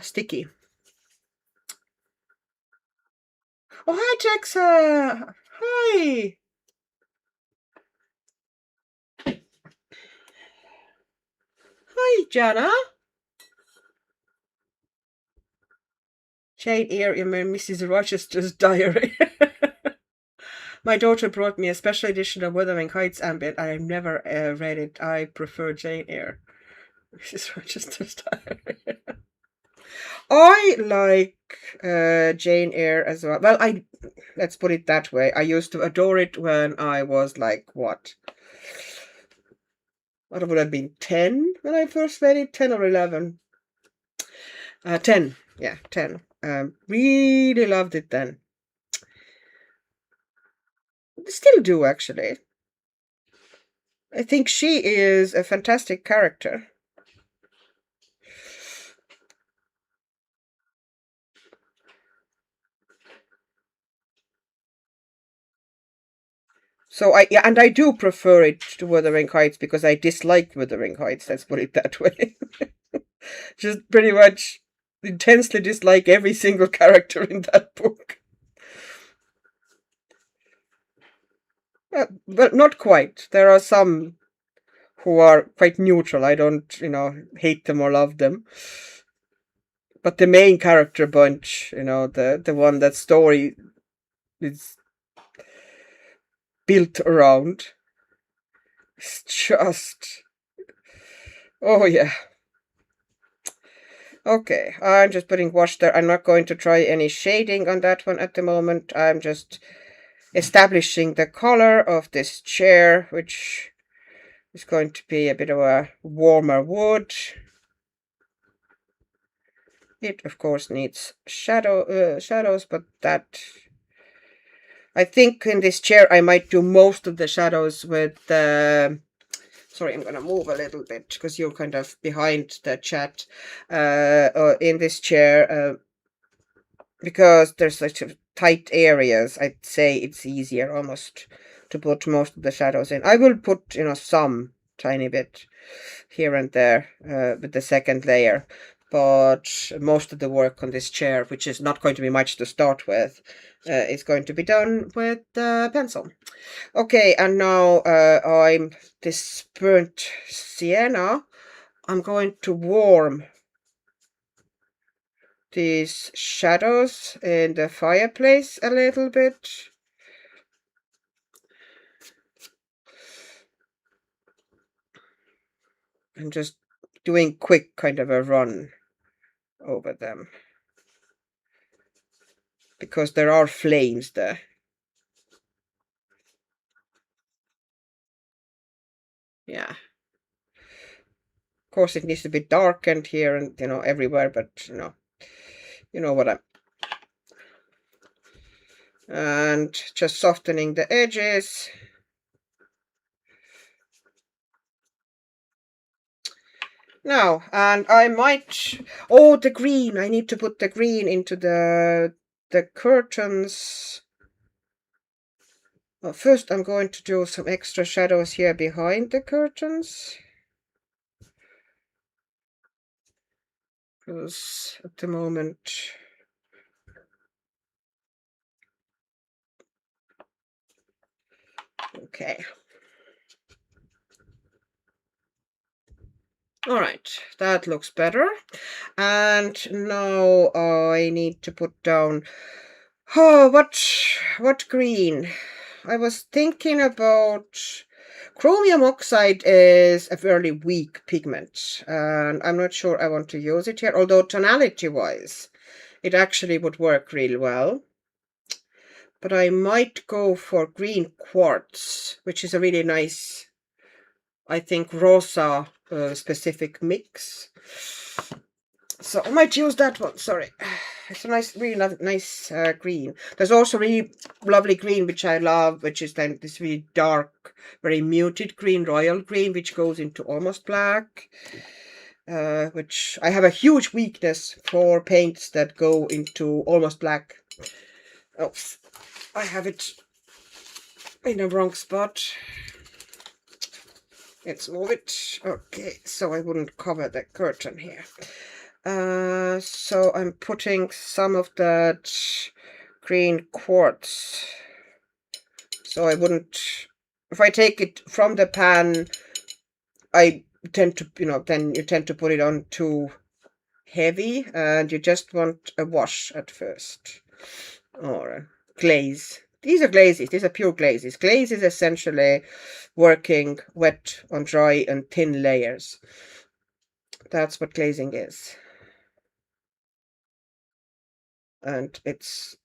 Sticky. Oh, hi, Jaxa. Hi. Hi, Jana. Jane Eyre in Mrs. Rochester's diary. My daughter brought me a special edition of Wuthering Heights ambit. I have never read it. I prefer Jane Eyre. Mrs. Rochester's diary. I like Jane Eyre as well. Well, let's put it that way. I used to adore it when I was like, what would have been 10 when I first read it? 10 or 11? 10. Yeah, 10. Really loved it then. Still do, actually. I think she is a fantastic character. So I do prefer it to Wuthering Heights because I dislike Wuthering Heights. Let's put it that way. Just pretty much intensely dislike every single character in that book. Well, not quite. There are some who are quite neutral. I don't, hate them or love them. But the main character bunch, the one that story is built around, is just... Oh, yeah. Okay, I'm just putting wash there. I'm not going to try any shading on that one at the moment. I'm just establishing the color of this chair, which is going to be a bit of a warmer wood. It, of course, needs shadows, but that... I think in this chair I might do most of the shadows with the... Sorry, I'm going to move a little bit because you're kind of behind the chat. In this chair, because there's such tight areas, I'd say it's easier almost to put most of the shadows in. I will put, some tiny bit here and there with the second layer. But most of the work on this chair, which is not going to be much to start with, is going to be done with the pencil. Okay, and now I'm this burnt sienna. I'm going to warm these shadows in the fireplace a little bit. I'm just doing quick kind of a run over them, because there are flames there. Yeah. Of course, it needs to be darkened here and, everywhere, but, you know what I'm... And just softening the edges. Now, and I might... Oh, the green. I need to put the green into the curtains. Well, first I'm going to do some extra shadows here behind the curtains. Because at the moment... Okay. All right, that looks better. And now I need to put down... Oh, what green? I was thinking about... Chromium oxide is a fairly weak pigment, and I'm not sure I want to use it here, although tonality-wise, it actually would work really well. But I might go for green quartz, which is a really nice, I think, rosa specific mix. So I might use that one. Sorry, it's a nice, really nice green. There's also really lovely green, which I love, which is then this really dark, very muted green, royal green, which goes into almost black. Which I have a huge weakness for paints that go into almost black. Oh, I have it in the wrong spot. Let's move it. Okay, so I wouldn't cover the curtain here. So I'm putting some of that green quartz. So I wouldn't... If I take it from the pan, I tend to, then you tend to put it on too heavy, and you just want a wash at first. Or a glaze. These are glazes. These are pure glazes. Glaze is essentially working wet on dry and thin layers. That's what glazing is. And it's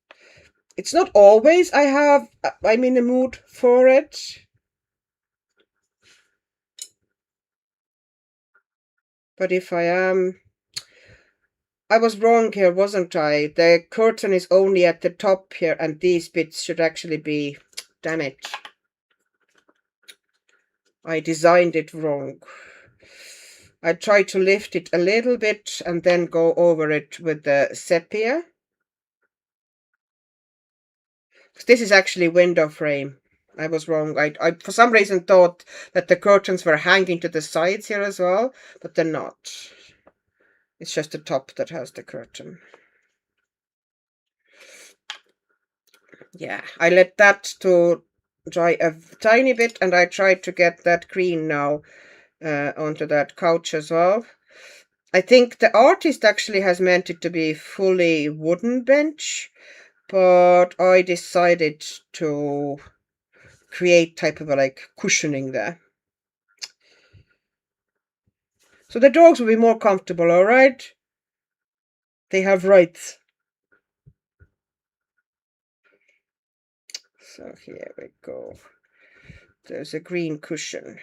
not always I'm in the mood for it. But if I am... I was wrong here, wasn't I? The curtain is only at the top here, and these bits should actually be... Damn it. I designed it wrong. I tried to lift it a little bit and then go over it with the sepia. This is actually window frame. I was wrong. I for some reason thought that the curtains were hanging to the sides here as well, but they're not. It's just the top that has the curtain. Yeah, I let that to dry a tiny bit, and I tried to get that green now onto that couch as well. I think the artist actually has meant it to be fully wooden bench, but I decided to create type of a like cushioning there. So the dogs will be more comfortable, all right? They have rights. So here we go. There's a green cushion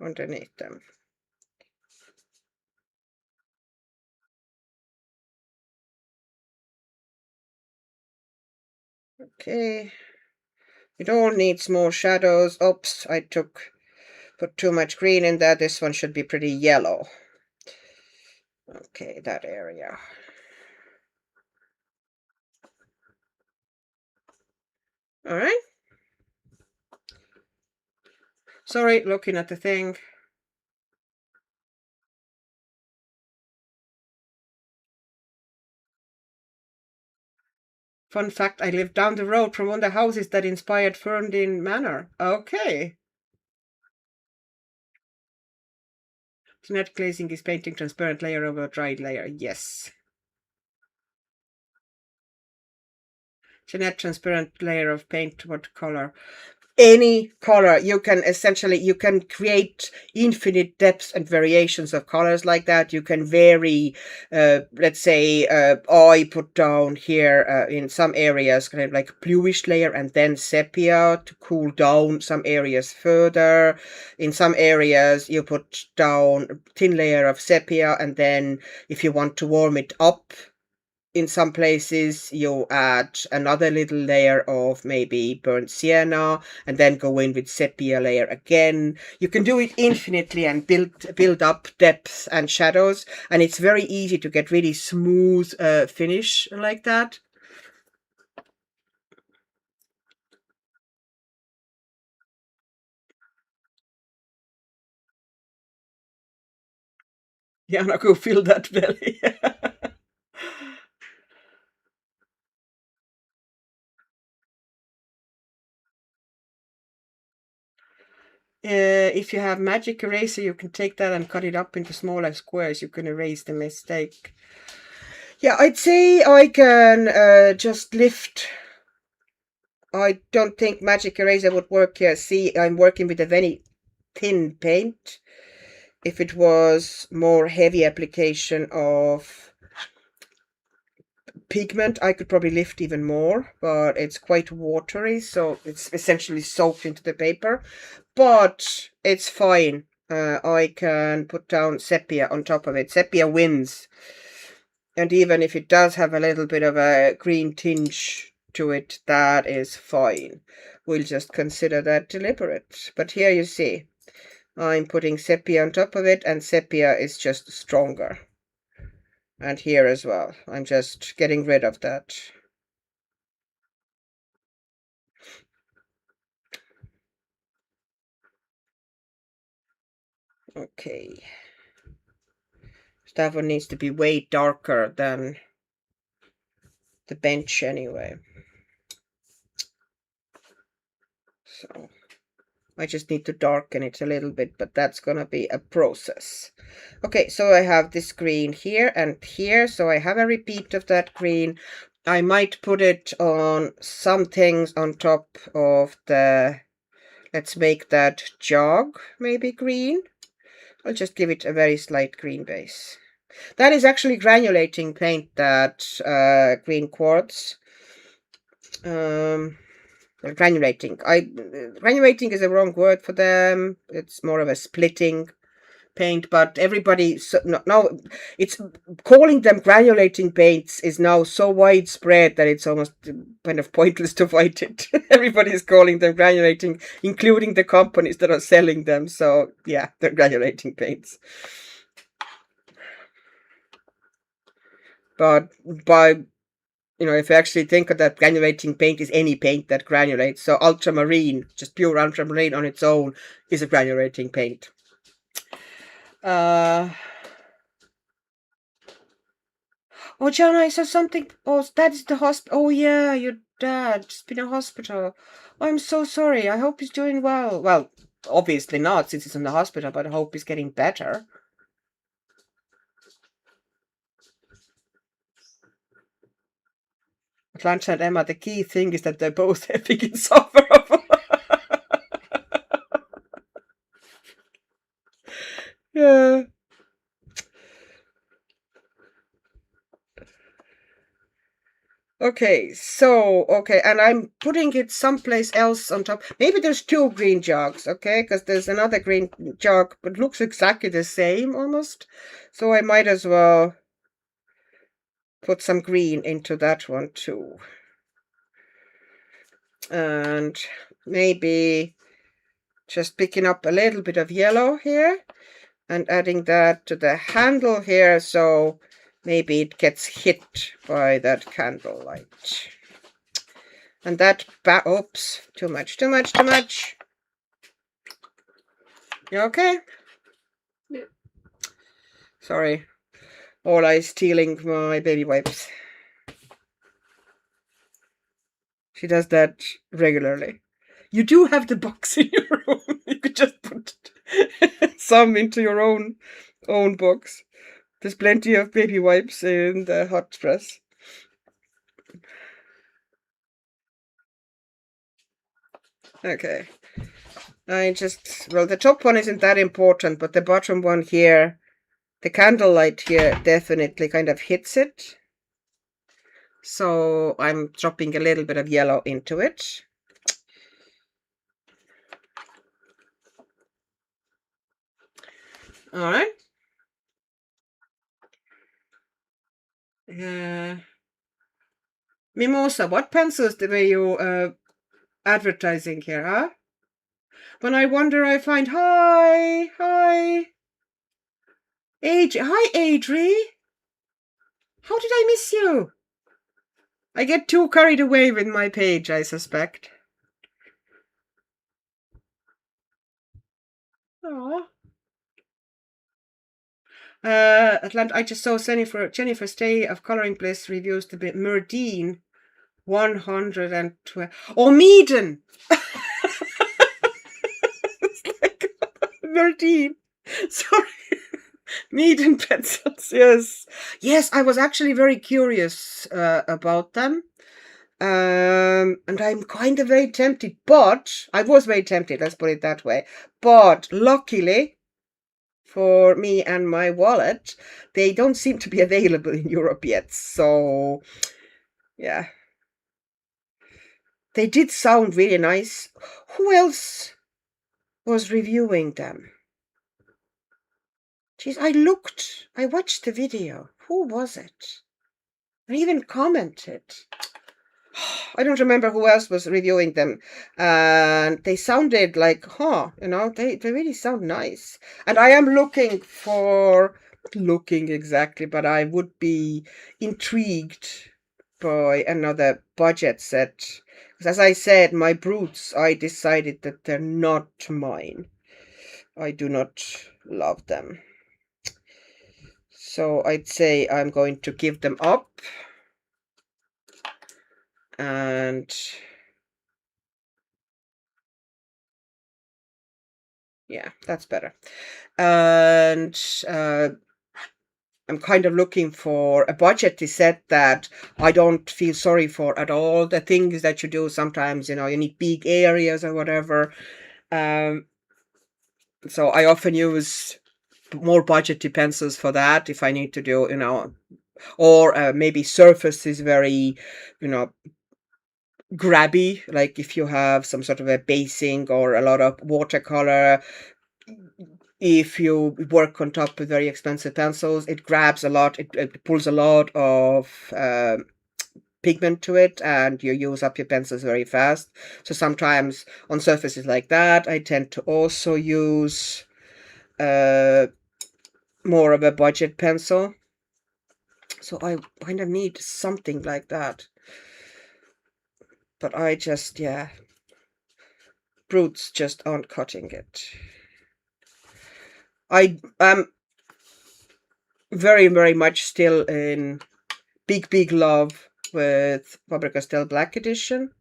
underneath them. Okay. It all needs more shadows. Oops, I put too much green in there. This one should be pretty yellow. Okay, that area. All right. Sorry, looking at the thing. Fun fact, I live down the road from one of the houses that inspired Ferndale Manor. Okay. Jeanette glazing is painting transparent layer over a dried layer. Yes. Jeanette transparent layer of paint. What color? Any color. You can create infinite depths and variations of colors like that. You can vary, let's say, I put down here in some areas kind of like bluish layer and then sepia to cool down some areas further. In some areas you put down a thin layer of sepia, and then if you want to warm it up, in some places you add another little layer of maybe burnt sienna and then go in with sepia layer again. You can do it infinitely and build up depth and shadows, and it's very easy to get really smooth finish like that. Yeah, now go fill that belly. If you have magic eraser, you can take that and cut it up into smaller squares. You can erase the mistake. Yeah, I'd say I can just lift. I don't think magic eraser would work here. See, I'm working with a very thin paint. If it was more heavy application of pigment, I could probably lift even more, but it's quite watery, so it's essentially soaked into the paper. But it's fine. I can put down sepia on top of it. Sepia wins. And even if it does have a little bit of a green tinge to it, that is fine. We'll just consider that deliberate. But here you see, I'm putting sepia on top of it, and sepia is just stronger. And here as well, I'm just getting rid of that. Okay. That one needs to be way darker than the bench anyway. So I just need to darken it a little bit, but that's gonna be a process. Okay, so I have this green here and here, so I have a repeat of that green. I might put it on some things on top of the, let's make that jog maybe green. I'll just give it a very slight green base. That is actually granulating paint, that green quartz. Granulating. Granulating is a wrong word for them. It's more of a splitting paint, but everybody now it's calling them granulating paints is now so widespread that it's almost kind of pointless to fight it. Everybody is calling them granulating, including the companies that are selling them. So yeah, they're granulating paints. But by if you actually think of that, granulating paint is any paint that granulates. So ultramarine, just pure ultramarine on its own, is a granulating paint. Oh, Jana, I saw something. Oh, that is the hospital. Oh, yeah, your dad's been in hospital. I'm so sorry. I hope he's doing well. Well, obviously not, since he's in the hospital, but I hope he's getting better. Atlanta and Emma, the key thing is that they're both having insufferable. Yeah. Okay, and I'm putting it someplace else on top. Maybe there's two green jugs, okay? Because there's another green jug, but looks exactly the same almost. So I might as well put some green into that one too. And maybe just picking up a little bit of yellow here and adding that to the handle here, so maybe it gets hit by that candlelight. And that, oops, too much. You okay? Yeah. Sorry. Ola is stealing my baby wipes. She does that regularly. You do have the box in your room. You could just put some into your own box. There's plenty of baby wipes in the hot press. Okay. Well, the top one isn't that important, but the bottom one here, the candlelight here definitely kind of hits it. So I'm dropping a little bit of yellow into it. All right. Mimosa, what pencils were you advertising here, huh? When I wander, I find. Hi. Hi, Adri. How did I miss you? I get too carried away with my page, I suspect. Aww. Atlanta, I just saw Jennifer's Day of Coloring Bliss reviews the bit Merdine 112. Oh, Meaden! Merdine. Sorry. Meaden pencils, yes. Yes, I was actually very curious about them. And I'm kind of very tempted, but I was very tempted, let's put it that way. But luckily for me and my wallet, they don't seem to be available in Europe yet. So, yeah. They did sound really nice. Who else was reviewing them? Jeez, I watched the video. Who was it? I even commented. I don't remember who else was reviewing them. And they sounded like, they really sound nice. And I am looking exactly, but I would be intrigued by another budget set. Because as I said, my brutes, I decided that they're not mine. I do not love them. So I'd say I'm going to give them up. And yeah, that's better. And I'm kind of looking for a budget set that I don't feel sorry for at all. The things that you do sometimes, you need big areas or whatever. So I often use more budgety pencils for that if I need to do, or maybe surface is very, grabby, like if you have some sort of a basing or a lot of watercolor. If you work on top with very expensive pencils, it grabs a lot, it pulls a lot of pigment to it, and you use up your pencils very fast. So sometimes on surfaces like that, I tend to also use more of a budget pencil. So I kind of need something like that. But I just, brutes just aren't cutting it. I am very, very much still in big love with Faber-Castell Black Edition.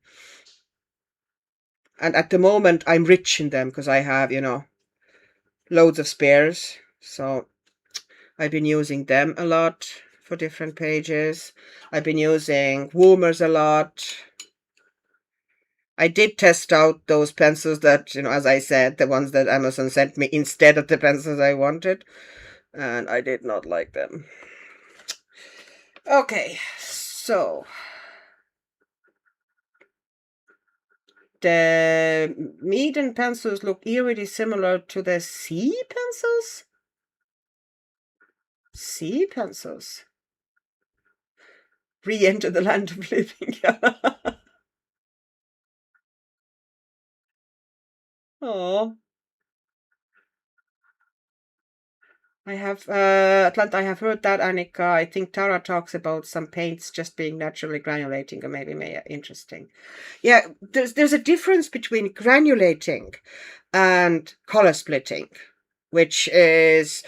And at the moment, I'm rich in them because I have, you know, loads of spares. So I've been using them a lot for different pages. I've been using Woomers a lot. I did test out those pencils that, you know, as I said, the ones that Amazon sent me instead of the pencils I wanted. And I did not like them. Okay, so the Meeden pencils look eerily similar to the C pencils. C pencils. Re-enter the land of living. Oh, I have Atlanta. I have heard that, Annika. I think Tara talks about some paints just being naturally granulating, or maybe interesting. Yeah, there's a difference between granulating and color splitting, which is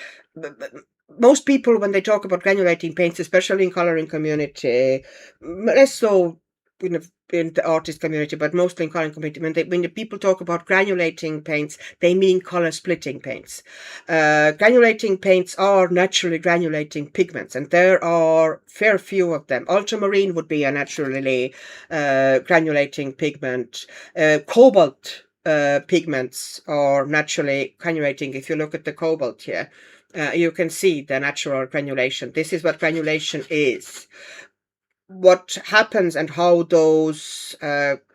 most people, when they talk about granulating paints, especially in coloring community, less so in the artist community, but mostly in coloring community, when the people talk about granulating paints, they mean color splitting paints. Granulating paints are naturally granulating pigments, and there are fair few of them. Ultramarine would be a naturally granulating pigment. Cobalt pigments are naturally granulating. If you look at the cobalt here, you can see the natural granulation. This is what granulation is. What happens and how those color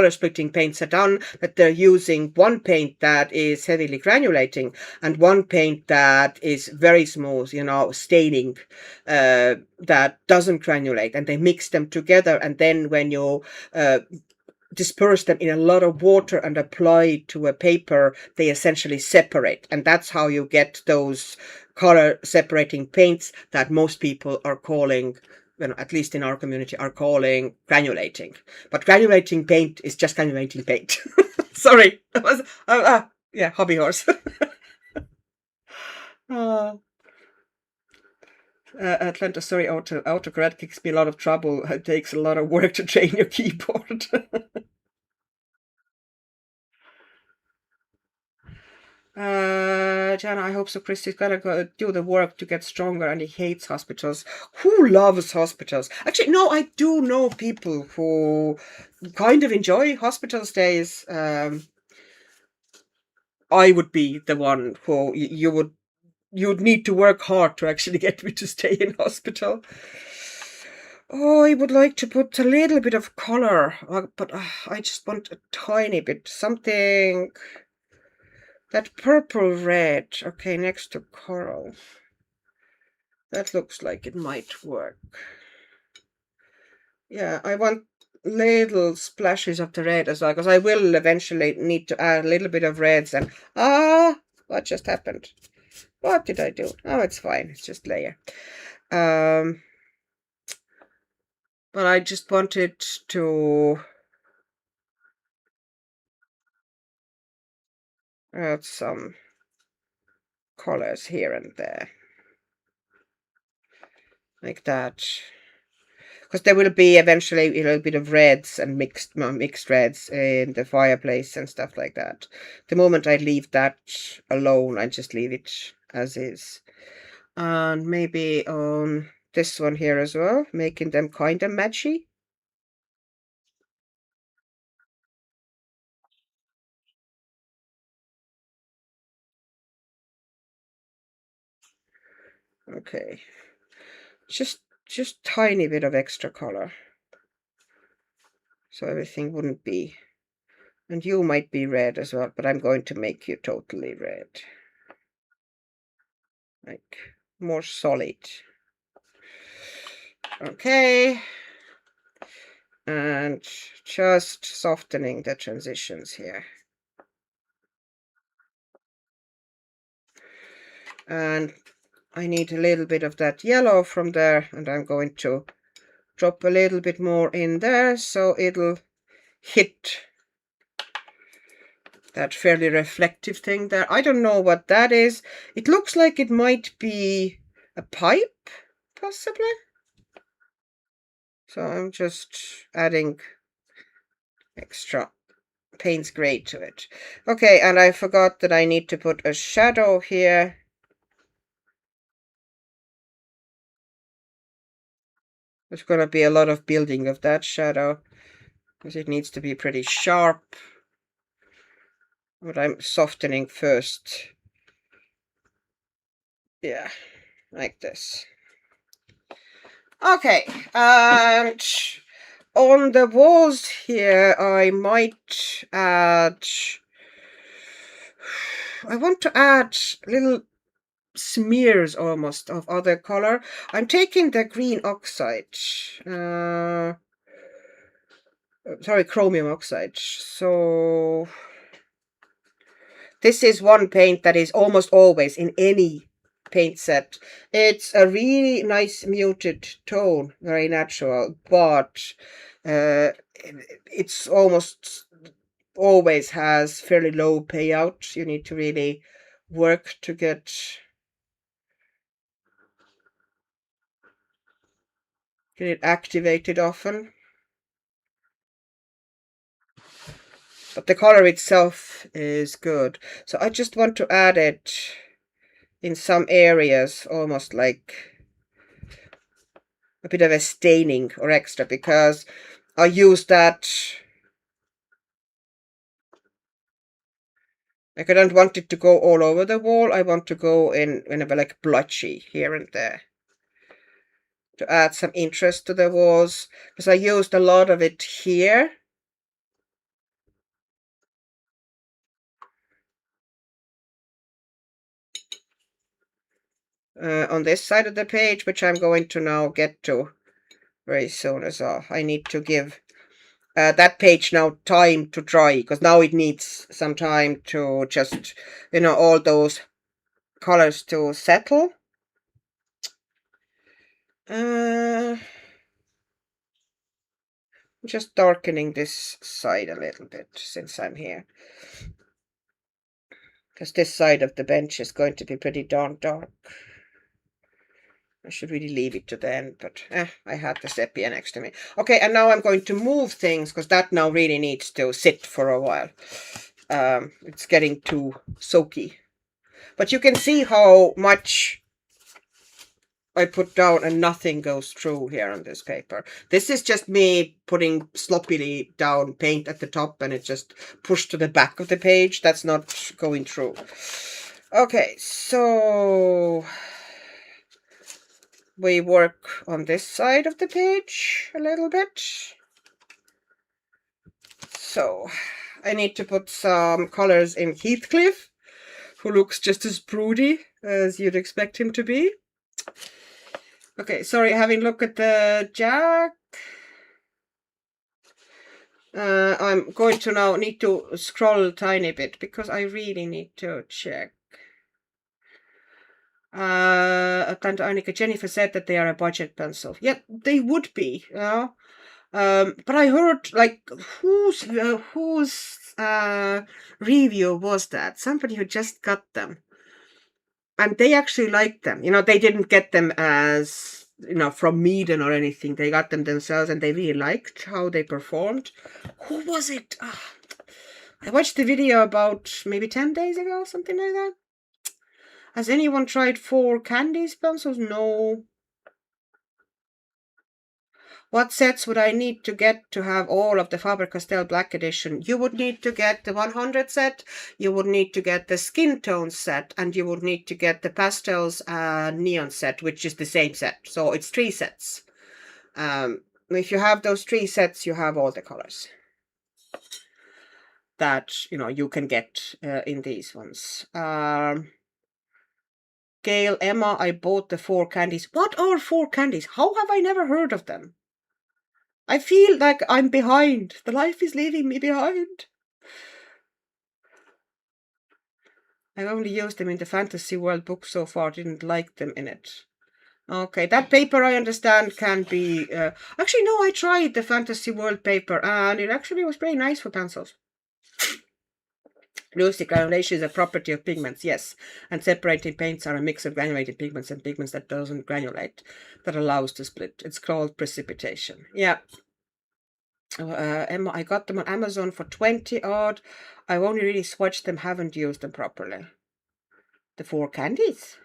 splitting paints are done, that they're using one paint that is heavily granulating and one paint that is very smooth, you know, staining, that doesn't granulate, and they mix them together, and then when you disperse them in a lot of water and apply to a paper, they essentially separate. And that's how you get those color separating paints that most people are calling, you know, at least in our community, are calling granulating. But granulating paint is just granulating paint. Sorry. Yeah, hobby horse. Atlanta, sorry, autocorrect kicks me a lot of trouble. It takes a lot of work to train your keyboard. Jana, I hope so. Christy's gonna go do the work to get stronger, and he hates hospitals. Who loves hospitals? Actually, no, I do know people who kind of enjoy hospital stays. I would be the one who you'd need to work hard to actually get me to stay in hospital. Oh, I would like to put a little bit of color, but I just want a tiny bit, something. That purple red, okay, next to coral. That looks like it might work. Yeah, I want little splashes of the red as well, because I will eventually need to add a little bit of reds. And what just happened? What did I do? Oh, it's fine. It's just layer. But I just wanted to add some colors here and there, like that. Because there will be eventually a little bit of reds and mixed reds in the fireplace and stuff like that. The moment I leave that alone, I just leave it as is. And maybe on this one here as well, making them kind of matchy. Okay. Just tiny bit of extra color. So everything wouldn't be. And you might be red as well, but I'm going to make you totally red. Like more solid. Okay. And just softening the transitions here. And I need a little bit of that yellow from there, and I'm going to drop a little bit more in there so it'll hit that fairly reflective thing there. I don't know what that is. It looks like it might be a pipe, possibly. So I'm just adding extra Payne's Grey to it. Okay, and I forgot that I need to put a shadow here. There's going to be a lot of building of that shadow, because it needs to be pretty sharp. But I'm softening first. Yeah, like this. Okay, and on the walls here, I might add... I want to add little smears almost of other color. I'm taking the green oxide. Sorry, chromium oxide. So this is one paint that is almost always in any paint set. It's a really nice muted tone, very natural, but it's almost always has fairly low payout. You need to really work to get it activated often. But the color itself is good. So I just want to add it in some areas, almost like a bit of a staining or extra, because I use that. Like, I don't want it to go all over the wall. I want to go in a like blotchy here and there to add some interest to the walls, because I used a lot of it here. On this side of the page, which I'm going to now get to very soon as well. I need to give that page now time to dry, because now it needs some time to just, all those colors to settle. Just darkening this side a little bit since I'm here, because this side of the bench is going to be pretty darn dark. I should really leave it to the end, but I had the sepia next to me. Okay, and now I'm going to move things, because that now really needs to sit for a while. It's getting too soaky. But you can see how much I put down and nothing goes through here on this paper. This is just me putting sloppily down paint at the top, and it just pushed to the back of the page. That's not going through. Okay, so we work on this side of the page a little bit. So I need to put some colors in Heathcliff, who looks just as broody as you'd expect him to be. Okay, sorry, having a look at the jack. I'm going to now need to scroll a tiny bit, because I really need to check. Attanasio, Jennifer said that they are a budget pencil. Yeah, they would be, but I heard, like, whose review was that? Somebody who just got them, and they actually liked them. They didn't get them as, from Meaden or anything. They got them themselves, and they really liked how they performed. Who was it? I watched the video about maybe 10 days ago, something like that. Has anyone tried 4 Candies pencils? No. What sets would I need to get to have all of the Faber-Castell Black Edition? You would need to get the 100 set, you would need to get the Skin Tone set, and you would need to get the Pastels Neon set, which is the same set. So it's 3 sets. If you have those 3 sets, you have all the colors that, you can get in these ones. Gail, Emma, I bought the 4 candies. What are 4 candies? How have I never heard of them? I feel like I'm behind. The life is leaving me behind. I've only used them in the Fantasy World book so far. Didn't like them in it. Okay, that paper I understand can be... Actually, no, I tried the Fantasy World paper, and it actually was very nice for pencils. Loosely, granulation is a property of pigments, yes, and separating paints are a mix of granulated pigments and pigments that doesn't granulate, that allows to split. It's called precipitation. Yeah. Emma, I got them on Amazon for 20 odd. I've only really swatched them, haven't used them properly. The 4 candies.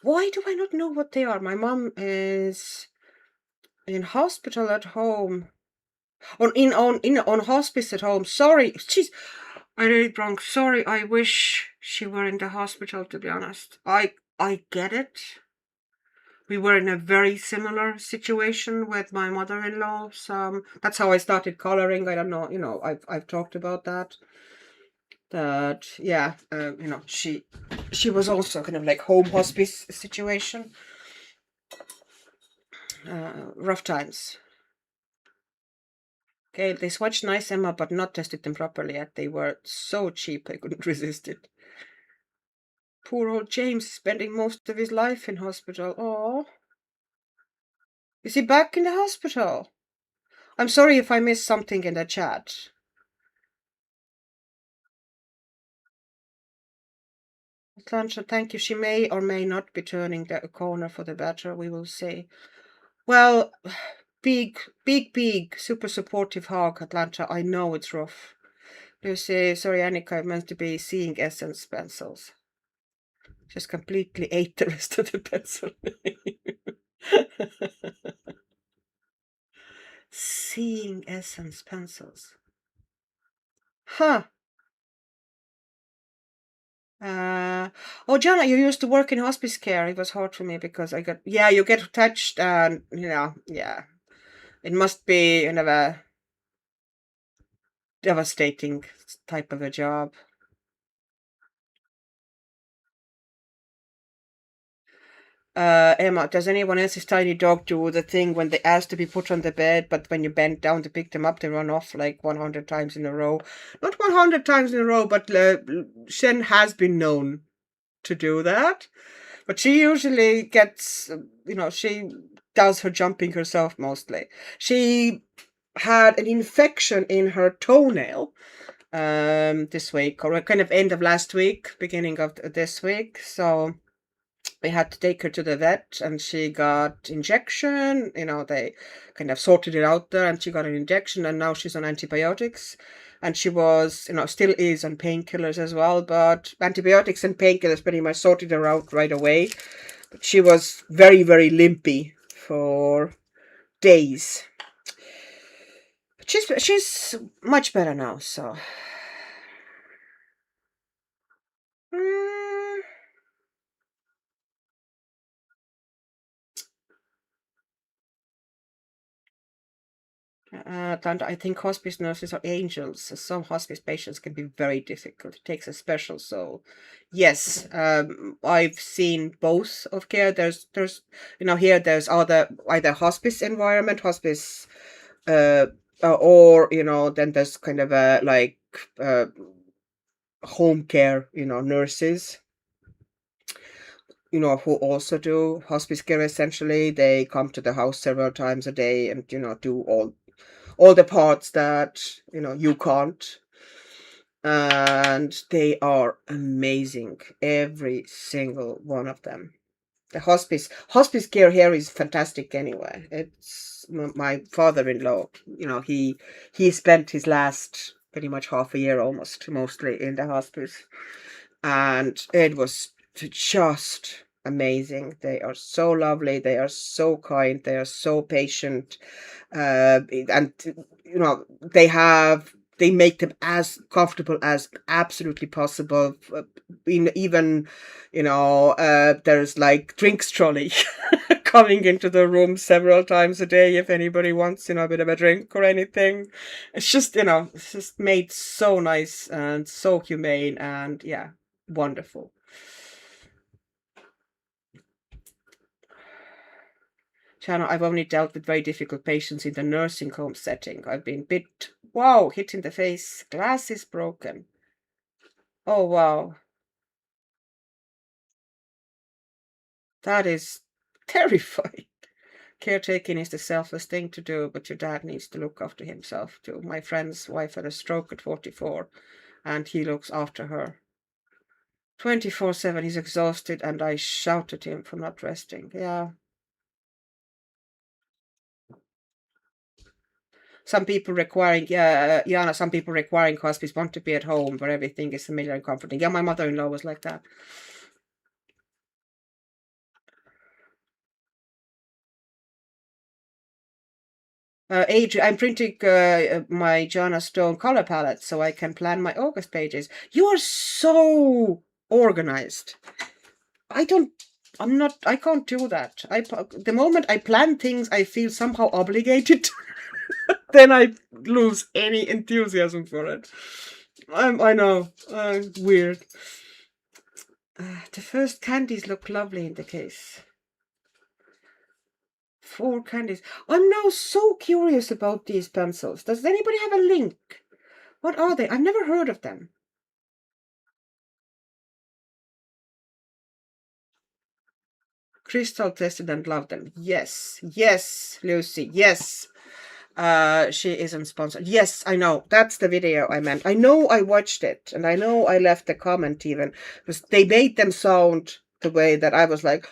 Why do I not know what they are? My mom is in hospital at home. On hospice at home. Sorry. Jeez. I really drunk. Sorry, I wish she were in the hospital, to be honest. I get it. We were in a very similar situation with my mother-in-law. So that's how I started coloring. I don't know, I've talked about that. That yeah, she was also kind of like home hospice situation. Rough times. Okay, they swatched nice Emma, but not tested them properly yet. They were so cheap I couldn't resist it. Poor old James spending most of his life in hospital. Oh, is he back in the hospital? I'm sorry if I missed something in the chat. Atlanta, thank you. She may or may not be turning the corner for the better. We will see. Well, big, super supportive hug, Atlanta. I know it's rough. Lucy, sorry, Annika, I meant to be seeing essence pencils. Just completely ate the rest of the pencil. Seeing essence pencils. Huh. Oh, Jana, you used to work in hospice care. It was hard for me because you get touched and, yeah. It must be kind of a devastating type of a job. Emma, does anyone else's tiny dog do the thing when they ask to be put on the bed, but when you bend down to pick them up, they run off like 100 times in a row? Not 100 times in a row, but Shen has been known to do that. But she usually gets, she does her jumping herself mostly. She had an infection in her toenail this week, or kind of end of last week, beginning of this week. So we had to take her to the vet and she got injection. They kind of sorted it out there and she got an injection and now she's on antibiotics. And she was, still is on painkillers as well, but antibiotics and painkillers pretty much sorted her out right away. But she was very, very limpy for days. But she's much better now, so. I think hospice nurses are angels. Some hospice patients can be very difficult. It takes a special soul. Yes, I've seen both of care. There's here there's either hospice environment, hospice, or then there's kind of a like home care, nurses. Who also do hospice care. Essentially, they come to the house several times a day and do all the parts that you can't, and they are amazing, every single one of them. The hospice care here is fantastic anyway. It's my father-in-law, he spent his last pretty much half a year almost mostly in the hospice, and it was just amazing. They are so lovely, they are so kind, they are so patient, and they make them as comfortable as absolutely possible. Even there's like drinks trolley coming into the room several times a day if anybody wants a bit of a drink or anything. It's just it's just made so nice and so humane and yeah, wonderful. Chana, I've only dealt with very difficult patients in the nursing home setting. I've been hit in the face. Glass is broken. Oh, wow. That is terrifying. Caretaking is the selfless thing to do, but your dad needs to look after himself too. My friend's wife had a stroke at 44. and he looks after her 24/7. He's exhausted, and I shout at him for not resting. Yeah. Some people requiring, Jana, some people requiring hospice want to be at home where everything is familiar and comforting. Yeah, my mother-in-law was like that. Adrian, I'm printing my Jana Stone color palette so I can plan my August pages. You are so organized. I can't do that. The moment I plan things, I feel somehow obligated. Then I lose any enthusiasm for it. I know. Weird. The first candies look lovely in the case. 4 candies. I'm now so curious about these pencils. Does anybody have a link? What are they? I've never heard of them. Crystal tested and loved them. Yes. Yes, Lucy. Yes. She isn't sponsored. Yes, I know. That's the video I meant. I know I watched it, and I know I left a comment even. Because they made them sound the way that I was like,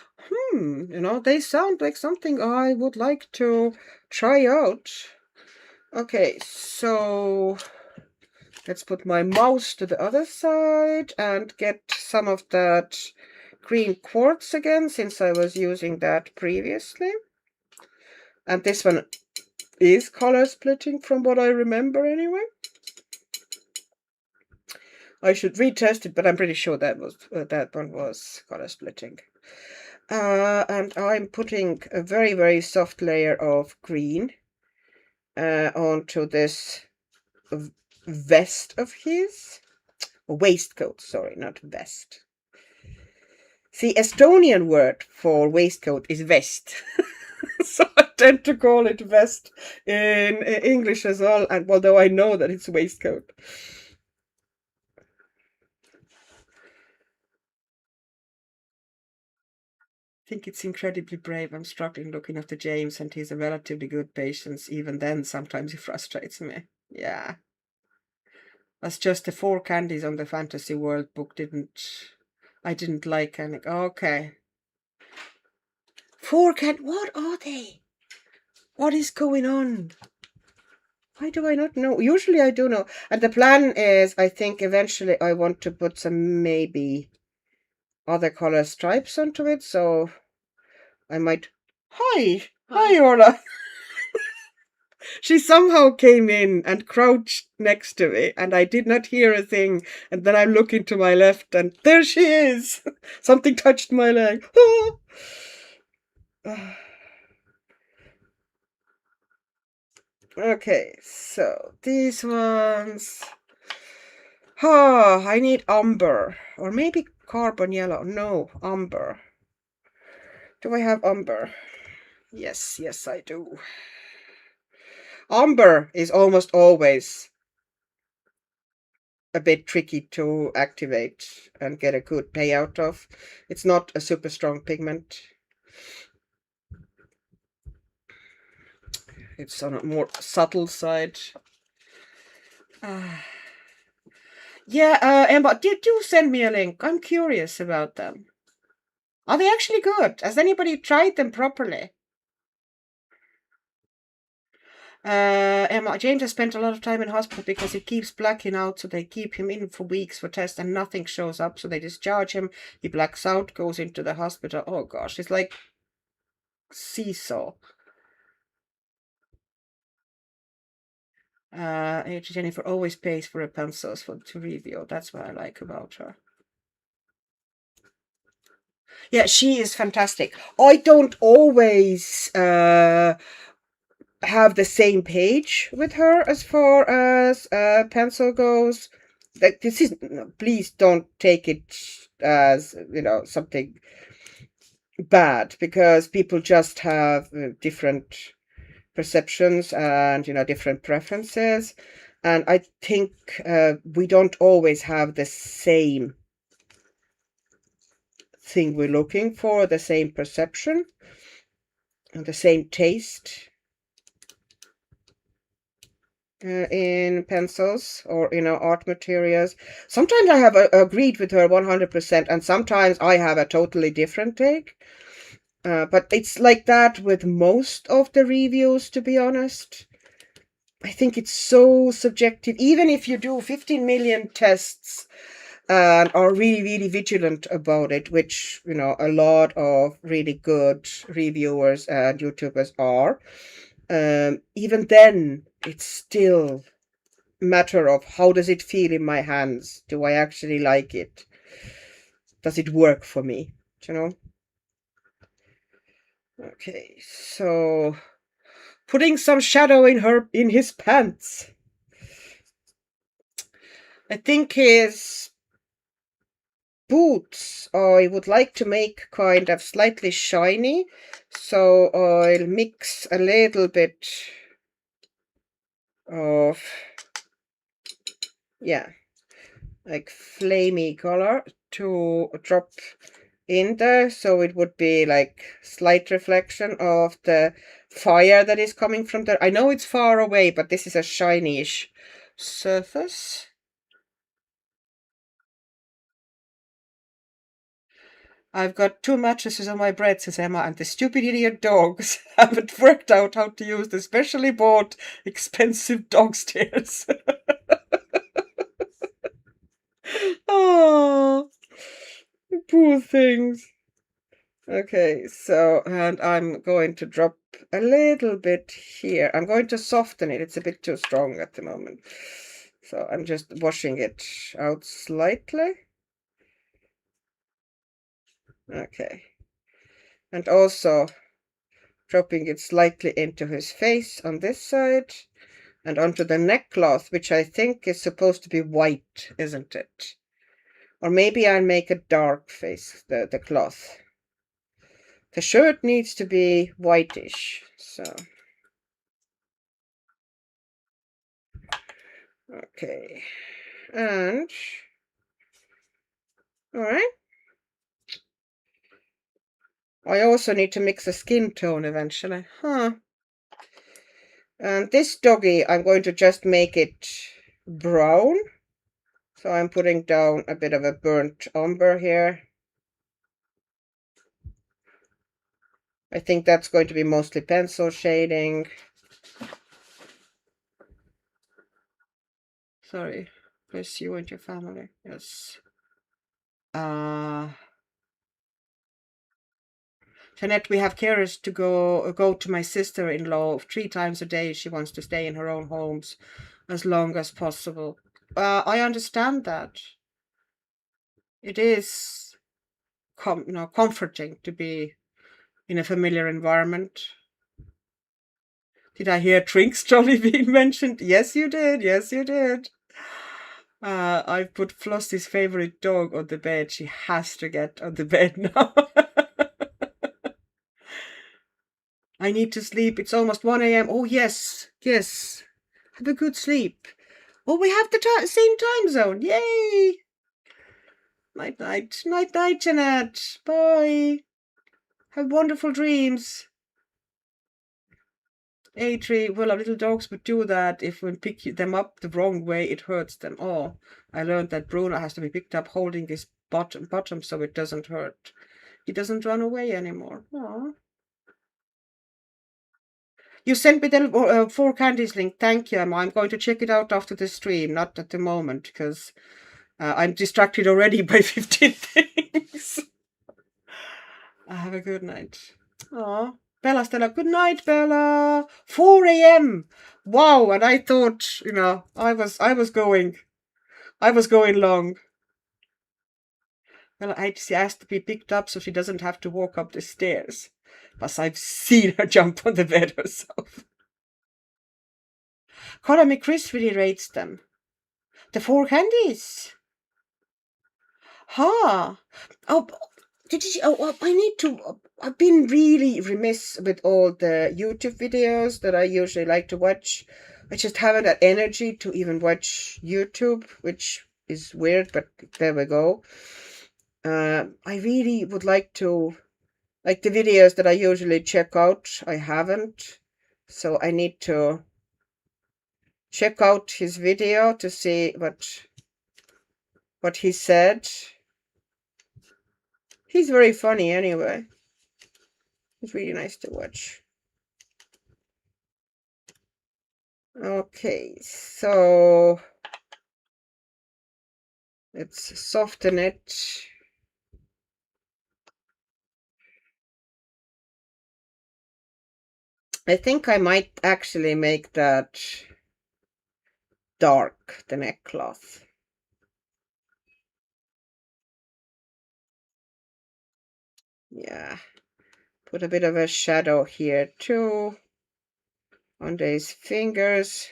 they sound like something I would like to try out. Okay, so let's put my mouse to the other side and get some of that green quartz again, since I was using that previously. And this one is color splitting from what I remember anyway. I should retest it, but I'm pretty sure that one was color splitting. And I'm putting a very, very soft layer of green onto this vest of his. Waistcoat, sorry, not vest. The Estonian word for waistcoat is vest. So I tend to call it vest in English as well, and although I know that it's waistcoat. I think it's incredibly brave. I'm struggling looking after James, and he's a relatively good patient. Even then, sometimes he frustrates me. Yeah. That's just the 4 candies on the Fantasy World book I didn't like any. Okay. 4 candies. What are they? What is going on? Why do I not know? Usually I do know. And the plan is, I think eventually I want to put some maybe other color stripes onto it. So I might... Hi! Hi, Orla! She somehow came in and crouched next to me, and I did not hear a thing. And then I'm looking to my left, and there she is! Something touched my leg. Okay, so these ones... I need umber. Or maybe carbon yellow. No, umber. Do I have umber? Yes, yes, I do. Umber is almost always a bit tricky to activate and get a good payout of. It's not a super strong pigment. It's on a more subtle side. Yeah, Emma, do send me a link. I'm curious about them. Are they actually good? Has anybody tried them properly? Emma, James has spent a lot of time in hospital because he keeps blacking out, so they keep him in for weeks for tests and nothing shows up, so they discharge him. He blacks out, goes into the hospital. Oh gosh, it's like seesaw. Jennifer always pays for her pencils to review. That's what I like about her. Yeah, she is fantastic. I don't always have the same page with her as far as pencil goes. Like, this is, please don't take it as something bad, because people just have different perceptions and different preferences, and I think we don't always have the same thing we're looking for, the same perception and the same taste. in pencils or, art materials. Sometimes I have agreed with her 100%, and sometimes I have a totally different take. But it's like that with most of the reviews, to be honest. I think it's so subjective. Even if you do 15 million tests and are really, really vigilant about it, which, a lot of really good reviewers and YouTubers are, even then, it's still a matter of how does it feel in my hands? Do I actually like it? Does it work for me? You know? Okay, so putting some shadow in his pants. I think his boots I would like to make kind of slightly shiny, so I'll mix a little bit of, yeah, like flamey color to drop in there, so it would be like slight reflection of the fire that is coming from there. I know it's far away, but this is a shiny-ish surface. I've got 2 mattresses on my bed, says Emma, and the stupid idiot dogs haven't worked out how to use the specially bought expensive dog stairs. Oh, poor things. Okay, so, and I'm going to drop a little bit here. I'm going to soften it. It's a bit too strong at the moment. So I'm just washing it out slightly. Okay. And also dropping it slightly into his face on this side and onto the neckcloth, which I think is supposed to be white, isn't it? Or maybe I'll make a dark face, the cloth. The shirt needs to be whitish, so. Okay. And, all right. I also need to mix a skin tone eventually. Huh. And this doggy, I'm going to just make it brown. So I'm putting down a bit of a burnt umber here. I think that's going to be mostly pencil shading. Sorry. Bless you and your family. Yes. Jeanette, we have carers to go to my sister-in-law 3 times a day. She wants to stay in her own homes as long as possible. I understand that. It is comforting to be in a familiar environment. Did I hear Trinks Trolley being mentioned? Yes, you did. Yes, you did. I've put Flossie's favorite dog on the bed. She has to get on the bed now. I need to sleep. It's almost 1 a.m. Oh, yes. Yes. Have a good sleep. Oh, we have the same time zone. Yay. Night, night. Night, night, Jeanette. Bye. Have wonderful dreams. A3, well, our little dogs would do that if we pick them up the wrong way, it hurts them. Oh, I learned that Bruno has to be picked up holding his bottom so it doesn't hurt. He doesn't run away anymore. Oh. You sent me the 4 candies link. Thank you, Emma. I'm going to check it out after the stream, not at the moment, because I'm distracted already by 15 things. Have a good night. Oh, Bella Stella, good night, Bella. 4 a.m. Wow, and I thought, I was going long. Well, she has to be picked up so she doesn't have to walk up the stairs. But I've seen her jump on the bed herself. Colin Chris really rates them. The 4 candies. Ha! Oh, did you? Oh, I need to. I've been really remiss with all the YouTube videos that I usually like to watch. I just haven't had energy to even watch YouTube, which is weird, but there we go. I really would like to, like the videos that I usually check out, I haven't. So I need to check out his video to see what he said. He's very funny anyway. It's really nice to watch. Okay, so let's soften it. I think I might actually make that dark, the neckcloth. Yeah, put a bit of a shadow here too on these fingers.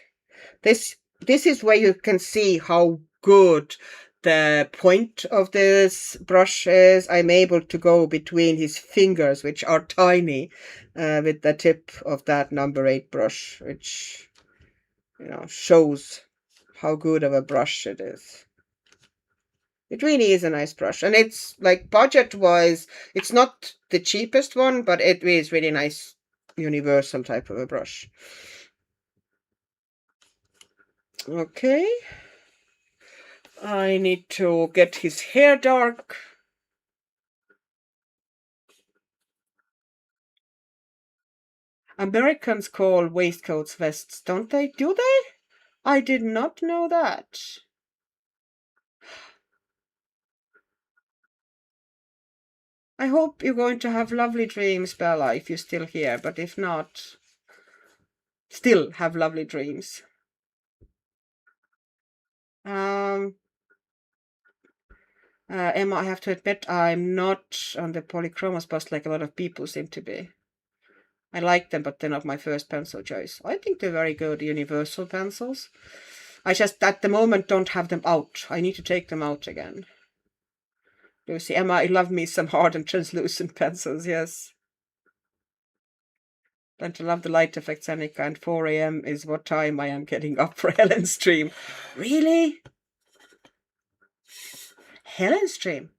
This is where you can see how good the point of this brush is. I'm able to go between his fingers, which are tiny, with the tip of that number 8 brush, which, you know, shows how good of a brush it is. It really is a nice brush, and it's like budget-wise, it's not the cheapest one, but it is really nice, universal type of a brush. Okay. I need to get his hair dark. Americans call waistcoats vests, don't they? Do they? I did not know that. I hope you're going to have lovely dreams, Bella, if you're still here. But if not, still have lovely dreams. Emma, I have to admit, I'm not on the polychromos bus like a lot of people seem to be. I like them, but they're not my first pencil choice. I think they're very good universal pencils. I just, at the moment, don't have them out. I need to take them out again. Lucy, Emma, I love me some hard and translucent pencils, yes. And to love the light effects, Annika, and 4 a.m. is what time I am getting up for Helen's stream. Really? Helen's stream?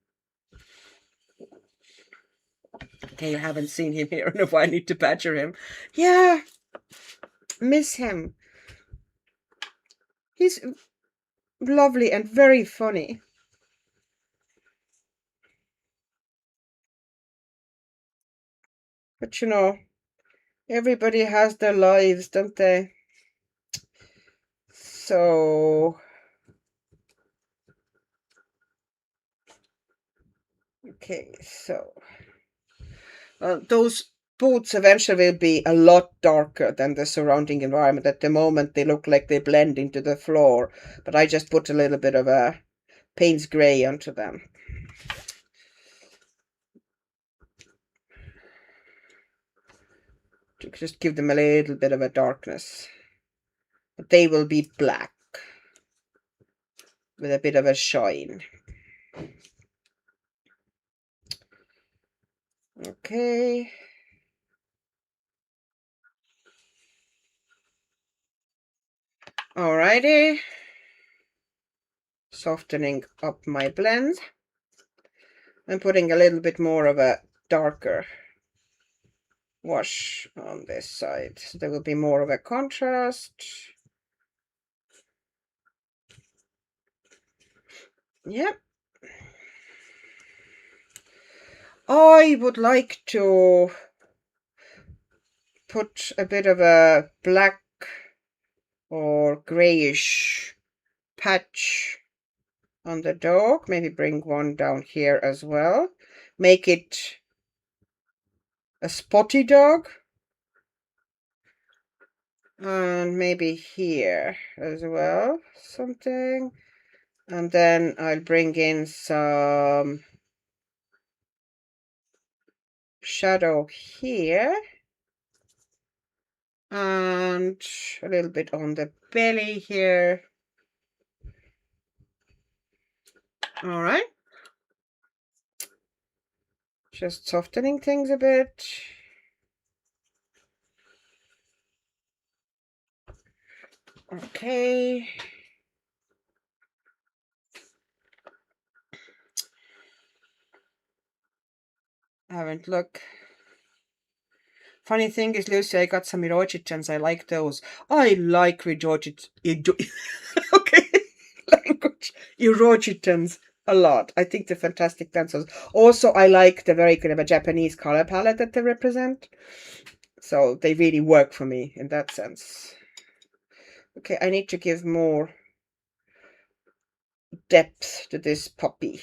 Okay, I haven't seen him here in a while. I need to badger him. Yeah, miss him. He's lovely and very funny. But you know, everybody has their lives, don't they? So, okay, so those boots eventually will be a lot darker than the surrounding environment. At the moment, they look like they blend into the floor, but I just put a little bit of a Payne's Gray onto them. To just give them a little bit of a darkness. But they will be black with a bit of a shine. Okay. Alrighty. Softening up my blend. I'm putting a little bit more of a darker wash on this side. So there will be more of a contrast. Yep. I would like to put a bit of a black or grayish patch on the dog. Maybe bring one down here as well. Make it a spotty dog. And maybe here as well, something. And then I'll bring in some shadow here. And a little bit on the belly here. All right. Just softening things a bit. Okay. I haven't looked. Funny thing is, Lucy, I got some Irojitans. I like those. I like okay, language. Irojitans a lot. I think they're fantastic pencils. Also, I like the very kind of a Japanese color palette that they represent. So they really work for me in that sense. Okay, I need to give more depth to this puppy.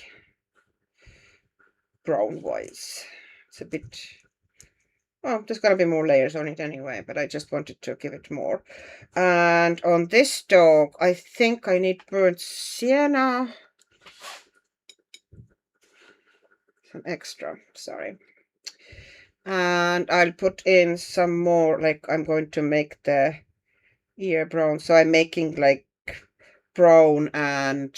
Brown-wise. It's a bit... well, there's going to be more layers on it anyway, but I just wanted to give it more. And on this dog, I think I need burnt sienna. Some extra, sorry. And I'll put in some more, like I'm going to make the ear brown. So I'm making like brown and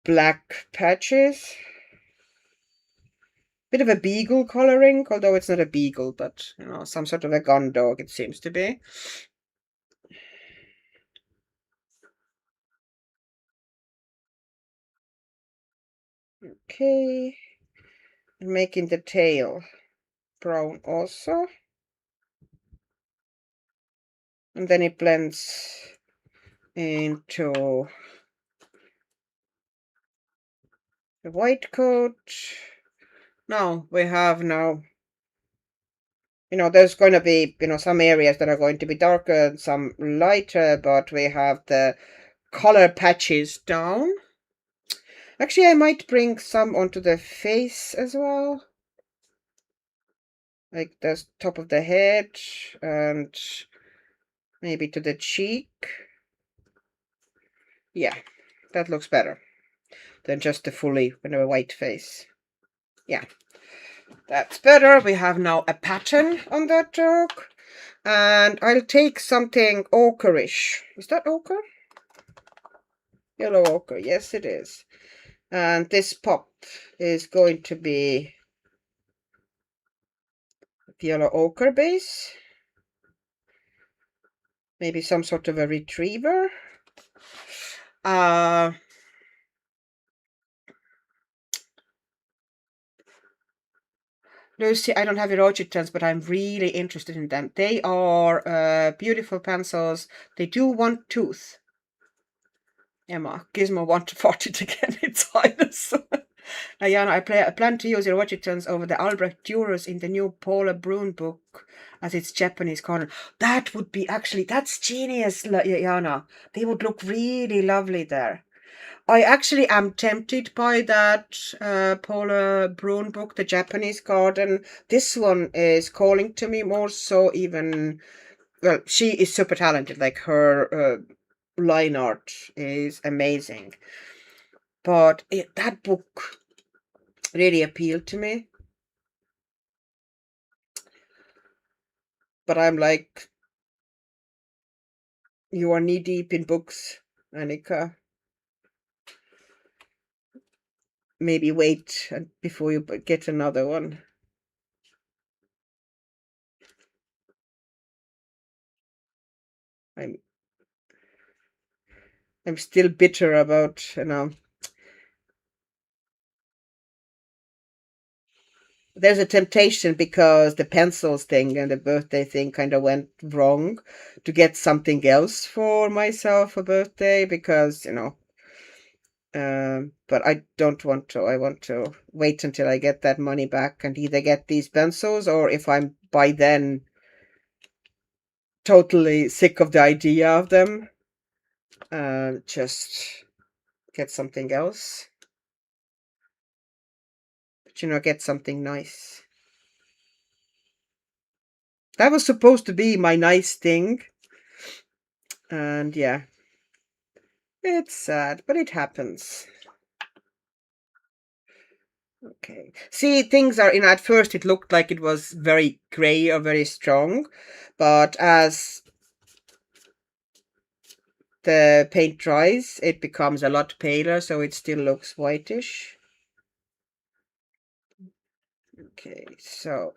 black patches. Bit of a beagle coloring, although it's not a beagle, but you know, some sort of a gun dog it seems to be. Okay, making the tail brown also, and then it blends into the white coat. Now we have you know, there's going to be, you know, some areas that are going to be darker and some lighter, but we have the color patches down. Actually, I might bring some onto the face as well. Like the top of the head and maybe to the cheek. Yeah, that looks better than just the fully, you know, white face. Yeah, that's better. We have now a pattern on that dog. And I'll take something ochreish. Is that ochre? Yellow ochre. Yes, it is. And this pop is going to be yellow ochre base. Maybe some sort of a retriever. Lucy, I don't have Irojitans, but I'm really interested in them. They are beautiful pencils. They do want tooth. Emma, Gizmo want to fart it again. It's Highness. Diana, I plan to use Irojitans over the Albrecht Durers in the new Paula Brun book as its Japanese corner. That would be actually, that's genius, Diana. They would look really lovely there. I actually am tempted by that Paula Brun book, The Japanese Garden. This one is calling to me more so even... well, she is super talented. Like her line art is amazing. But that book really appealed to me. But I'm like, you are knee deep in books, Annika. Maybe wait before you get another one. I'm still bitter about, you know. There's a temptation because the pencils thing and the birthday thing kind of went wrong to get something else for myself for birthday because, you know, but I don't want to. I want to wait until I get that money back and either get these pencils or if I'm by then totally sick of the idea of them, just get something else. But, you know, get something nice. That was supposed to be my nice thing. And yeah, it's sad, but it happens. Okay. See, things are, you know, at first it looked like it was very gray or very strong, but as the paint dries, it becomes a lot paler, so it still looks whitish. Okay, so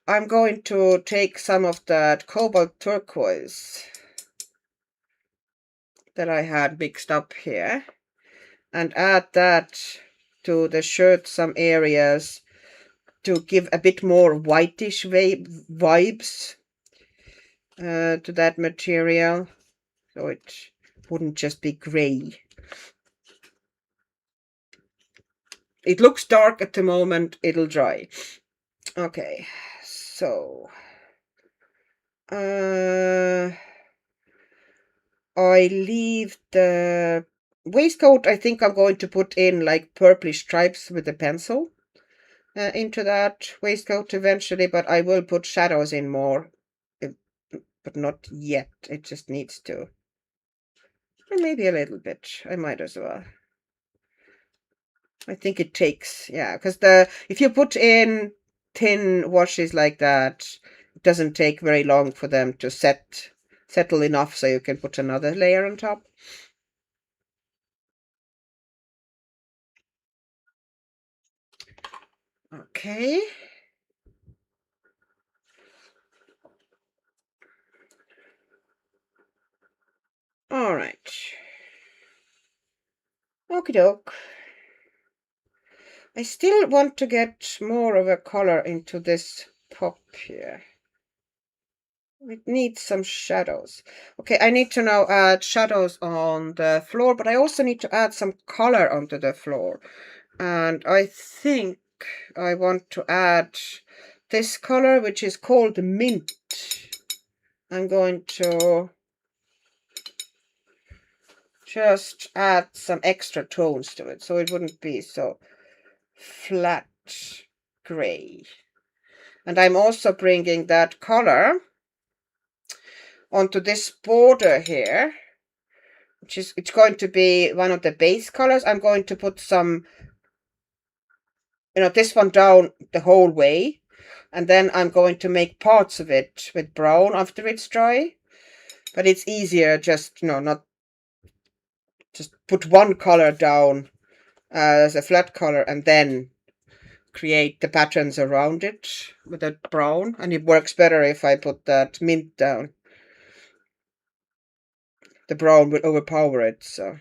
I'm going to take some of that cobalt turquoise that I had mixed up here and add that to the shirt some areas to give a bit more whitish vibes to that material, so it wouldn't just be grey. It looks dark at the moment, it'll dry. Okay, so I leave the waistcoat. I think I'm going to put in like purplish stripes with the pencil into that waistcoat eventually, but I will put shadows in more, but not yet. It just needs to, and maybe a little bit. I might as well. I think it takes, yeah, because if you put in thin washes like that, it doesn't take very long for them to settle enough so you can put another layer on top. Okay. All right. Okie doke. I still want to get more of a color into this top here. It needs some shadows. Okay, I need to now add shadows on the floor, but I also need to add some color onto the floor. And I think I want to add this color, which is called mint. I'm going to just add some extra tones to it, so it wouldn't be so flat gray. And I'm also bringing that color onto this border here, which is, it's going to be one of the base colors. I'm going to put some, this one down the whole way, and then I'm going to make parts of it with brown after it's dry. But it's easier just, not just put one color down as a flat color and then create the patterns around it with that brown. And it works better if I put that mint down. The brown will overpower it, so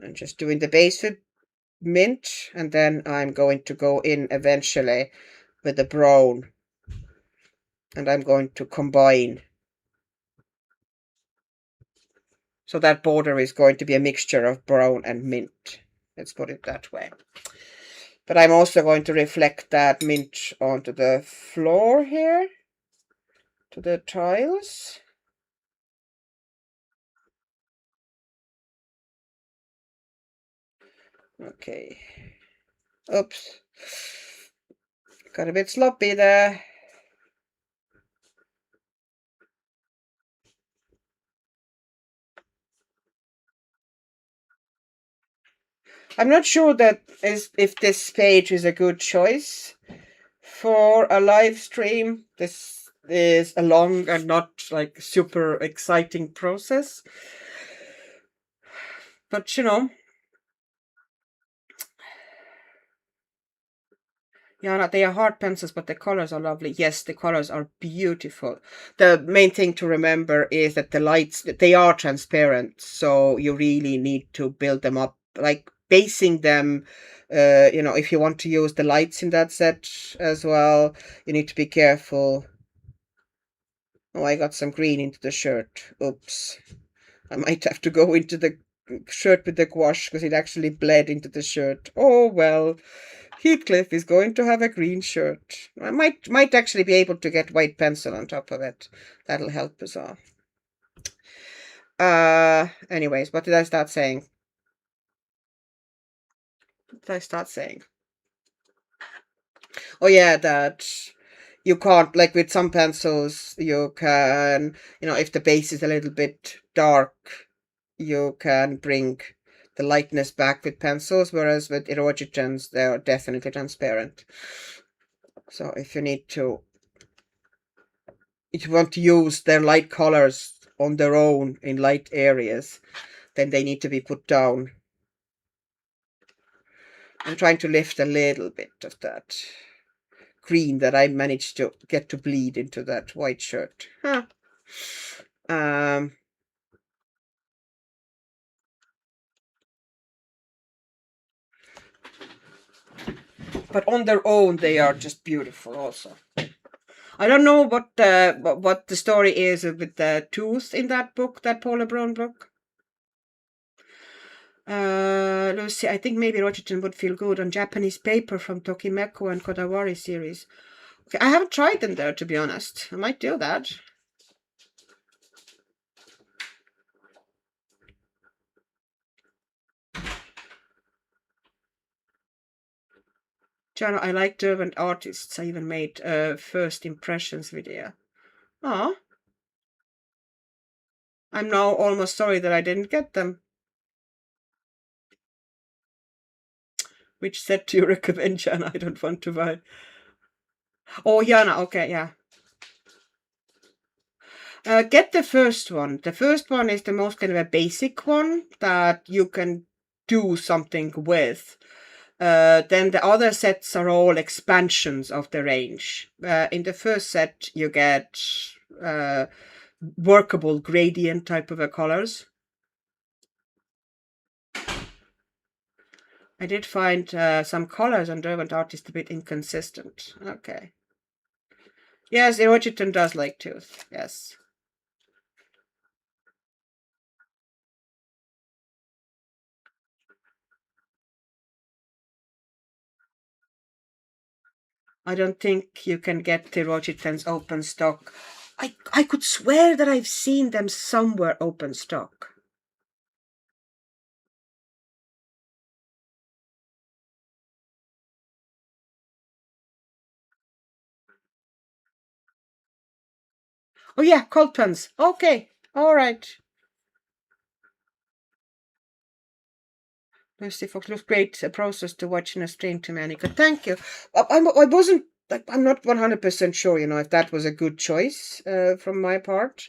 I'm just doing the base with mint, and then I'm going to go in eventually with the brown, and I'm going to combine. So that border is going to be a mixture of brown and mint. Let's put it that way. But I'm also going to reflect that mint onto the floor here, to the tiles. Okay. Oops. Got a bit sloppy there. I'm not sure if this page is a good choice for a live stream. This is a long and not like super exciting process. But yeah, they are hard pencils, but the colors are lovely. Yes, the colors are beautiful. The main thing to remember is that the lights, they are transparent, so you really need to build them up, like basing them. If you want to use the lights in that set as well, you need to be careful. Oh, I got some green into the shirt. Oops. I might have to go into the shirt with the gouache because it actually bled into the shirt. Oh, well. Heathcliff is going to have a green shirt. I might actually be able to get white pencil on top of it. That'll help as well. Anyways, what did I start saying? Oh yeah, that you can't, like with some pencils, you can, if the base is a little bit dark, you can bring the lightness back with pencils, whereas with Erogen's, they're definitely transparent. So if you want to use their light colors on their own in light areas, then they need to be put down. I'm trying to lift a little bit of that green that I managed to get to bleed into that white shirt. But on their own, they are just beautiful also. I don't know what the story is with the tooth in that book, that Paula Brown book. Lucy, I think maybe Rogerton would feel good on Japanese paper from Tokimeko and Kodawari series. Okay, I haven't tried them there, to be honest. I might do that. Jana, I like Derwent artists. I even made a first impressions video. Oh, I'm now almost sorry that I didn't get them. Which set do you recommend, Jana? I don't want to buy. Oh, Jana, okay, yeah. Get the first one. The first one is the most kind of a basic one that you can do something with. Then the other sets are all expansions of the range. In the first set, you get workable gradient type of colors. I did find some colors on Derwent Artist a bit inconsistent. Okay. Yes, Erochiton does like tooth. Yes. I don't think you can get the Rochitans open stock. I could swear that I've seen them somewhere open stock. Oh yeah, cold pens. Okay, all right. Lucy Fox looks great. A process to watch in a stream to Manica. Thank you. I wasn't. I'm not 100% sure. You know, if that was a good choice from my part.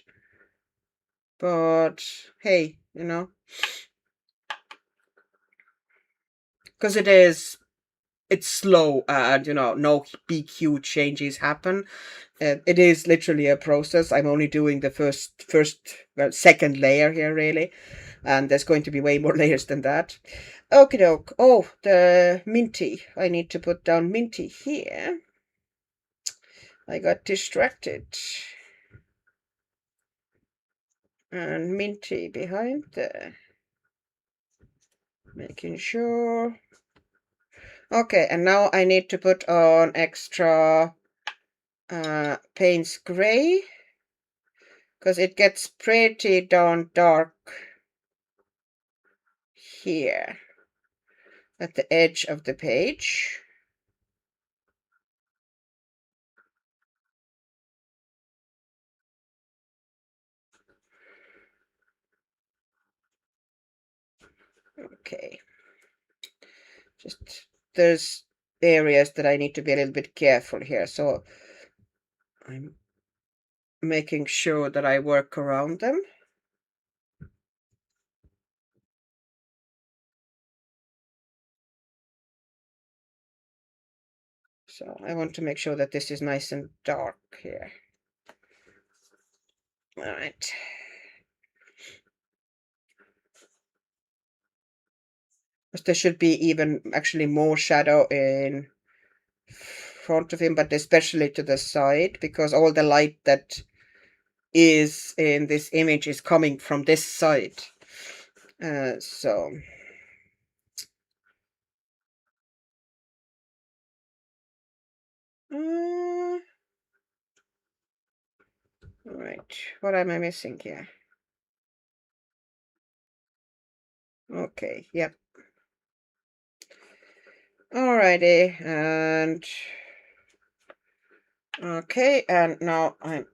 But hey, you know, because it's slow and you know no big huge changes happen. It is literally a process. I'm only doing the second layer here really, and there's going to be way more layers than that. Okie doke. Oh, the Minty. I need to put down Minty here. I got distracted. And Minty behind there. Making sure. Okay, and now I need to put on extra Payne's Gray, because it gets pretty darn dark here at the edge of the page. Okay. Just there's areas that I need to be a little bit careful here, so I'm making sure that I work around them. So I want to make sure that this is nice and dark here. All right. But there should be even actually more shadow in front of him, but especially to the side, because all the light that is in this image is coming from this side. So all right, what am I missing here? Okay, yep. Alrighty, and okay, and now I'm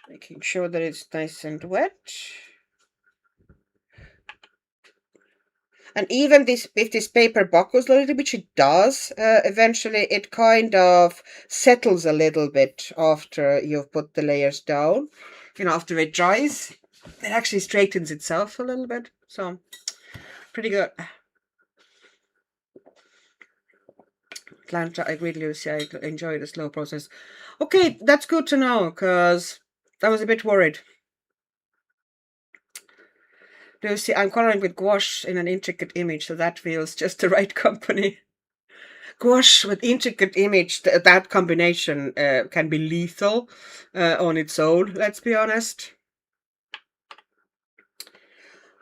making sure that it's nice and wet. And even this, if this paper buckles a little bit, which it does, eventually it kind of settles a little bit after you've put the layers down. You know, after it dries, it actually straightens itself a little bit. So, pretty good. Atlanta, I agree, Lucy. I enjoy the slow process. Okay, that's good to know, because I was a bit worried. Do you see? I'm coloring with gouache in an intricate image, so that feels just the right company. Gouache with intricate image, that combination can be lethal on its own, let's be honest.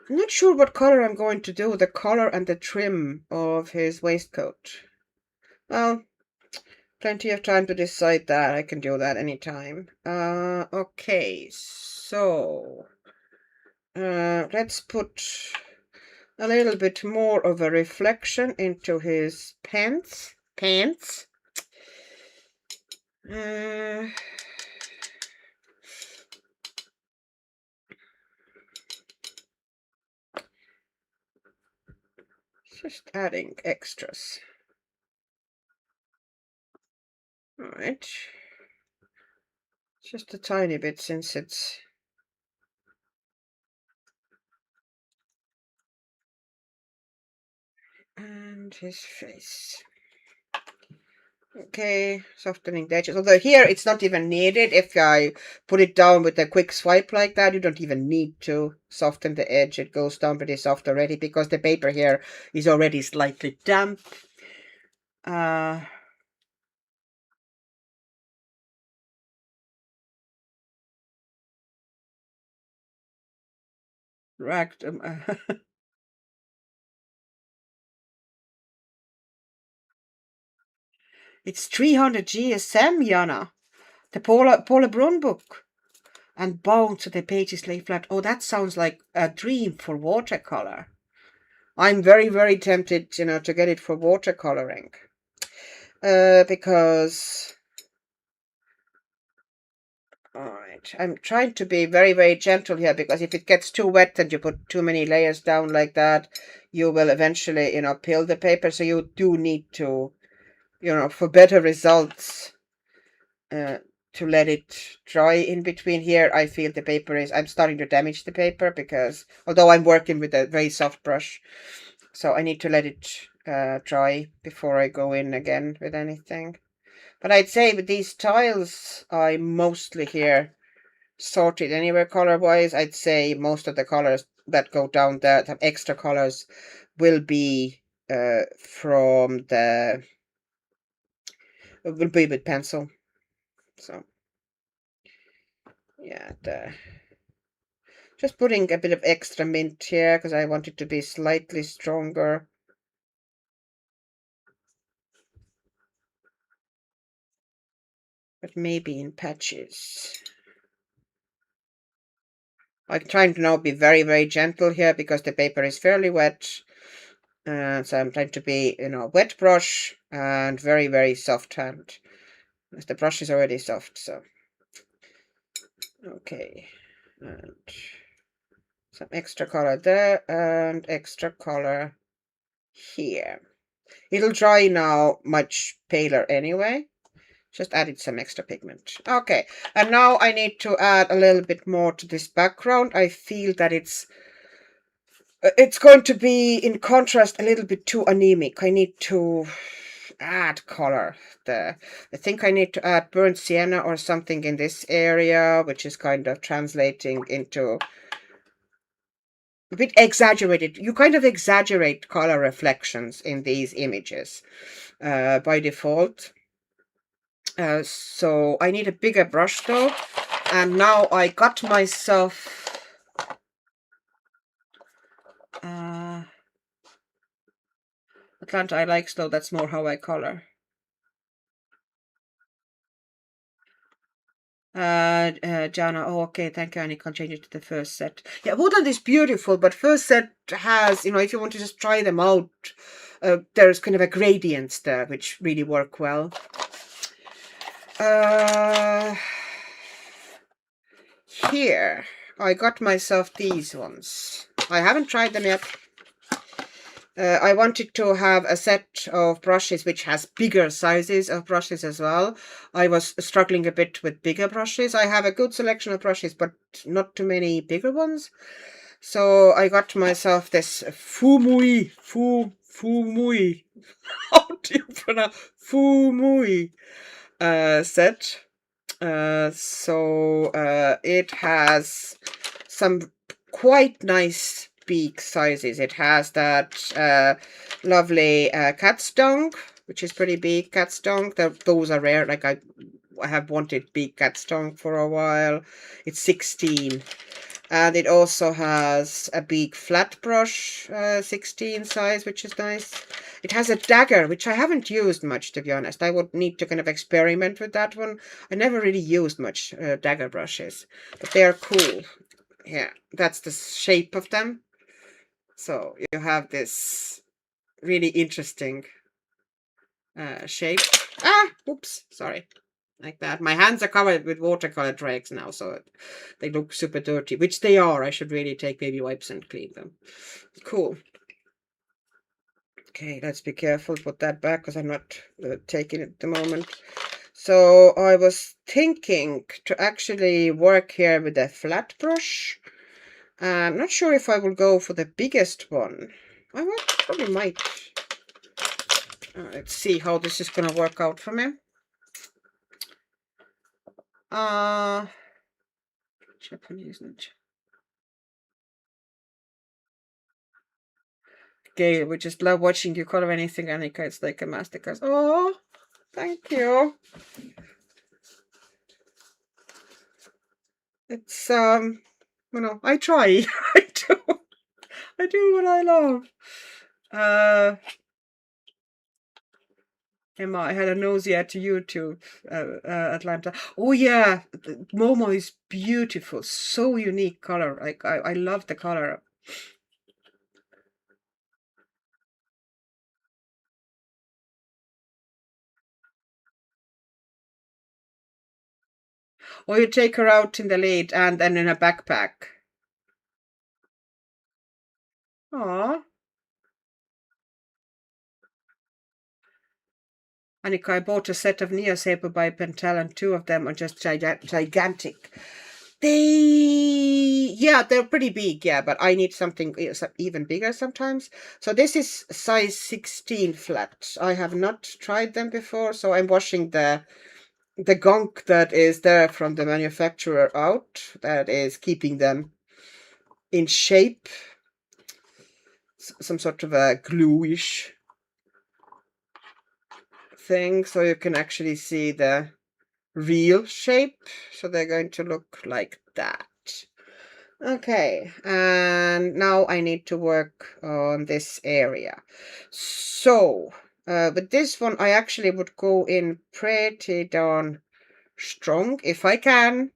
I'm not sure what color I'm going to do, the color and the trim of his waistcoat. Well, plenty of time to decide that. I can do that anytime. Okay, so let's put a little bit more of a reflection into his pants. Just adding extras. All right. Just a tiny bit since it's... And his face. Okay, softening the edges. Although here it's not even needed. If I put it down with a quick swipe like that, you don't even need to soften the edge. It goes down pretty soft already because the paper here is already slightly damp. Racked. It's 300 GSM, Jana. The Paula Brun book. And bound so the pages lay flat. Oh, that sounds like a dream for watercolor. I'm very, very tempted, to get it for watercoloring. Because... Alright, I'm trying to be very, very gentle here, because if it gets too wet and you put too many layers down like that, you will eventually, peel the paper. So you do need to, for better results, to let it dry in between. Here I feel the paper I'm starting to damage the paper, because although I'm working with a very soft brush, so I need to let it dry before I go in again with anything. But I'd say with these tiles, I mostly here sorted anywhere color wise. I'd say most of the colors that go down there, the extra colors, will be with pencil. So yeah, just putting a bit of extra mint here because I want it to be slightly stronger. But maybe in patches. I'm trying to now be very, very gentle here because the paper is fairly wet. So I'm trying to be, wet brush and very, very soft hand. The brush is already soft, so. Okay. And some extra color there and extra color here. It'll dry now much paler anyway. Just added some extra pigment. Okay, and now I need to add a little bit more to this background. I feel that it's going to be, in contrast, a little bit too anemic. I need to add color there. I think I need to add burnt sienna or something in this area, which is kind of translating into a bit exaggerated. You kind of exaggerate color reflections in these images by default. So I need a bigger brush though, and now I got myself Atlanta I like slow, that's more how I color. Jana, oh okay, thank you, and you can change it to the first set. Yeah, Woodland is beautiful, but first set has, if you want to just try them out, there's kind of a gradients there which really work well. Here I got myself these ones. I haven't tried them yet. I wanted to have a set of brushes which has bigger sizes of brushes as well. I was struggling a bit with bigger brushes. I have a good selection of brushes, but not too many bigger ones. So I got myself this Fumui. How do you pronounce Fumui set? So it has some quite nice big sizes. It has that lovely cat's tongue, which is pretty big cat's tongue. Those are rare. Like I have wanted big cat's tongue for a while. It's 16. And it also has a big flat brush, 16 size, which is nice. It has a dagger, which I haven't used much, to be honest. I would need to kind of experiment with that one. I never really used much dagger brushes, but they are cool. Yeah, that's the shape of them. So you have this really interesting shape. Ah, oops, sorry. Like that. My hands are covered with watercolor dregs now, so they look super dirty, which they are. I should really take baby wipes and clean them. Cool. Okay, let's be careful. Put that back because I'm not taking it at the moment. So I was thinking to actually work here with a flat brush. I'm not sure if I will go for the biggest one. I probably might. Let's see how this is going to work out for me. Japanese, not Gail, we just love watching you color anything, Annika. It's like a masterclass. Oh, thank you. It's you know, I try. I do what I love. Emma, I had a nosy at YouTube, Atlanta. Oh yeah, Momo is beautiful, so unique color. Like I love the color. Or you take her out in the lead and then in a backpack. Aw. Annika, I bought a set of Neosaper by Pentel, and two of them are just gigantic. They're pretty big, yeah, but I need something even bigger sometimes. So this is size 16 flat. I have not tried them before, so I'm washing the gunk that is there from the manufacturer out, that is keeping them in shape. Some sort of a gluish thing, so you can actually see the real shape. So they're going to look like that. Okay, and now I need to work on this area. So with this one, I actually would go in pretty darn strong if I can.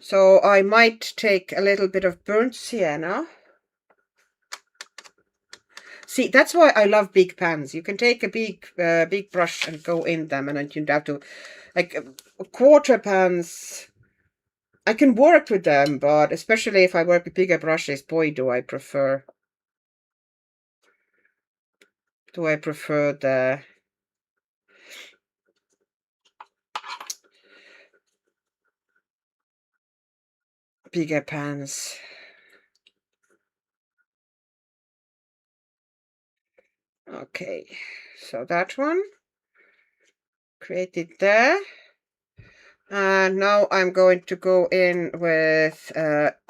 So I might take a little bit of burnt sienna. See, that's why I love big pans. You can take a big brush and go in them, and then you have to, like, quarter pans. I can work with them, but especially if I work with bigger brushes, boy, do I prefer the bigger pans. Okay, so that one created there. And now I'm going to go in with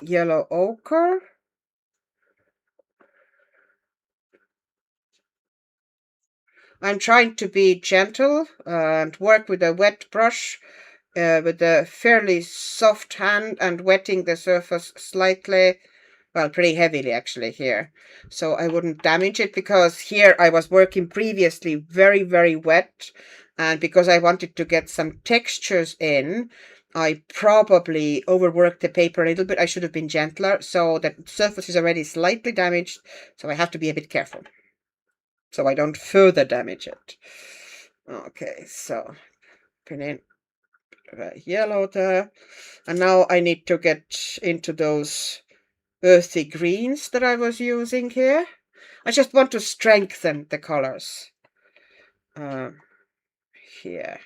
yellow ochre. I'm trying to be gentle and work with a wet brush with a fairly soft hand and wetting the surface slightly, well, pretty heavily actually here. So I wouldn't damage it, because here I was working previously very, very wet. And because I wanted to get some textures in, I probably overworked the paper a little bit. I should have been gentler. So the surface is already slightly damaged. So I have to be a bit careful, so I don't further damage it. Okay, so put in yellow there. And now I need to get into those earthy greens that I was using here. I just want to strengthen the colors. Here,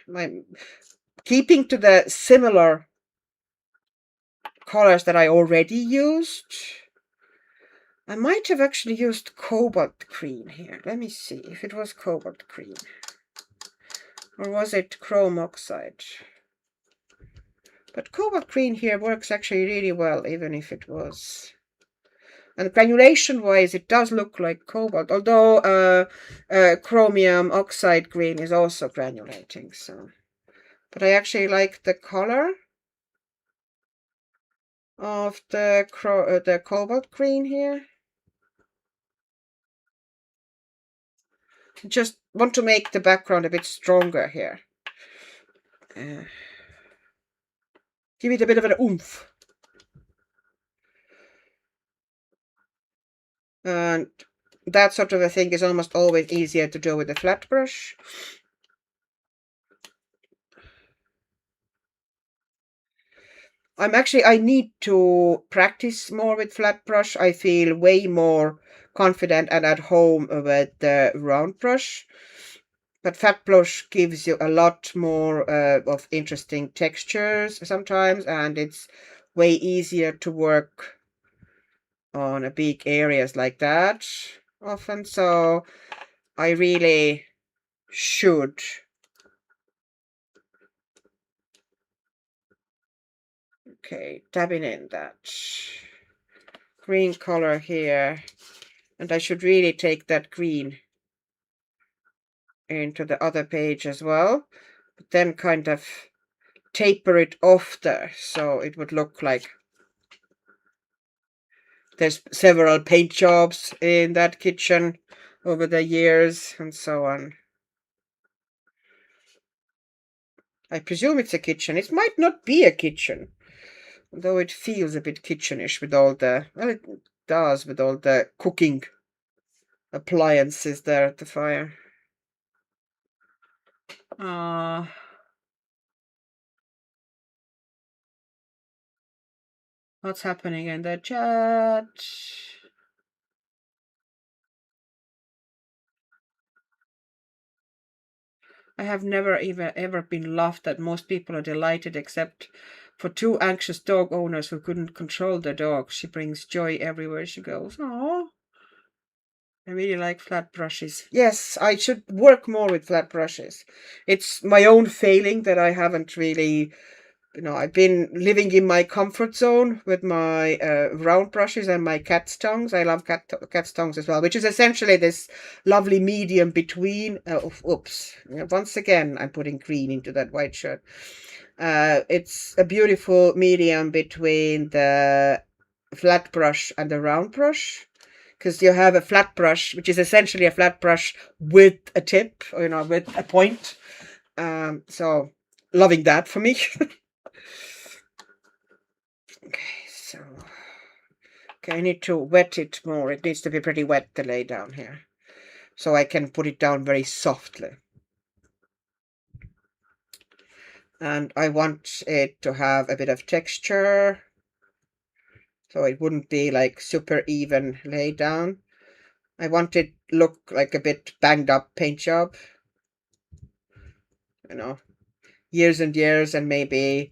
keeping to the similar colors that I already used. I might have actually used cobalt green here. Let me see if it was cobalt green. Or was it chrome oxide? But cobalt green here works actually really well, even if it was. And granulation wise, it does look like cobalt, although chromium oxide green is also granulating. So, but I actually like the color of the cobalt green here. Just want to make the background a bit stronger here. Give it a bit of an oomph. And that sort of a thing is almost always easier to do with a flat brush. I need to practice more with flat brush. I feel way more confident and at home with the round brush. But flat brush gives you a lot more of interesting textures sometimes, and it's way easier to work on a big areas like that often. So I really should. Okay, dabbing in that green color here. And I should really take that green into the other page as well. But then kind of taper it off there. So it would look like there's several paint jobs in that kitchen over the years and so on. I presume it's a kitchen. It might not be a kitchen, though it feels a bit kitchenish with all the, well, it does with all the cooking appliances there at the fire. What's happening in the chat? I have never even ever been laughed at. Most people are delighted except for two anxious dog owners who couldn't control their dog. She brings joy everywhere she goes. Oh, I really like flat brushes. Yes, I should work more with flat brushes. It's my own failing that I haven't really, I've been living in my comfort zone with my round brushes and my cat's tongues. I love cat's tongues as well, which is essentially this lovely medium between. Oops! Once again, I'm putting green into that white shirt. It's a beautiful medium between the flat brush and the round brush. Because you have a flat brush, which is essentially a flat brush with a tip, with a point. So loving that for me. Okay, I need to wet it more. It needs to be pretty wet to lay down here. So I can put it down very softly. And I want it to have a bit of texture. So it wouldn't be like super even laid down. I want it look like a bit banged up paint job. Years and years, and maybe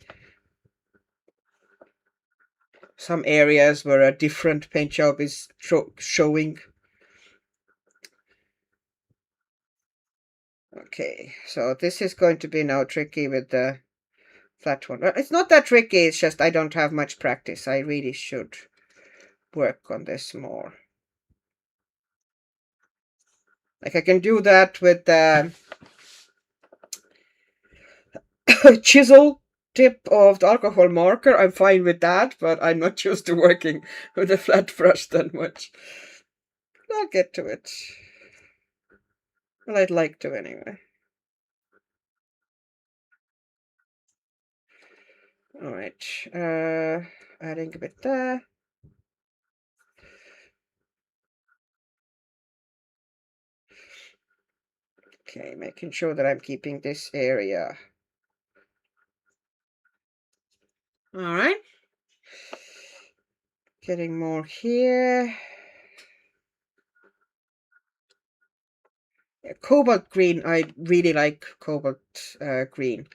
some areas where a different paint job is showing. Okay, so this is going to be now tricky with the flat one. It's not that tricky, it's just I don't have much practice. I really should work on this more. Like I can do that with the chisel tip of the alcohol marker. I'm fine with that, but I'm not used to working with a flat brush that much. I'll get to it. Well, I'd like to anyway. Alright, adding a bit there. Okay, making sure that I'm keeping this area. Alright. Getting more here. Cobalt green, I really like cobalt green.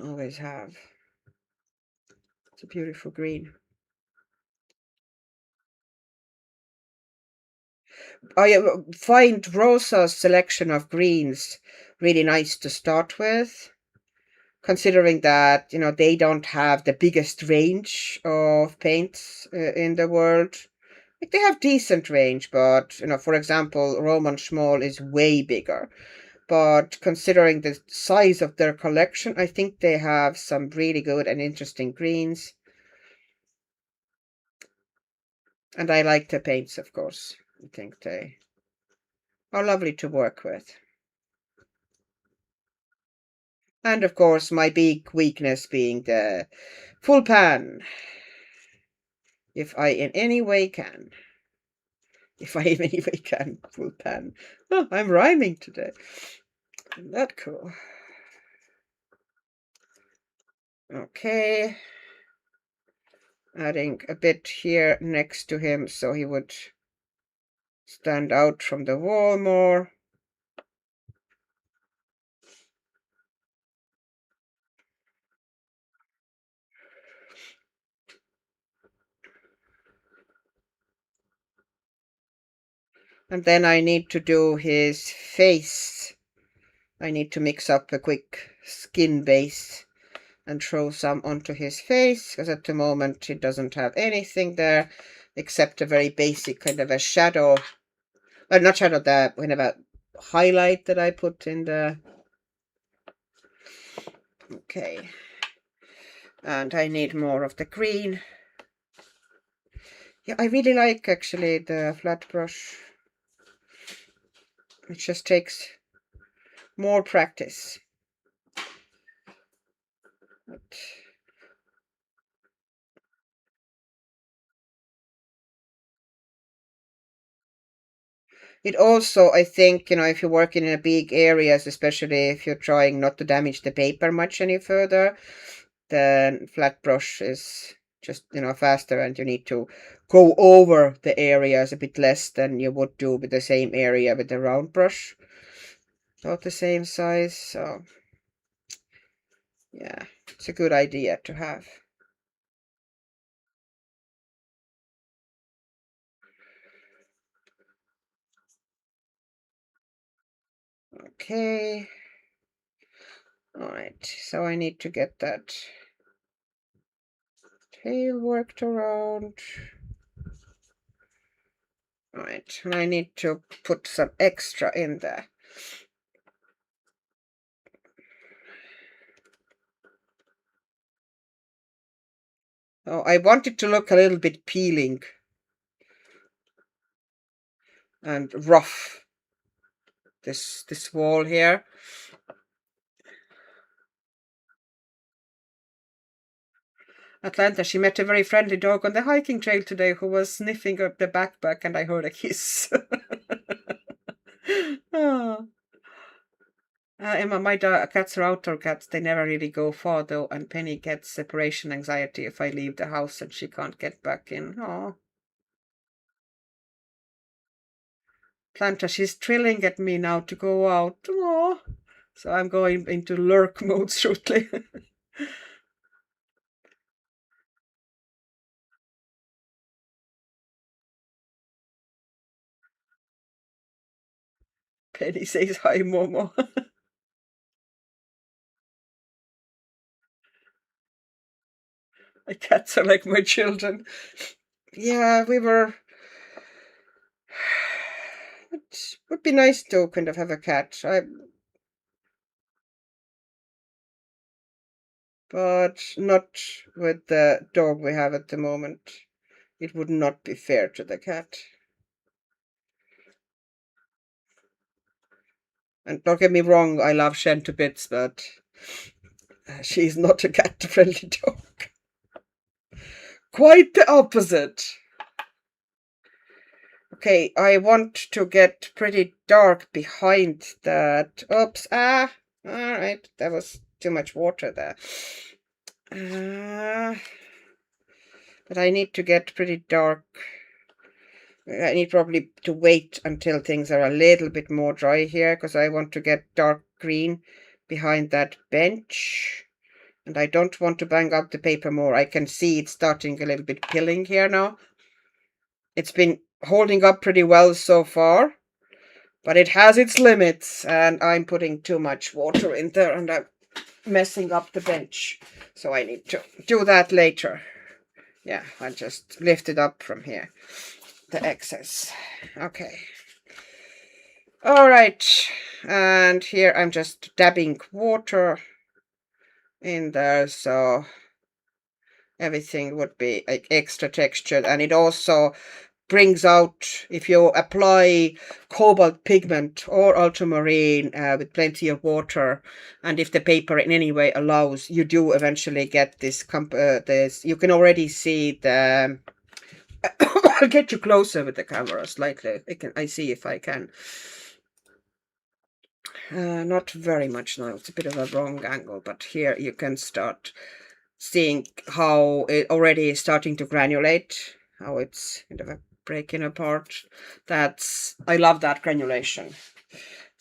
Always have. It's a beautiful green. I find Rosa's selection of greens really nice to start with. considering that, you know, they don't have the biggest range of paints in the world. Like, they have decent range, but, you know, for example, Roman Schmoll is way bigger. But considering the size of their collection, I think they have some really good and interesting greens. And I like the paints, of course. I think they are lovely to work with. And of course, my big weakness being the full pan. If I in any way can. If I in any way can. Full pan. Oh, I'm rhyming today. Isn't that cool? Okay. Adding a bit here next to him so he would stand out from the wall more. And then I need to do his face. I need to mix up a quick skin base and throw some onto his face, because at the moment he doesn't have anything there except a very basic kind of a shadow. Not shadow, the kind of a highlight that I put in the... Okay. And I need more of the green. Yeah, I really like actually the flat brush. It just takes more practice. But it also, I think, you know, if you're working in a big areas, especially if you're trying not to damage the paper much any further, then flat brush is just, you know, faster, and you need to go over the areas a bit less than you would do with the same area with the round brush. About the same size, so yeah, it's a good idea to have. Okay. All right, so I need to get that tail worked around. All right, and I need to put some extra in there. Oh, I want it to look a little bit peeling and rough. This wall here. Atlanta, she met a very friendly dog on the hiking trail today who was sniffing up the backpack, and I heard a hiss. Oh. Emma, my cats are outdoor cats. They never really go far, though, and Penny gets separation anxiety if I leave the house and she can't get back in. Oh. Planta, she's trilling at me now to go out. Oh. So I'm going into lurk mode shortly. Penny says hi, Momo. My cats are like my children. Yeah, we were... It would be nice to kind of have a cat. But not with the dog we have at the moment. It would not be fair to the cat. And don't get me wrong, I love Shen to bits, but she's not a cat-friendly dog. Quite the opposite. Okay, I want to get pretty dark behind that. Oops, alright, that was too much water there. But I need to get pretty dark. I need probably to wait until things are a little bit more dry here, because I want to get dark green behind that bench. And I don't want to bang up the paper more. I can see it's starting a little bit pilling here now. It's been holding up pretty well so far, but it has its limits, and I'm putting too much water in there, and messing up the bench. So I need to do that later. Yeah, I just lift it up from here, the excess. Okay. All right, and here I'm just dabbing water in there, so everything would be like extra textured, and it also brings out, if you apply cobalt pigment or ultramarine with plenty of water, and if the paper in any way allows, you do eventually get this this. You can already see the I'll get you closer with the camera slightly. I see if I can. Not very much now. It's a bit of a wrong angle, but here you can start seeing how it already is starting to granulate, how it's kind of breaking apart. I love that granulation,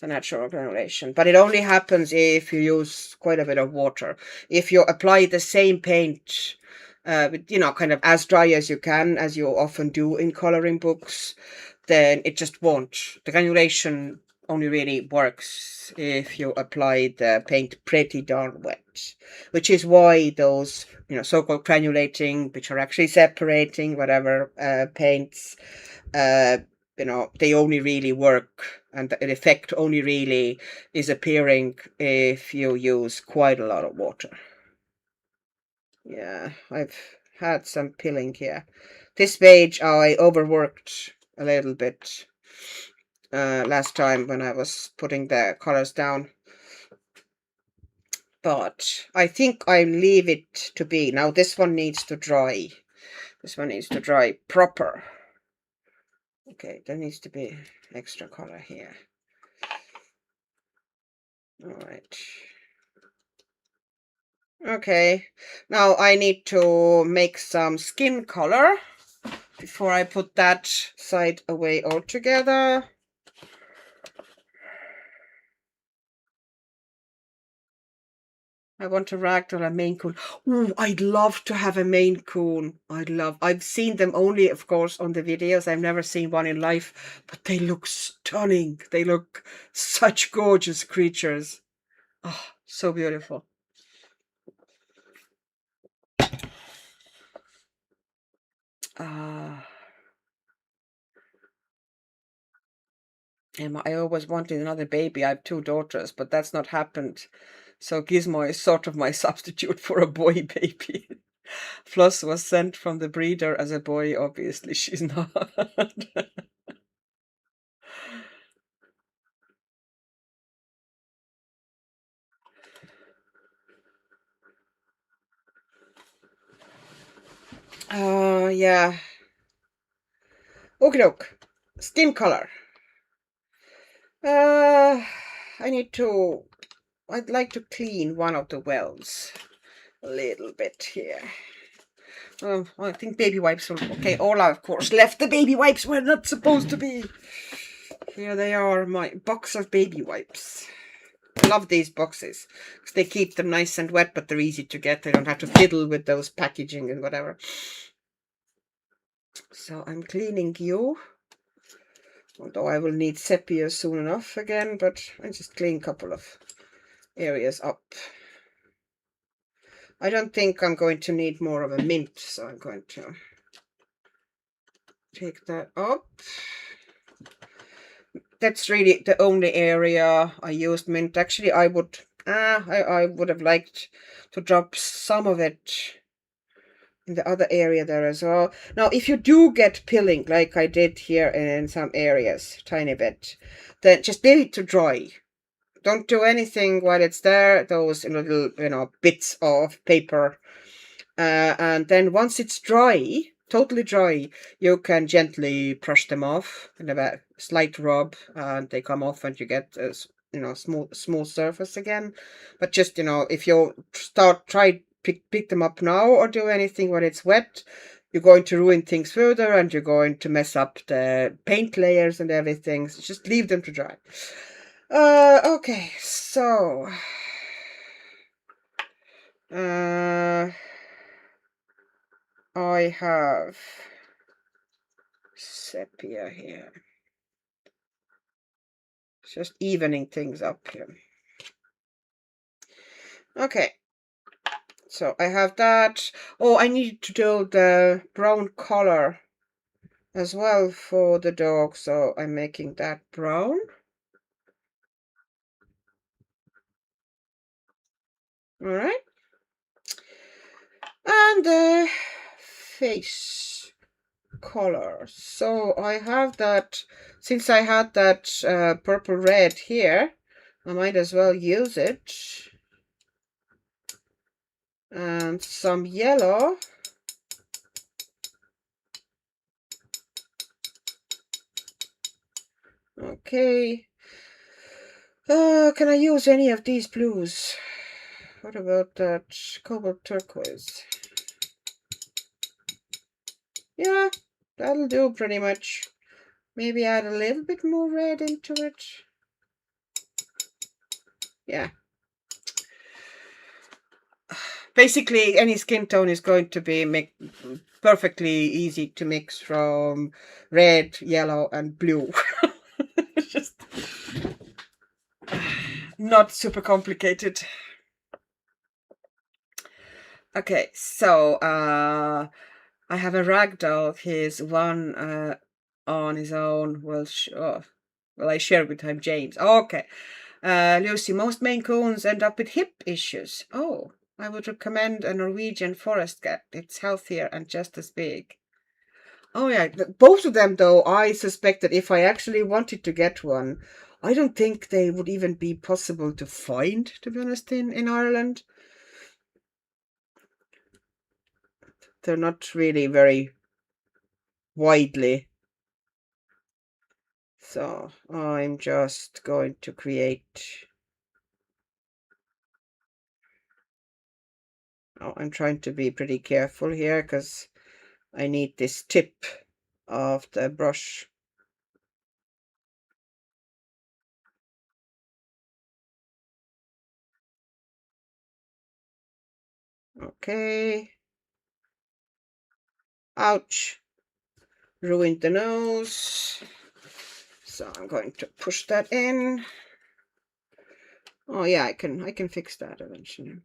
the natural granulation. But it only happens if you use quite a bit of water. If you apply the same paint, kind of as dry as you can, as you often do in coloring books, then it just won't. The granulation only really works if you apply the paint pretty darn wet, which is why those, so-called granulating, which are actually separating whatever paints, they only really work, and the effect only really is appearing if you use quite a lot of water. Yeah, I've had some pilling here. This page I overworked a little bit last time when I was putting the colors down, but I think I leave it to be. Now this one needs to dry. This one needs to dry proper. Okay, there needs to be extra color here. All right. Okay, now I need to make some skin color before I put that side away altogether. I want a ragdoll, a Maine Coon. Ooh, I'd love to have a Maine Coon. I've seen them only, of course, on the videos. I've never seen one in life, but they look stunning. They look such gorgeous creatures. Oh, so beautiful. Emma, I always wanted another baby. I have 2 daughters, but that's not happened. So Gizmo is sort of my substitute for a boy baby. Floss was sent from the breeder as a boy. Obviously, she's not. Yeah. Okie doke. Skin color. I'd like to clean one of the wells a little bit here. I think baby wipes will... Okay, Ola, of course, left the baby wipes where they're not supposed to be. Here they are, my box of baby wipes. I love these boxes because they keep them nice and wet, but they're easy to get. I don't have to fiddle with those packaging and whatever. So I'm cleaning you. Although I will need sepia soon enough again, but I just clean a couple of areas up. I don't think I'm going to need more of a mint, so I'm going to take that up. That's really the only area I used mint. Actually, I would have liked to drop some of it in the other area there as well. Now, if you do get pilling, like I did here in some areas, tiny bit, then just leave it to dry. Don't do anything while it's there, those little, bits of paper. And then once it's dry, totally dry, you can gently brush them off and have a slight rub, and they come off and you get a smooth surface again. But just, if you pick them up now or do anything when it's wet, you're going to ruin things further and you're going to mess up the paint layers and everything. So just leave them to dry. Okay, so I have sepia here. Just evening things up here. Okay, so I have that. Oh, I need to do the brown color as well for the dog, so I'm making that brown. All right. And the face color. So I have that, since I had that purple red here, I might as well use it. And some yellow. Okay. Can I use any of these blues? What about that cobalt turquoise? Yeah, that'll do pretty much. Maybe add a little bit more red into it. Yeah. Basically, any skin tone is going to be perfectly easy to mix from red, yellow, and blue. It's just not super complicated. Okay, so I have a ragdoll. He's one on his own. Well, I share with him, James. Okay. Lucy, most Maine Coons end up with hip issues. Oh, I would recommend a Norwegian forest cat. It's healthier and just as big. Oh yeah, both of them though, I suspect that if I actually wanted to get one, I don't think they would even be possible to find, to be honest, in Ireland. They're not really very widely. So I'm just going to create. Oh, I'm trying to be pretty careful here because I need this tip of the brush. Okay. Ouch. Ruined the nose. So I'm going to push that in. Oh yeah, I can fix that eventually.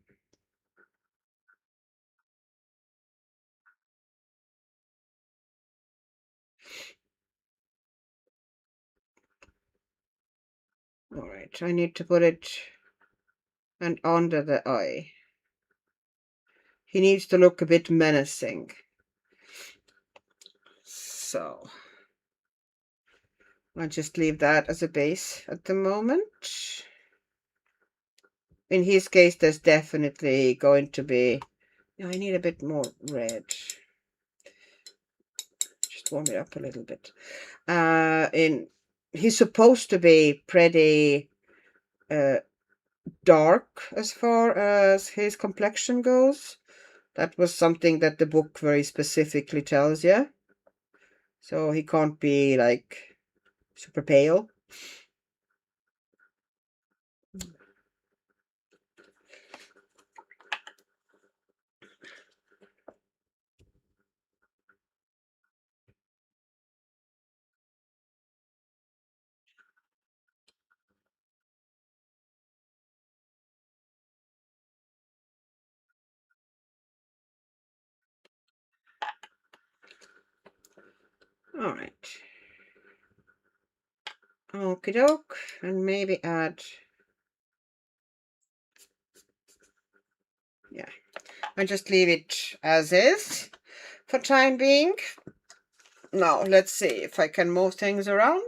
All right, I need to put it and under the eye. He needs to look a bit menacing. So I'll just leave that as a base at the moment. In his case, there's definitely going to be... I need a bit more red. Just warm it up a little bit. He's supposed to be pretty dark as far as his complexion goes. That was something that the book very specifically tells you. So he can't be like super pale. All right. Okie doke. And maybe add... Yeah. I just leave it as is for time being. Now, let's see if I can move things around.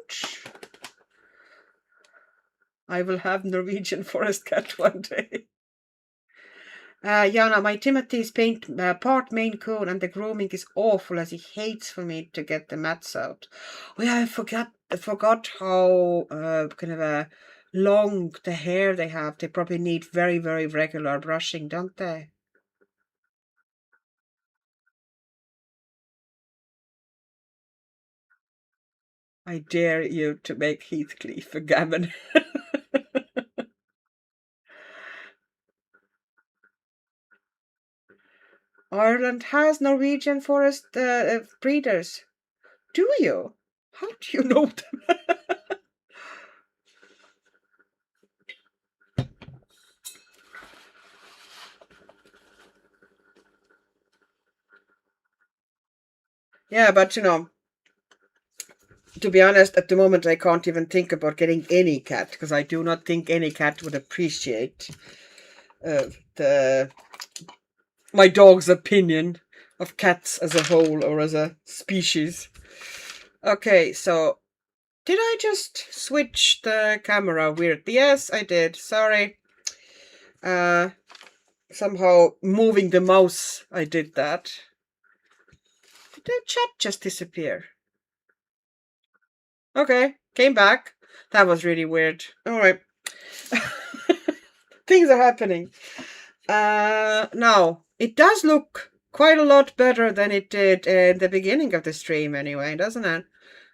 I will have Norwegian forest cat one day. Jana, my Timothy's part Maine Coon and the grooming is awful as he hates for me to get the mats out. Oh yeah, I forgot how kind of long the hair they have. They probably need very, very regular brushing, don't they? I dare you to make Heathcliff a gammon. Ireland has Norwegian forest breeders. Do you? How do you know them? Yeah, but you know, to be honest, at the moment I can't even think about getting any cat because I do not think any cat would appreciate the my dog's opinion of cats as a whole or as a species. Okay, so did I just switch the camera weird? Yes, I did. Sorry. Somehow moving the mouse, I did that. Did the chat just disappear? Okay, came back. That was really weird. All right. Things are happening. Now, it does look quite a lot better than it did in the beginning of the stream anyway, doesn't it?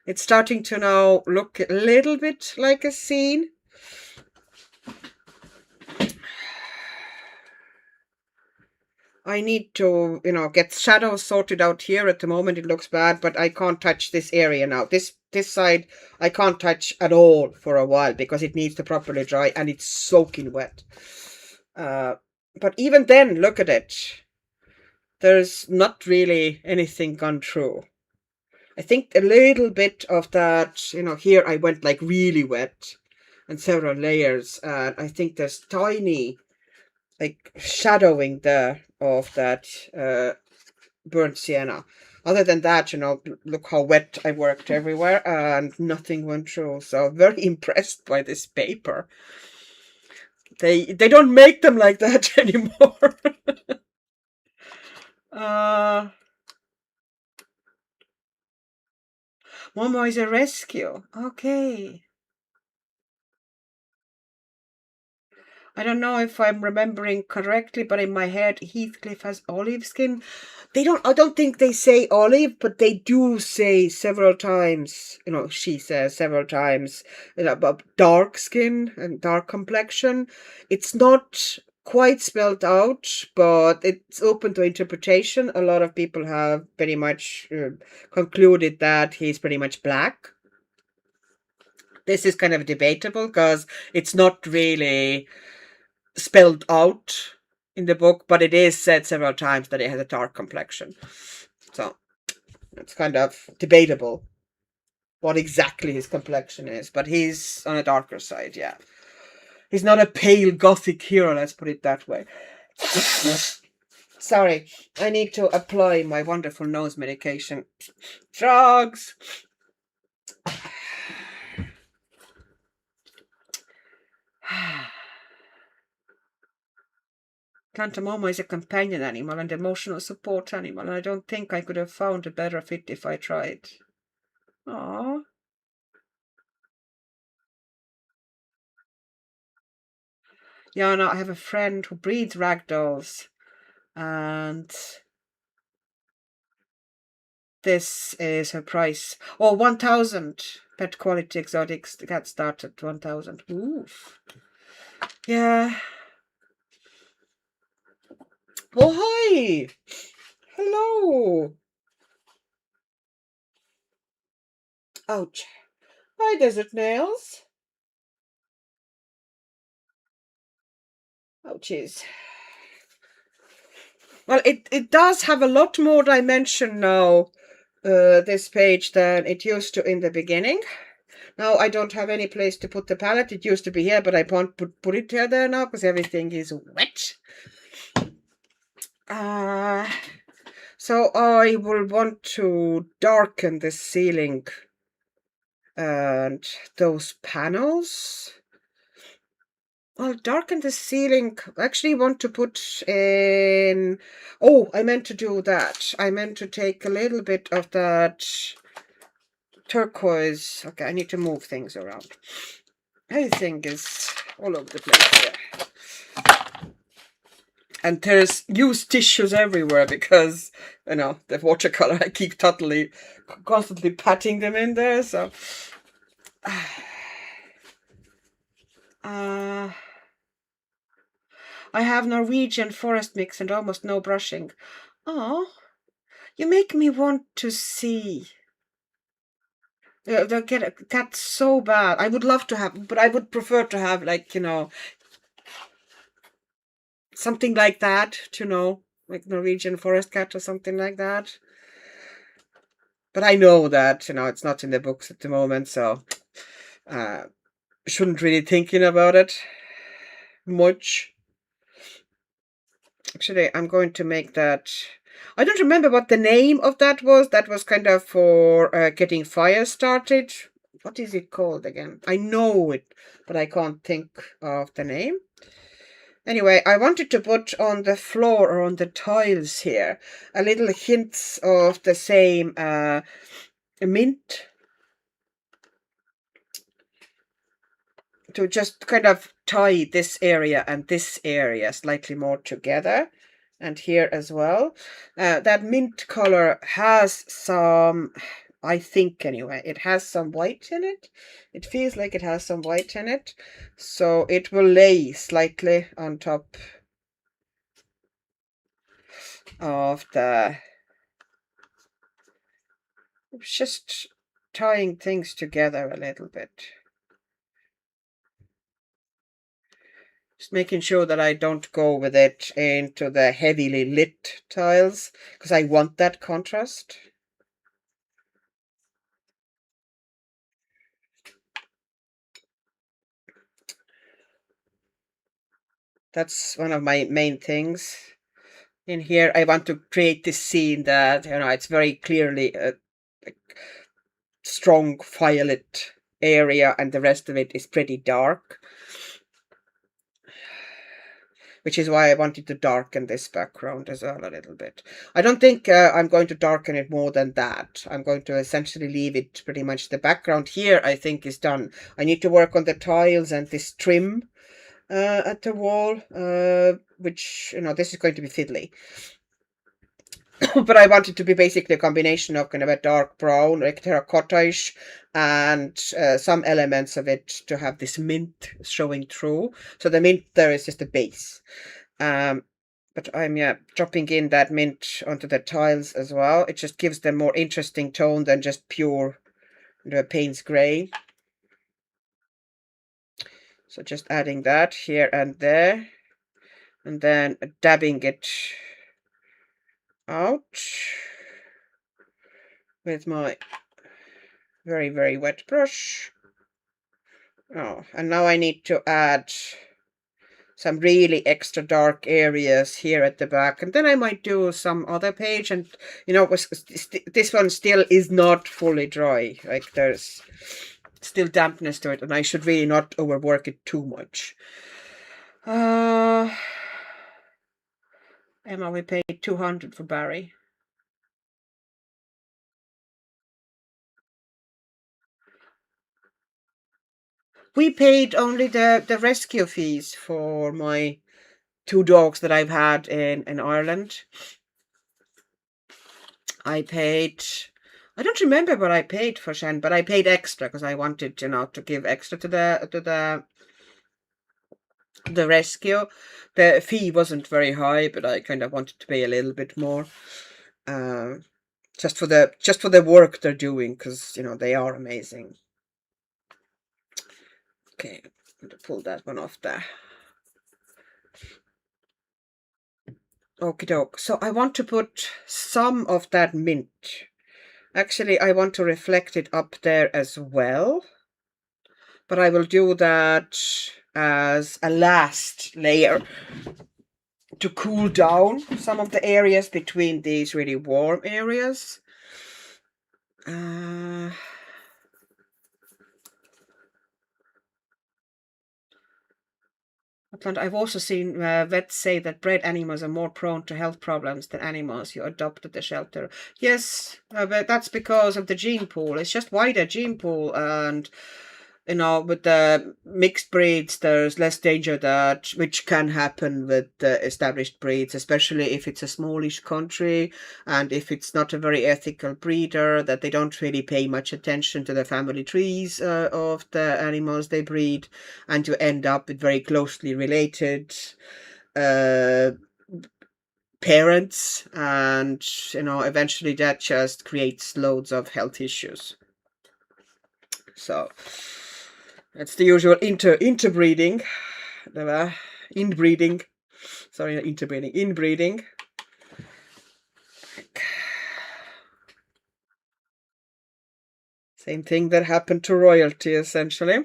It's starting to now look a little bit like a scene. I need to, you know, get shadows sorted out here. At the moment it looks bad, but I can't touch this area now. This side I can't touch at all for a while because it needs to properly dry and it's soaking wet. But even then, look at it. There's not really anything gone through. I think a little bit of that, you know, here I went like really wet and several layers. And I think there's tiny, like shadowing there of that burnt sienna. Other than that, you know, look how wet I worked everywhere and nothing went through. So very impressed by this paper. They don't make them like that anymore. Momo is a rescue. Okay. I don't know if I'm remembering correctly, but in my head, Heathcliff has olive skin. I don't think they say olive, but they do say several times, you know, she says several times, you know, about dark skin and dark complexion. It's not quite spelled out, but it's open to interpretation. A lot of people have pretty much concluded that he's pretty much black. This is kind of debatable because it's not really spelled out in the book, but it is said several times that it has a dark complexion. So it's kind of debatable what exactly his complexion is, but he's on a darker side, yeah. He's not a pale gothic hero, let's put it that way. Sorry, I need to apply my wonderful nose medication. Drugs! Cantamomo is a companion animal and emotional support animal, and I don't think I could have found a better fit if I tried. Aww. Yeah, no, I have a friend who breeds ragdolls, and this is her price. Oh, 1,000 pet quality exotics. The cat started 1,000. Oof. Yeah. Oh, hi. Hello. Ouch. Hi, Desert Nails. Ouchies. Well, it does have a lot more dimension now, this page, than it used to in the beginning. Now I don't have any place to put the palette. It used to be here, but I can't put it there now because everything is wet. So I will want to darken the ceiling and those panels. I'll darken the ceiling. I actually want to put in... Oh, I meant to do that. I meant to take a little bit of that turquoise. Okay, I need to move things around. Everything is all over the place here. And there's used tissues everywhere because, you know, the watercolor, I keep constantly patting them in there, so... I have Norwegian forest mix and almost no brushing. Oh, you make me want to see. They'll get a cat so bad. I would love to have, but I would prefer to have, like, you know, something like that, you know, like Norwegian forest cat or something like that. But I know that, it's not in the books at the moment, so shouldn't really thinking about it much. Actually, I'm going to make that. I don't remember what the name of that was. That was kind of for getting fire started. What is it called again? I know it, but I can't think of the name. Anyway, I wanted to put on the floor or on the tiles here a little hints of the same mint, to just kind of tie this area and this area slightly more together, and here as well. That mint color has some, I think anyway, it has some white in it. It feels like it has some white in it, so it will lay slightly on top of the, just tying things together a little bit. Just making sure that I don't go with it into the heavily lit tiles, because I want that contrast. That's one of my main things. In here, I want to create this scene that, it's very clearly a strong violet area, and the rest of it is pretty dark. Which is why I wanted to darken this background as well a little bit. I don't think I'm going to darken it more than that. I'm going to essentially leave it pretty much. The background here, I think, is done. I need to work on the tiles and this trim at the wall, which, this is going to be fiddly. But I want it to be basically a combination of kind of a dark brown, like terracotta-ish, and some elements of it to have this mint showing through. So the mint there is just the base. But I'm dropping in that mint onto the tiles as well. It just gives them more interesting tone than just pure Payne's gray. So just adding that here and there, and then dabbing it out with my very, very wet brush. Oh, and now I need to add some really extra dark areas here at the back, and then I might do some other page. And this one still is not fully dry, like there's still dampness to it, and I should really not overwork it too much. Emma, we paid 200 for Barry. We paid only the rescue fees for my 2 dogs that I've had in Ireland. I paid, I don't remember what I paid for Shen, but I paid extra because I wanted, to give extra to the rescue. The fee wasn't very high, but I kind of wanted to pay a little bit more, just for the work they're doing, because they are amazing. Okay, I'm going to pull that one off there. Okie doke. So I want to put some of that mint. Actually, I want to reflect it up there as well, but I will do that as a last layer to cool down some of the areas between these really warm areas. I've also seen vets say that bred animals are more prone to health problems than animals you adopt at the shelter. Yes, but that's because of the gene pool. It's just wider gene pool, and with the mixed breeds, there's less danger which can happen with the established breeds, especially if it's a smallish country and if it's not a very ethical breeder, that they don't really pay much attention to the family trees of the animals they breed, and you end up with very closely related parents, and eventually that just creates loads of health issues. So that's the usual interbreeding, inbreeding. Sorry, not interbreeding, inbreeding. Same thing that happened to royalty, essentially.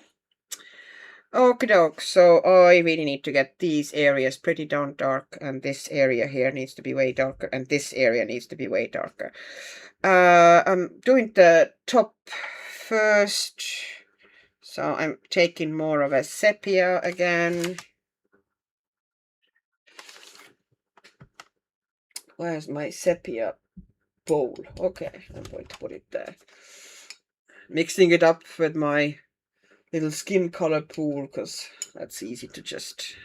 Okie doke, so I really need to get these areas pretty darn dark, and this area here needs to be way darker, and this area needs to be way darker. I'm doing the top first, so I'm taking more of a sepia again. Where's my sepia bowl? Okay, I'm going to put it there. Mixing it up with my little skin color pool, because that's easy to just...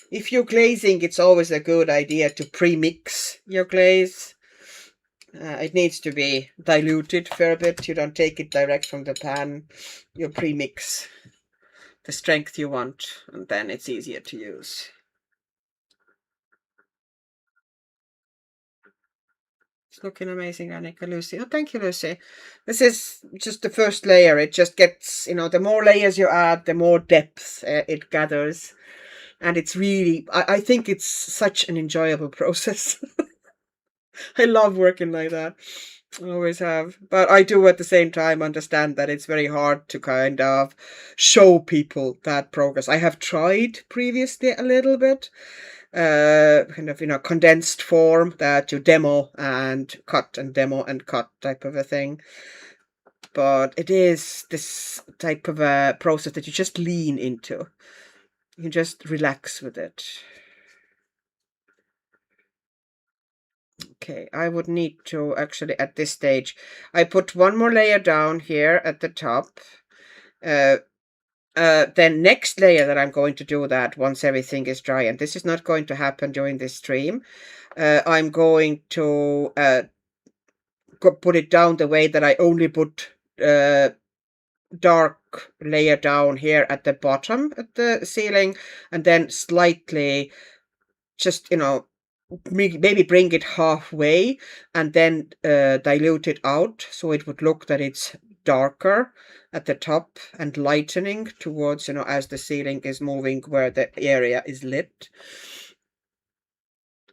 If you're glazing, it's always a good idea to pre-mix your glaze. It needs to be diluted for a bit. You don't take it direct from the pan. You pre-mix the strength you want, and then it's easier to use. It's looking amazing, Annika. Lucy. Oh, thank you, Lucy. This is just the first layer. It just gets, the more layers you add, the more depth it gathers. And it's really, I think it's such an enjoyable process. I love working like that. I always have. But I do at the same time understand that it's very hard to kind of show people that progress. I have tried previously a little bit. Kind of, condensed form that you demo and cut and demo and cut type of a thing. But it is this type of a process that you just lean into. You just relax with it. Okay, I would need to actually, at this stage, I put one more layer down here at the top. Then next layer that I'm going to do that once everything is dry, and this is not going to happen during this stream. I'm going to put it down the way that I only put dark layer down here at the bottom at the ceiling, and then slightly just, maybe bring it halfway and then dilute it out so it would look that it's darker at the top and lightening towards, as the ceiling is moving where the area is lit.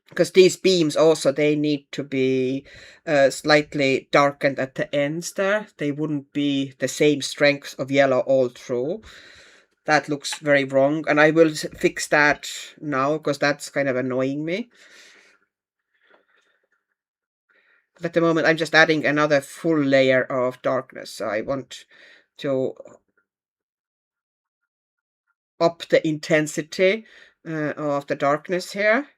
Because these beams also, they need to be slightly darkened at the ends there. They wouldn't be the same strength of yellow all through. That looks very wrong, and I will fix that now because that's kind of annoying me. At the moment, I'm just adding another full layer of darkness. So I want to up the intensity of the darkness here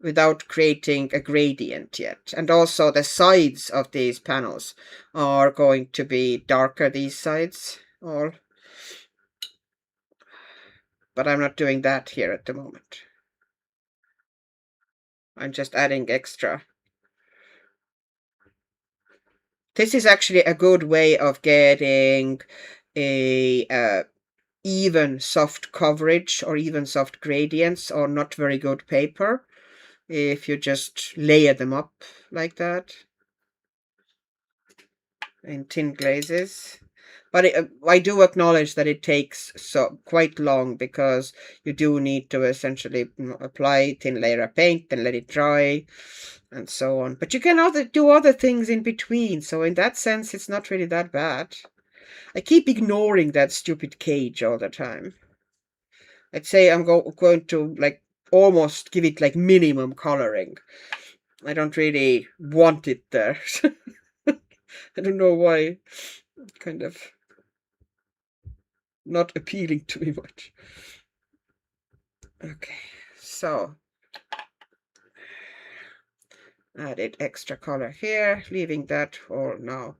without creating a gradient yet. And also the sides of these panels are going to be darker, these sides all. But I'm not doing that here at the moment. I'm just adding extra. This is actually a good way of getting a even soft coverage or even soft gradients or not very good paper if you just layer them up like that in tin glazes. But I do acknowledge that it takes quite long because you do need to essentially apply thin layer of paint and let it dry and so on. But you can do other things in between, so in that sense it's not really that bad. I keep ignoring that stupid cage all the time. I'd say I'm going to almost give it minimum coloring. I don't really want it there. I don't know why. Kind of not appealing to me much. Okay, so added extra color here, leaving that all now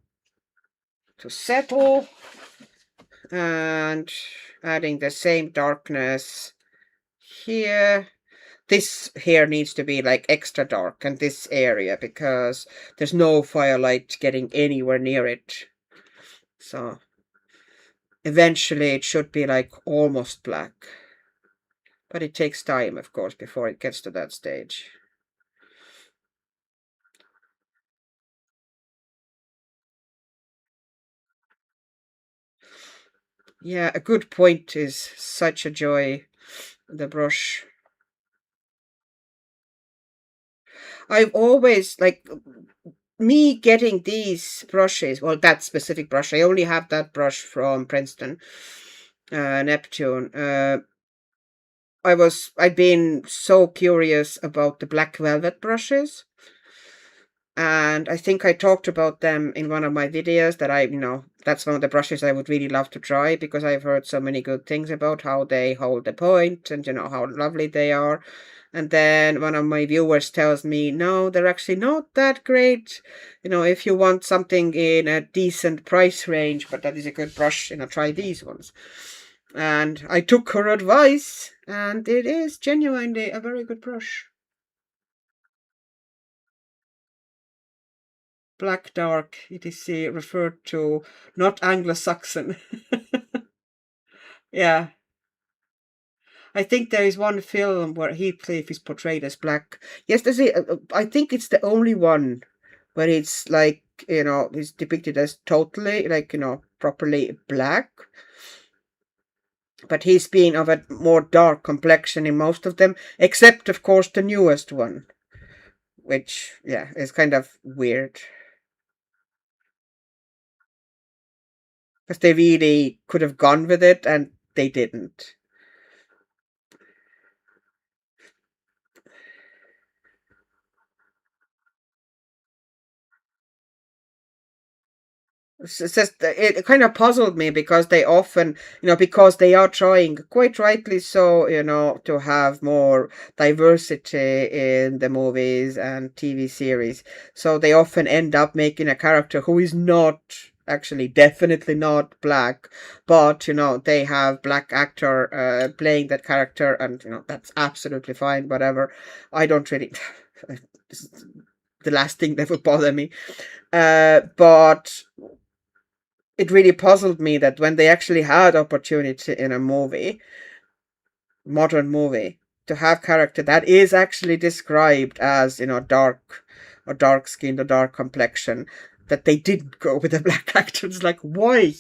to settle, and adding the same darkness here. This here needs to be extra dark in this area because there's no firelight getting anywhere near it. So eventually it should be almost black. But it takes time, of course, before it gets to that stage. Yeah, a good point is such a joy, the brush. I've always, like, me getting these brushes, well, that specific brush, I only have that brush from Princeton, Neptune. I've been so curious about the black velvet brushes. And I think I talked about them in one of my videos that that's one of the brushes I would really love to try, because I've heard so many good things about how they hold the point and how lovely they are. And then one of my viewers tells me, no, they're actually not that great. If you want something in a decent price range, but that is a good brush, try these ones. And I took her advice, and it is genuinely a very good brush. Black dark, it is referred to, not Anglo-Saxon. Yeah. I think there is one film where Heathcliff is portrayed as black. Yes, I think it's the only one where it's like, he's depicted as totally, like, properly black. But he's been of a more dark complexion in most of them, except, of course, the newest one, which, yeah, is kind of weird. Because they really could have gone with it, and they didn't. It's just, it kind of puzzled me, because they often, because they are trying, quite rightly so, to have more diversity in the movies and TV series. So they often end up making a character who is not actually, definitely not black, but they have black actor playing that character, and that's absolutely fine, whatever. I don't really the last thing that would bother me. But it really puzzled me that when they actually had opportunity in a modern movie, to have character that is actually described as, dark, or dark skinned, or dark complexion, that they didn't go with a black actor. It's like, why?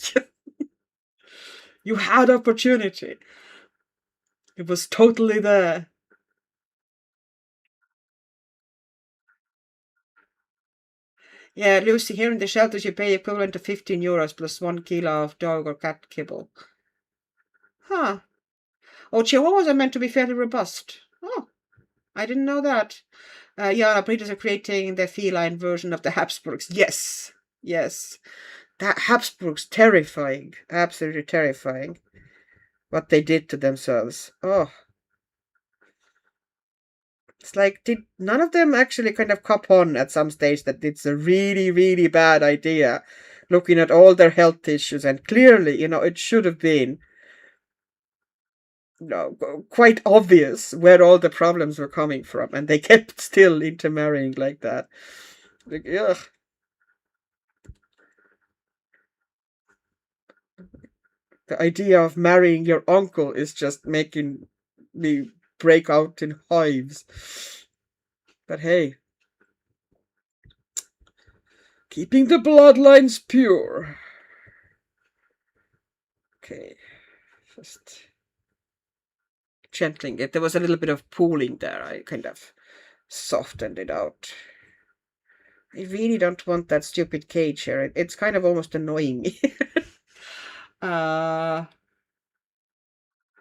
You had opportunity. It was totally there. Yeah, Lucy, here in the shelters you pay equivalent to €15 plus 1 kilo of dog or cat kibble. Huh. Oh, chihuahuas are meant to be fairly robust. Oh, I didn't know that. Yeah, breeders are creating the feline version of the Habsburgs. Yes, yes. That Habsburgs, terrifying. Absolutely terrifying. What they did to themselves. Oh, it's like, did none of them actually kind of cop on at some stage that it's a really, really bad idea, looking at all their health issues, and clearly, it should have been, quite obvious where all the problems were coming from, and they kept still intermarrying like that. Like, ugh. The idea of marrying your uncle is just making me break out in hives. But hey, keeping the bloodlines pure. Okay, just gentling it. There was a little bit of pooling there. I kind of softened it out. I really don't want that stupid cage here. It's kind of almost annoying me. uh,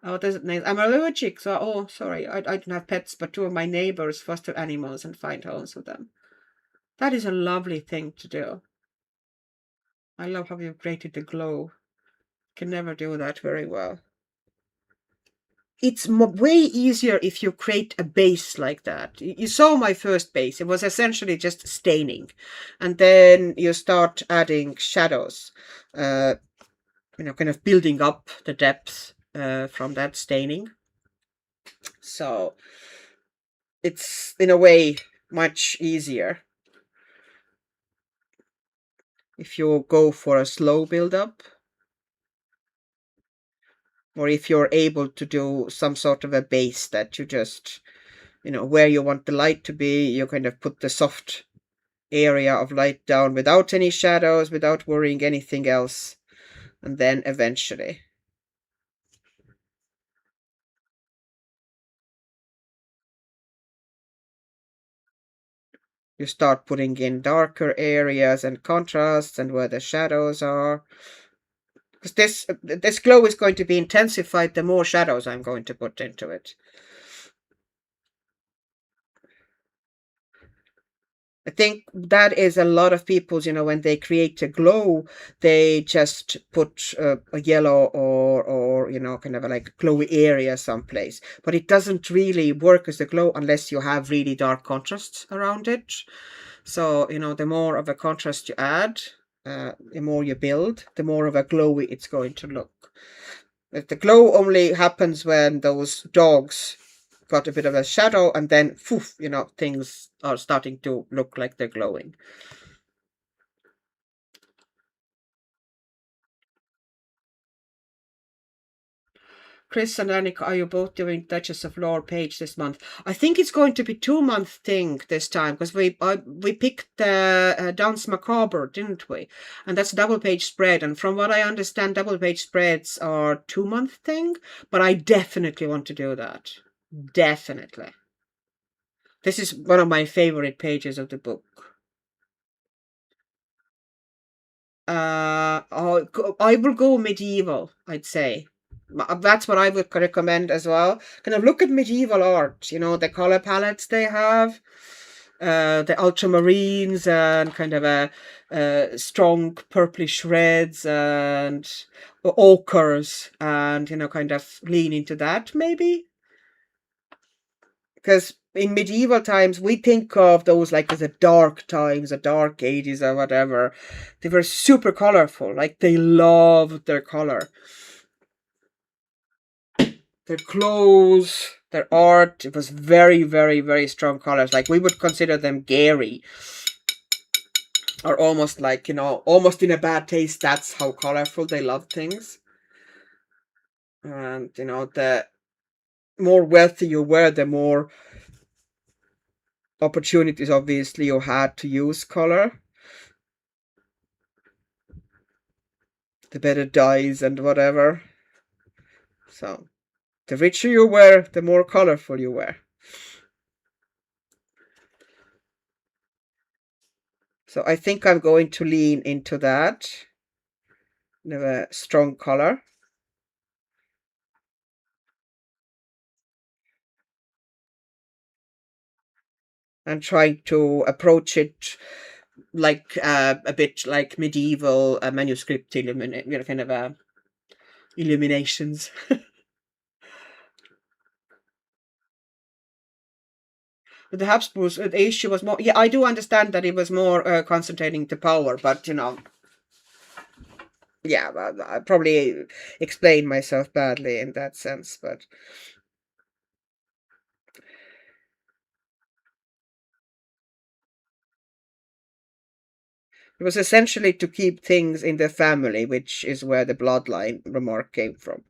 oh, does it nice? I'm allergic, so sorry. I don't have pets, but two of my neighbors foster animals and find homes for them. That is a lovely thing to do. I love how you've created the glow. Can never do that very well. It's way easier if you create a base like that. You saw my first base. It was essentially just staining. And then you start adding shadows, kind of building up the depth from that staining. So it's, in a way, much easier if you go for a slow build-up, or if you're able to do some sort of a base that you just, where you want the light to be, you kind of put the soft area of light down without any shadows, without worrying anything else, and then eventually. you start putting in darker areas and contrasts and where the shadows are. Because this glow is going to be intensified the more shadows I'm going to put into it. I think that is a lot of people's, when they create a glow, they just put a yellow or kind of like glowy area someplace. But it doesn't really work as a glow unless you have really dark contrasts around it. So, the more of a contrast you add, the more you build, the more of a glowy it's going to look. But the glow only happens when those dogs got a bit of a shadow and then poof, things are starting to look like they're glowing. Chris and Annika, are you both doing Duchess of Lore page this month? I think it's going to be 2-month thing this time because we picked the Dance Macabre, didn't we? And that's a double page spread. And from what I understand, double page spreads are 2-month thing. But I definitely want to do that. Definitely. This is one of my favorite pages of the book. I will go medieval, I'd say. That's what I would recommend as well. Kind of look at medieval art, the color palettes they have, the ultramarines and kind of a strong purplish reds and ochres, and kind of lean into that maybe. Because in medieval times, we think of those like as the dark times, the dark ages or whatever. They were super colorful. Like they loved their color. Their clothes, their art, it was very, very, very strong colors. Like we would consider them gary. Or almost like, almost in a bad taste. That's how colorful they loved things. And, the more wealthy you were, the more opportunities obviously you had to use color. The better dyes and whatever. So, the richer you were, the more colorful you were. So I think I'm going to lean into that. Have a strong color. And trying to approach it like a bit like medieval manuscript kind of illuminations. But the Habsburgs, the issue was more. Yeah, I do understand that it was more concentrating the power, but yeah, I probably explained myself badly in that sense, but. It was essentially to keep things in the family, which is where the bloodline remark came from.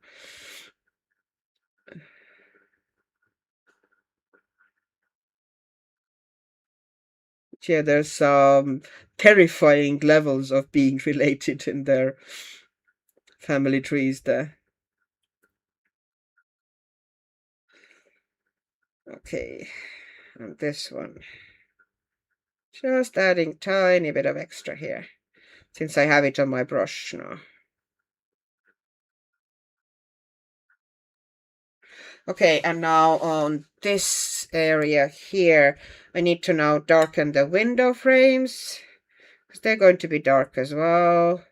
Yeah, there's some terrifying levels of being related in their family trees there. Okay, and this one. Just adding tiny bit of extra here, since I have it on my brush now. Okay, and now on this area here, I need to now darken the window frames, because they're going to be dark as well.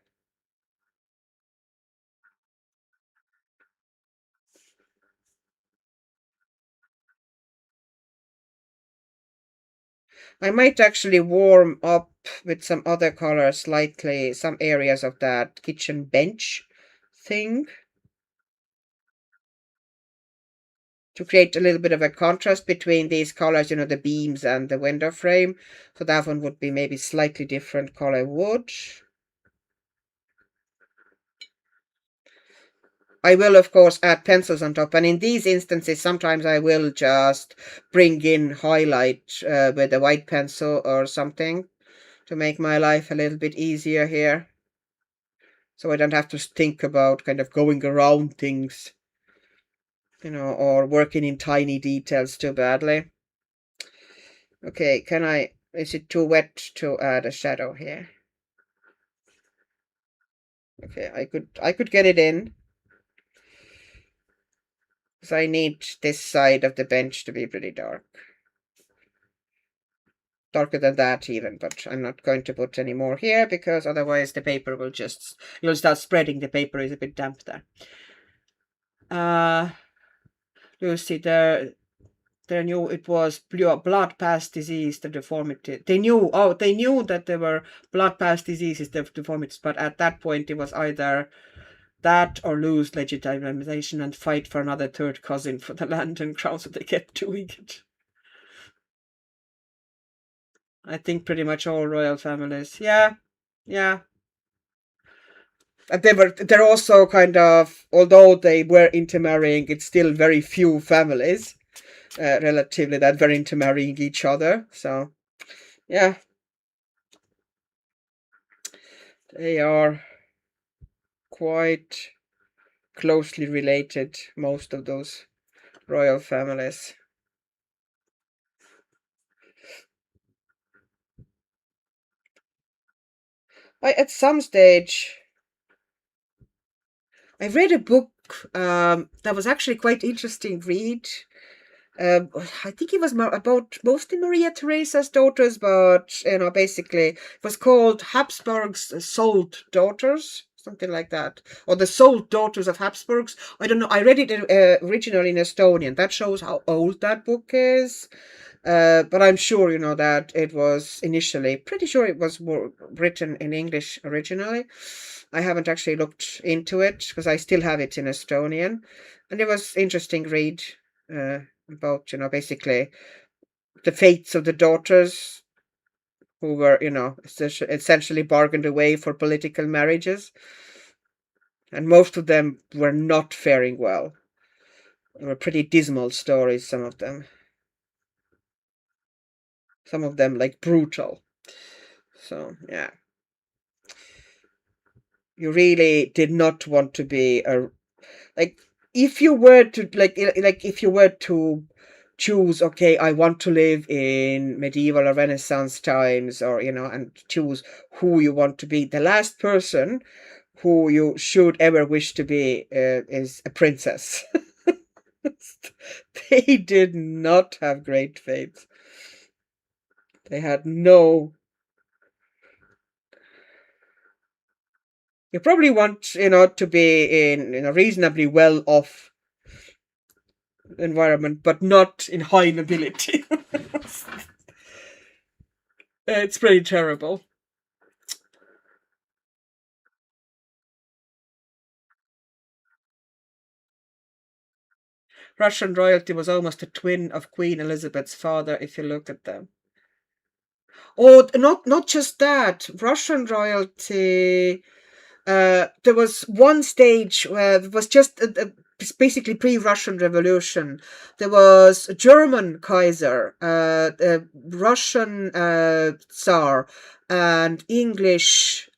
I might actually warm up with some other colors slightly, some areas of that kitchen bench thing, to create a little bit of a contrast between these colors, the beams and the window frame. So that one would be maybe slightly different color wood. I will, of course, add pencils on top. And in these instances, sometimes I will just bring in highlight with a white pencil or something to make my life a little bit easier here. So I don't have to think about kind of going around things, or working in tiny details too badly. Okay, can I Is it too wet to add a shadow here? Okay, I could get it in. Because I need this side of the bench to be pretty dark. Darker than that even, but I'm not going to put any more here because otherwise the paper will just, you'll start spreading. The paper is a bit damp there. You see there, they knew it was blood pass disease, the deformity. They knew that there were blood pass diseases, the deformities, but at that point it was either that or lose legitimization and fight for another third cousin for the land and crown, so they kept doing it. I think pretty much all royal families. Yeah. And they're also kind of, although they were intermarrying, it's still very few families, relatively, that were intermarrying each other. So, yeah. They are quite closely related, most of those royal families. At some stage, I read a book that was actually quite interesting read. I think it was about mostly Maria Theresa's daughters, but basically it was called Habsburg's Sold Daughters, something like that, or the Sold Daughters of Habsburgs. I don't know. I read it originally in Estonian. That shows how old that book is. But I'm sure that it was initially, pretty sure it was more written in English originally. I haven't actually looked into it because I still have it in Estonian, and it was interesting read about basically the fates of the daughters who were essentially bargained away for political marriages, and most of them were not faring well. They were pretty dismal stories, some of them like brutal. So yeah, you really did not want to be like, if you were to if you were to choose, okay, I want to live in medieval or Renaissance times, or and choose who you want to be, the last person who you should ever wish to be is a princess. They did not have great fates. They had no. You probably want to be in a reasonably well off environment, but not in high nobility. It's pretty terrible. Russian royalty was almost a twin of Queen Elizabeth's father, if you look at them. Oh, not just that. Russian royalty. There was one stage where it was just basically pre-Russian Revolution. There was a German Kaiser, a Russian Tsar, and English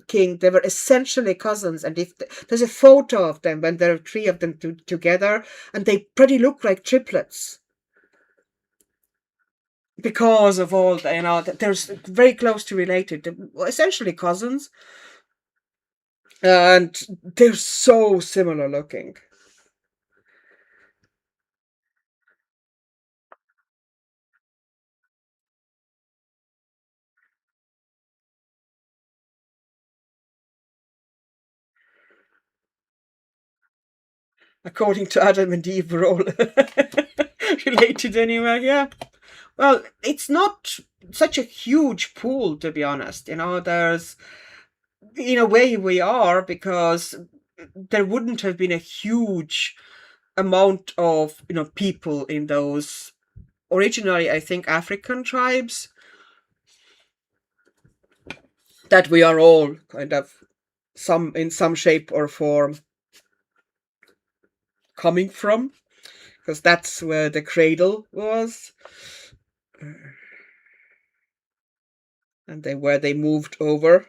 king. They were essentially cousins, and if there's a photo of them when there are three of them together, and they pretty look like triplets because of all the, they're very closely related. They're essentially cousins, and they're so similar looking. According to Adam and Eve, we're all related anyway. Yeah. Well, it's not such a huge pool, to be honest. There's, in a way, we are, because there wouldn't have been a huge amount of people in those originally, I think, African tribes that we are all kind of in some shape or form coming from, because that's where the cradle was, and where they moved over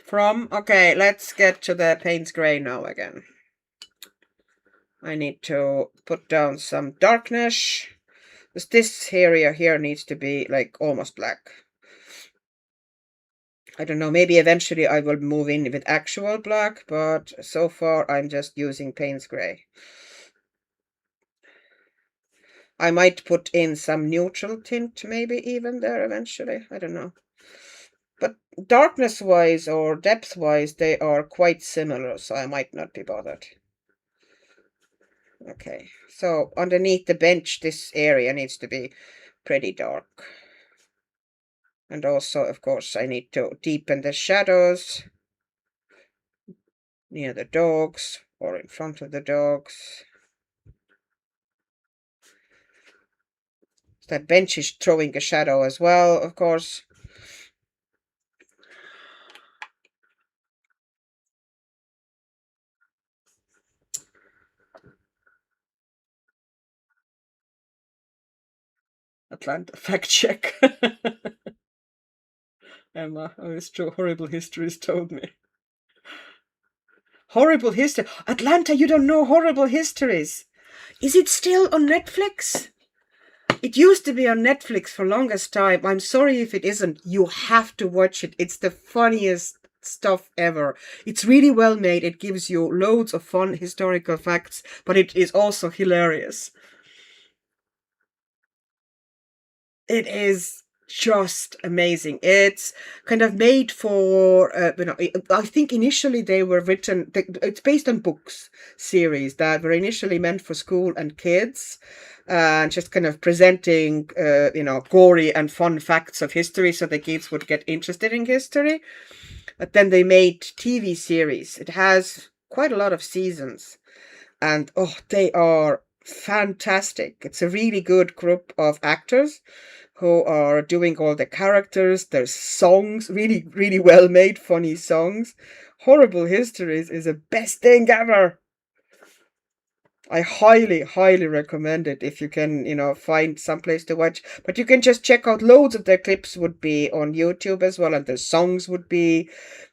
from. Okay, let's get to the Payne's Grey now again. I need to put down some darkness Because this area here needs to be like almost black. I don't know, maybe eventually I will move in with actual black, but so far I'm just using Payne's Gray. I might put in some neutral tint maybe even there eventually, I don't know. But darkness-wise or depth-wise, they are quite similar, so I might not be bothered. Okay, so underneath the bench, this area needs to be pretty dark. And also, of course, I need to deepen the shadows near the dogs or in front of the dogs. That bench is throwing a shadow as well, of course. Atlanta, fact check. Emma, oh, it's true. Horrible histories told me. Horrible history. Atlanta, you don't know Horrible Histories. Is it still on Netflix? It used to be on Netflix for longest time. I'm sorry if it isn't. You have to watch it. It's the funniest stuff ever. It's really well made. It gives you loads of fun historical facts, but it is also hilarious. It is just amazing. It's kind of made for, I think initially they were written, it's based on books series that were initially meant for school and kids, and just kind of presenting, gory and fun facts of history so the kids would get interested in history. But then they made TV series. It has quite a lot of seasons, and oh, they are fantastic. It's a really good group of actors who are doing all the characters. There's songs, really, really well made, funny songs. Horrible Histories is the best thing ever. I highly, highly recommend it if you can, find some place to watch. But you can just check out loads of their clips would be on YouTube as well, and their songs would be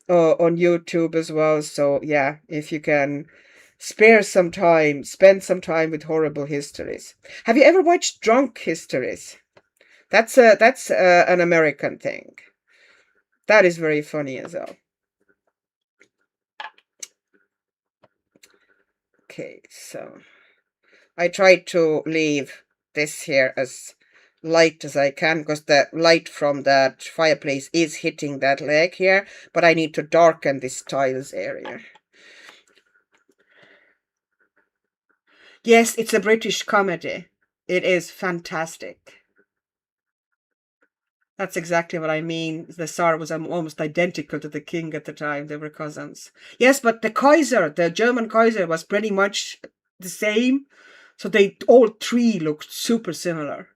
on YouTube as well. So yeah, if you can spare some time, spend some time with Horrible Histories. Have you ever watched Drunk Histories? That's an American thing. That is very funny as well. Okay, so I try to leave this here as light as I can because the light from that fireplace is hitting that leg here, but I need to darken this tiles area. Yes, it's a British comedy. It is fantastic. That's exactly what I mean. The Tsar was almost identical to the king at the time. They were cousins. Yes, but the Kaiser, the German Kaiser, was pretty much the same. So they all three looked super similar.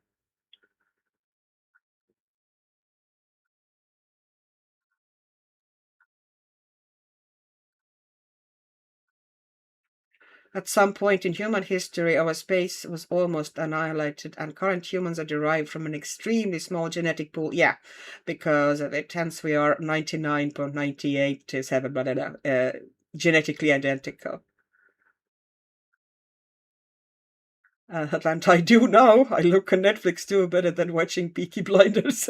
At some point in human history, our space was almost annihilated, and current humans are derived from an extremely small genetic pool. Yeah, because of it. Hence, we are 99.98 genetically identical. Atlanta, I do now. I look on Netflix too, better than watching Peaky Blinders.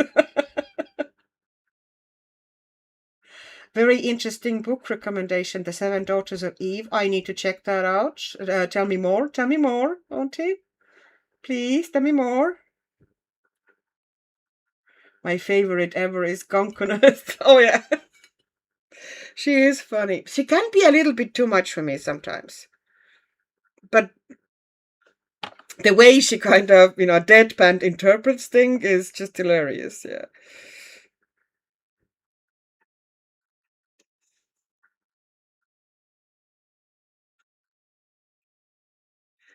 Very interesting book recommendation, The Seven Daughters of Eve. I need to check that out. Tell me more. Tell me more, Auntie. Please, tell me more. My favorite ever is Gonkoneth. Oh, yeah. She is funny. She can be a little bit too much for me sometimes. But the way she kind of, deadpan interprets things is just hilarious. Yeah.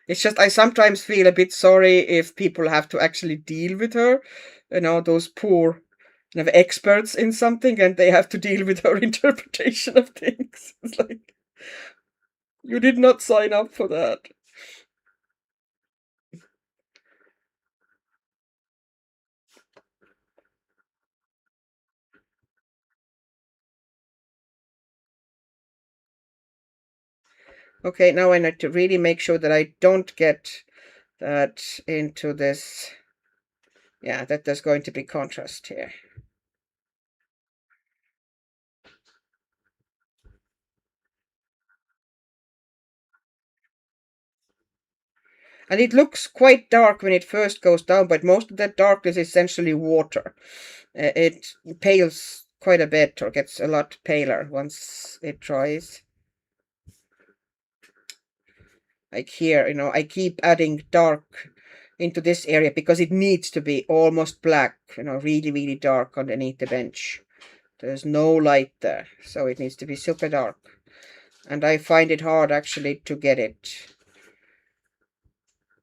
It's just, I sometimes feel a bit sorry if people have to actually deal with her. Those poor experts in something and they have to deal with her interpretation of things. It's like, you did not sign up for that. Okay, now I need to really make sure that I don't get that into this yeah, that there's going to be contrast here. And it looks quite dark when it first goes down, but most of that darkness is essentially water. It pales quite a bit, or gets a lot paler once it dries. Like here, I keep adding dark into this area because it needs to be almost black, really, really dark underneath the bench. There's no light there, so it needs to be super dark. And I find it hard actually to get it.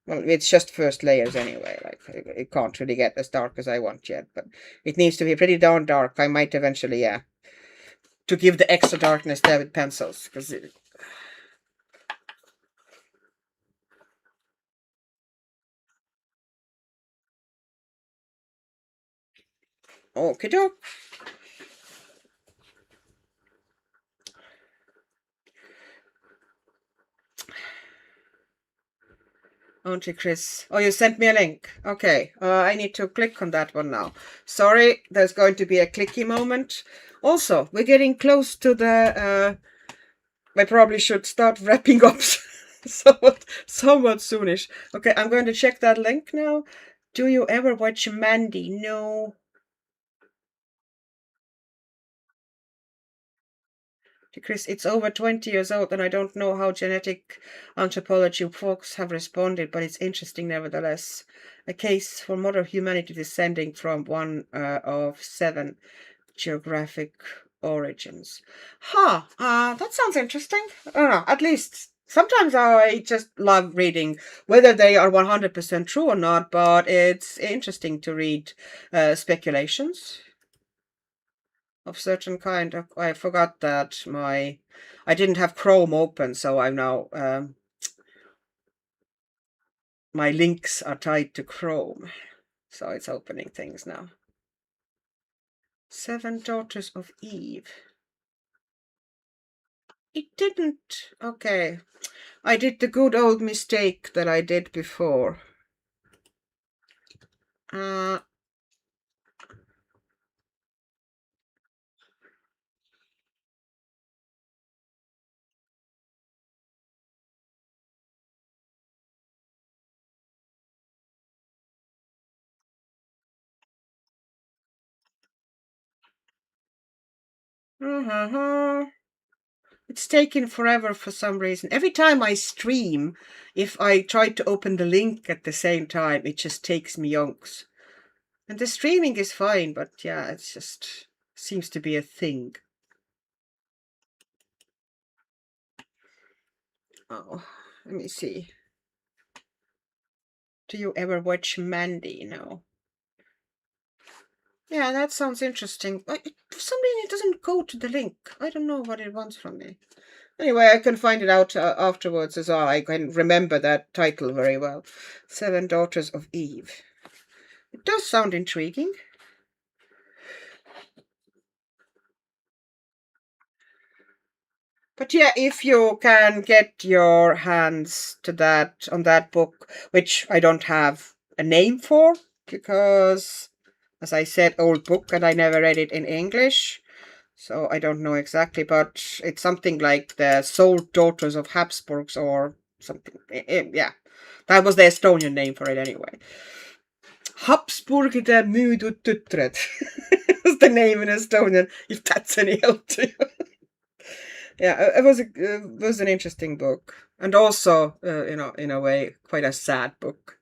Well, it's just first layers anyway. Like, it can't really get as dark as I want yet, but it needs to be pretty darn dark. I might eventually, yeah, to give the extra darkness there with pencils, because okie doke. Aren't you, Chris? Oh, you sent me a link. Okay, I need to click on that one now. Sorry, there's going to be a clicky moment. Also, we're getting close to the... I probably should start wrapping up somewhat soonish. Okay, I'm going to check that link now. Do you ever watch Mandy? No. Chris, it's over 20 years old, and I don't know how genetic anthropology folks have responded, but it's interesting nevertheless. A case for modern humanity descending from one of 7 geographic origins. That sounds interesting. I don't know, at least sometimes I just love reading, whether they are 100% true or not, but it's interesting to read speculations of certain kind. I forgot that I didn't have Chrome open, so I'm now my links are tied to Chrome, so it's opening things now. 7 Daughters of Eve. It didn't. Okay, I did the good old mistake that I did before. It's taking forever for some reason. Every time I stream, if I try to open the link at the same time, it just takes me yonks. And the streaming is fine, but yeah, it just seems to be a thing. Oh, let me see. Do you ever watch Mandy? No. Yeah, that sounds interesting. For some reason, it doesn't go to the link. I don't know what it wants from me. Anyway, I can find it out afterwards as well. I can remember that title very well. 7 Daughters of Eve. It does sound intriguing. But yeah, if you can get your hands to that on that book, which I don't have a name for, because, as I said, old book, and I never read it in English, so I don't know exactly, but it's something like the Sole Daughters of Habsburgs or something. Yeah, that was the Estonian name for it anyway. Habsburgide müüdud tütred is the name in Estonian, if that's any help to you. Yeah, it was an interesting book, and also, in a way, quite a sad book.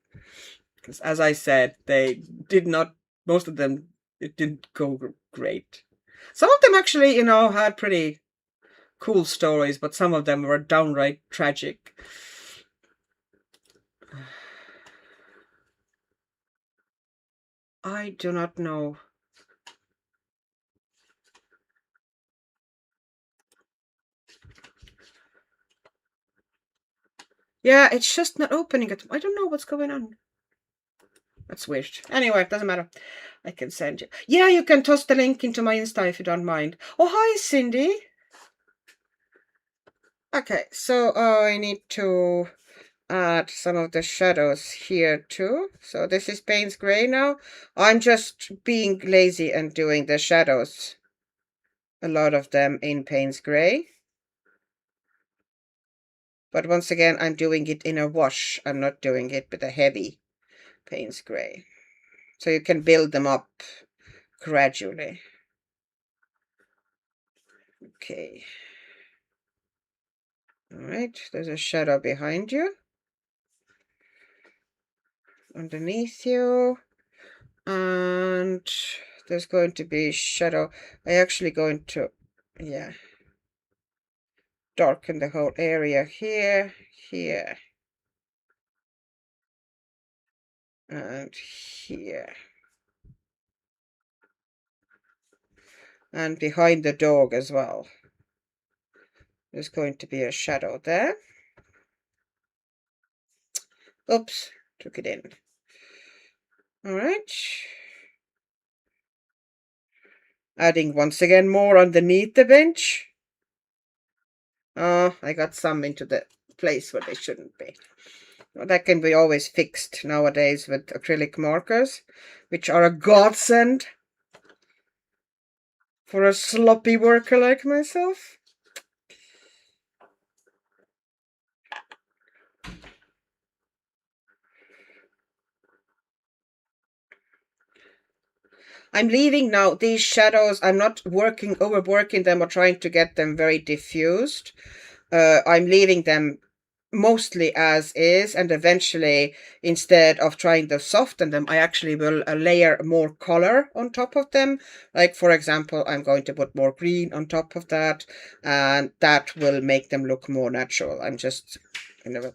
Because, as I said, they did not. Most of them, it didn't go great. Some of them actually, had pretty cool stories, but some of them were downright tragic. I do not know. Yeah, it's just not opening it. I don't know what's going on. That's weird. Anyway, it doesn't matter. I can send you. Yeah, you can toss the link into my Insta if you don't mind. Oh, hi, Cindy. Okay, so I need to add some of the shadows here too. So this is Payne's Gray now. I'm just being lazy and doing the shadows, a lot of them in Payne's Gray. But once again, I'm doing it in a wash. I'm not doing it with a heavy Payne's Gray. So you can build them up gradually. Okay. All right, there's a shadow behind you. Underneath you. And there's going to be shadow. I actually going to, yeah, darken the whole area here, here, and here. And behind the dog as well. There's going to be a shadow there. Oops, took it in. All right. Adding once again more underneath the bench. Oh, I got some into the place where they shouldn't be. Well, that can be always fixed nowadays with acrylic markers, which are a godsend for a sloppy worker like myself. I'm leaving now these shadows. I'm not overworking them or trying to get them very diffused. I'm leaving them mostly as is, and eventually, instead of trying to soften them, I actually will layer more color on top of them. Like, for example, I'm going to put more green on top of that, and that will make them look more natural. I'm just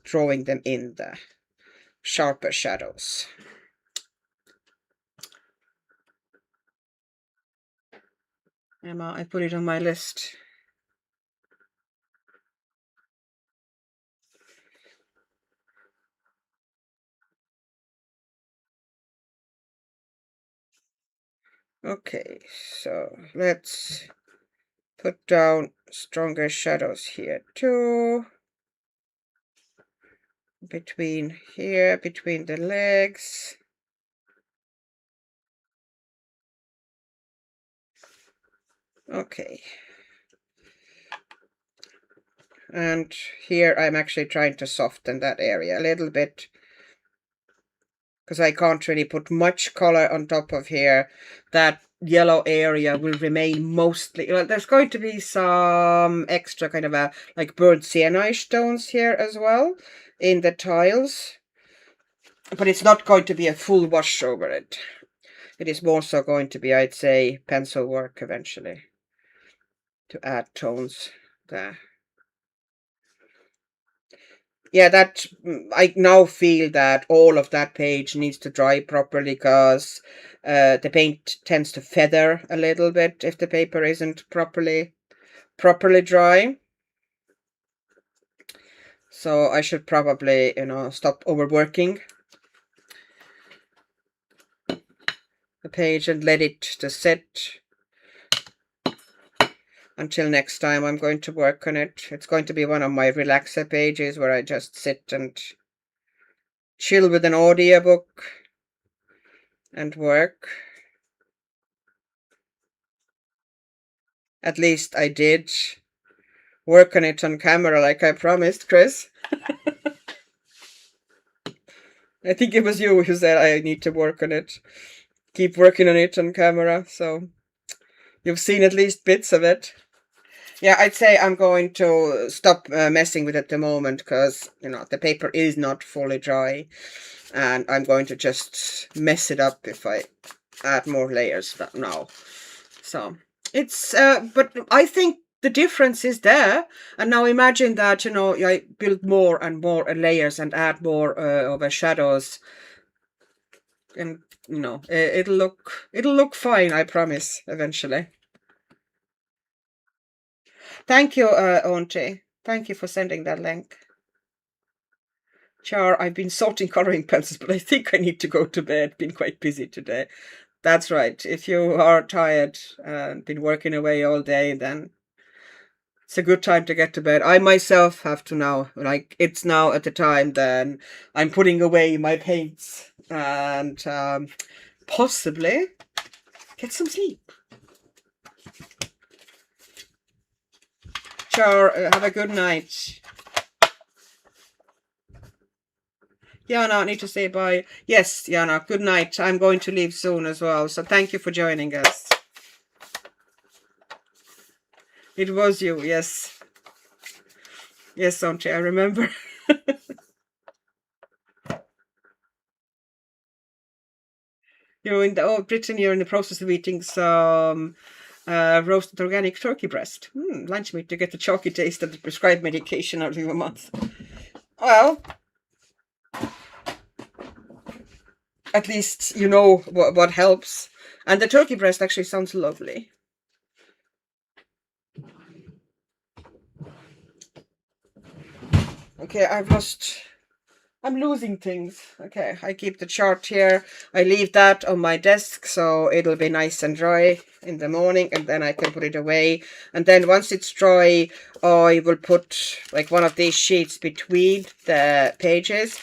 throwing them in the sharper shadows. Emma, I put it on my list. Okay, so let's put down stronger shadows here too. Between here, between the legs. Okay. And here I'm actually trying to soften that area a little bit, because I can't really put much color on top of here. That yellow area will remain mostly, well, there's going to be some extra kind of a like burnt sienna stones here as well in the tiles, but it's not going to be a full wash over it. It is more so going to be, I'd say, pencil work eventually to add tones there. Yeah, that I now feel that all of that page needs to dry properly, because the paint tends to feather a little bit if the paper isn't properly dry. So I should probably, stop overworking the page and let it to sit until next time I'm going to work on it. It's going to be one of my relaxer pages where I just sit and chill with an audiobook and work. At least I did work on it on camera like I promised, Chris. I think it was you who said I need to work on it. Keep working on it on camera, so you've seen at least bits of it. Yeah, I'd say I'm going to stop messing with it at the moment, because, the paper is not fully dry, and I'm going to just mess it up if I add more layers now. So it's, but I think the difference is there. And now imagine that, I build more and more layers and add more of the shadows, and it'll look fine, I promise, eventually. Thank you, Auntie. Thank you for sending that link. Char, I've been sorting coloring pencils, but I think I need to go to bed. Been quite busy today. That's right. If you are tired and been working away all day, then It's a good time to get to bed. I myself have to now, like, it's now at the time then I'm putting away my paints and possibly get some sleep. Sure, have a good night. Jana, I need to say bye. Yes, Jana, good night. I'm going to leave soon as well, so thank you for joining us. It was you, yes. Yes, Auntie, I remember. You're in Britain, you're in the process of eating some roasted organic turkey breast. Lunch meat to get the chalky taste of the prescribed medication out of your mouth. Well, at least you know what helps. And the turkey breast actually sounds lovely. Okay, I'm losing things. Okay, I keep the chart here. I leave that on my desk so it'll be nice and dry in the morning, and then I can put it away. And then once it's dry, I will put like one of these sheets between the pages.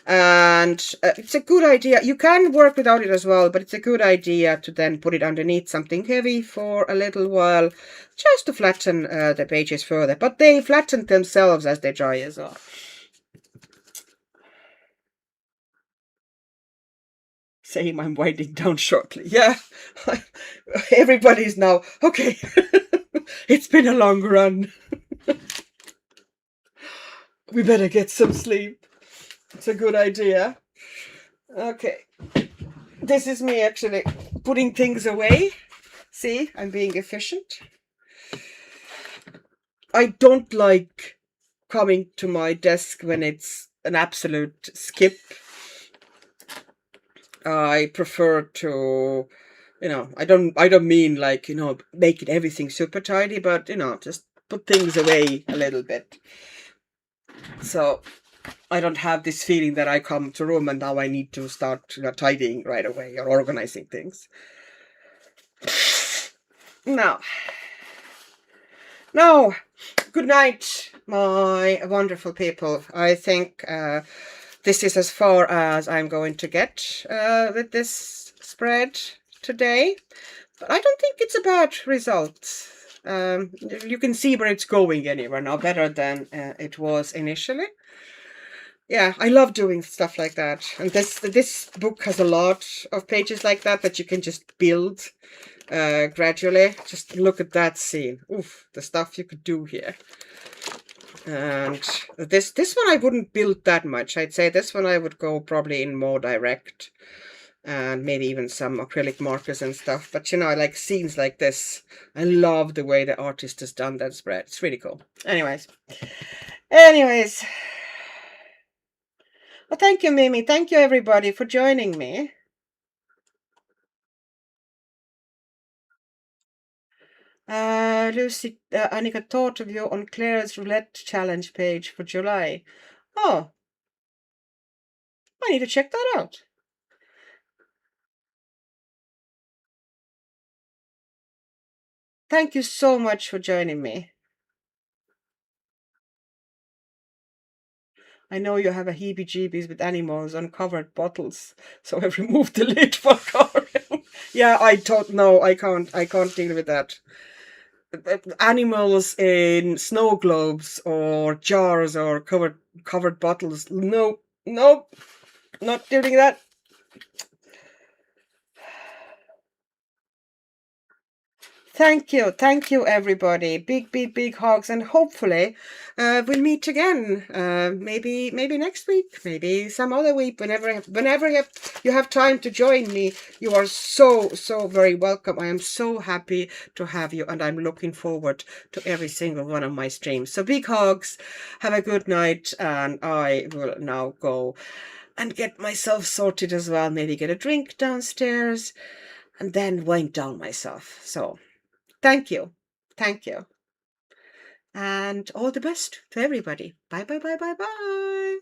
And it's a good idea. You can work without it as well, but it's a good idea to then put it underneath something heavy for a little while, just to flatten the pages further. But they flatten themselves as they dry as well. Saying I'm winding down shortly. Yeah, everybody's now, okay, it's been a long run. We better get some sleep. It's a good idea. Okay, this is me actually putting things away. See, I'm being efficient. I don't like coming to my desk when it's an absolute skip. I prefer to, I don't mean like, making everything super tidy, but, just put things away a little bit. So I don't have this feeling that I come to room and now I need to start tidying right away or organizing things. Now, good night, my wonderful people. I think this is as far as I'm going to get with this spread today. But I don't think it's a bad result. You can see where it's going anywhere now, better than it was initially. Yeah, I love doing stuff like that. And this book has a lot of pages like that you can just build gradually. Just look at that scene. Oof, the stuff you could do here. And this one I wouldn't build that much. I'd say this one I would go probably in more direct. And maybe even some acrylic markers and stuff. But like scenes like this, I love the way the artist has done that spread. It's really cool. Anyways. Well, thank you, Mimi. Thank you, everybody, for joining me. Lucy, Annika thought of you on Claire's Roulette Challenge page for July. Oh, I need to check that out. Thank you so much for joining me. I know you have a heebie-jeebies with animals on covered bottles, so I removed the lid for Karen. Yeah, I don't know. I can't deal with that. Animals in snow globes or jars or covered bottles. No, not doing that. Thank you, everybody. Big hugs, and hopefully, we'll meet again. Maybe next week, maybe some other week. Whenever you have time to join me, you are so very welcome. I am so happy to have you, and I'm looking forward to every single one of my streams. So big hugs. Have a good night, and I will now go and get myself sorted as well. Maybe get a drink downstairs, and then wind down myself. So. Thank you. And all the best to everybody. Bye.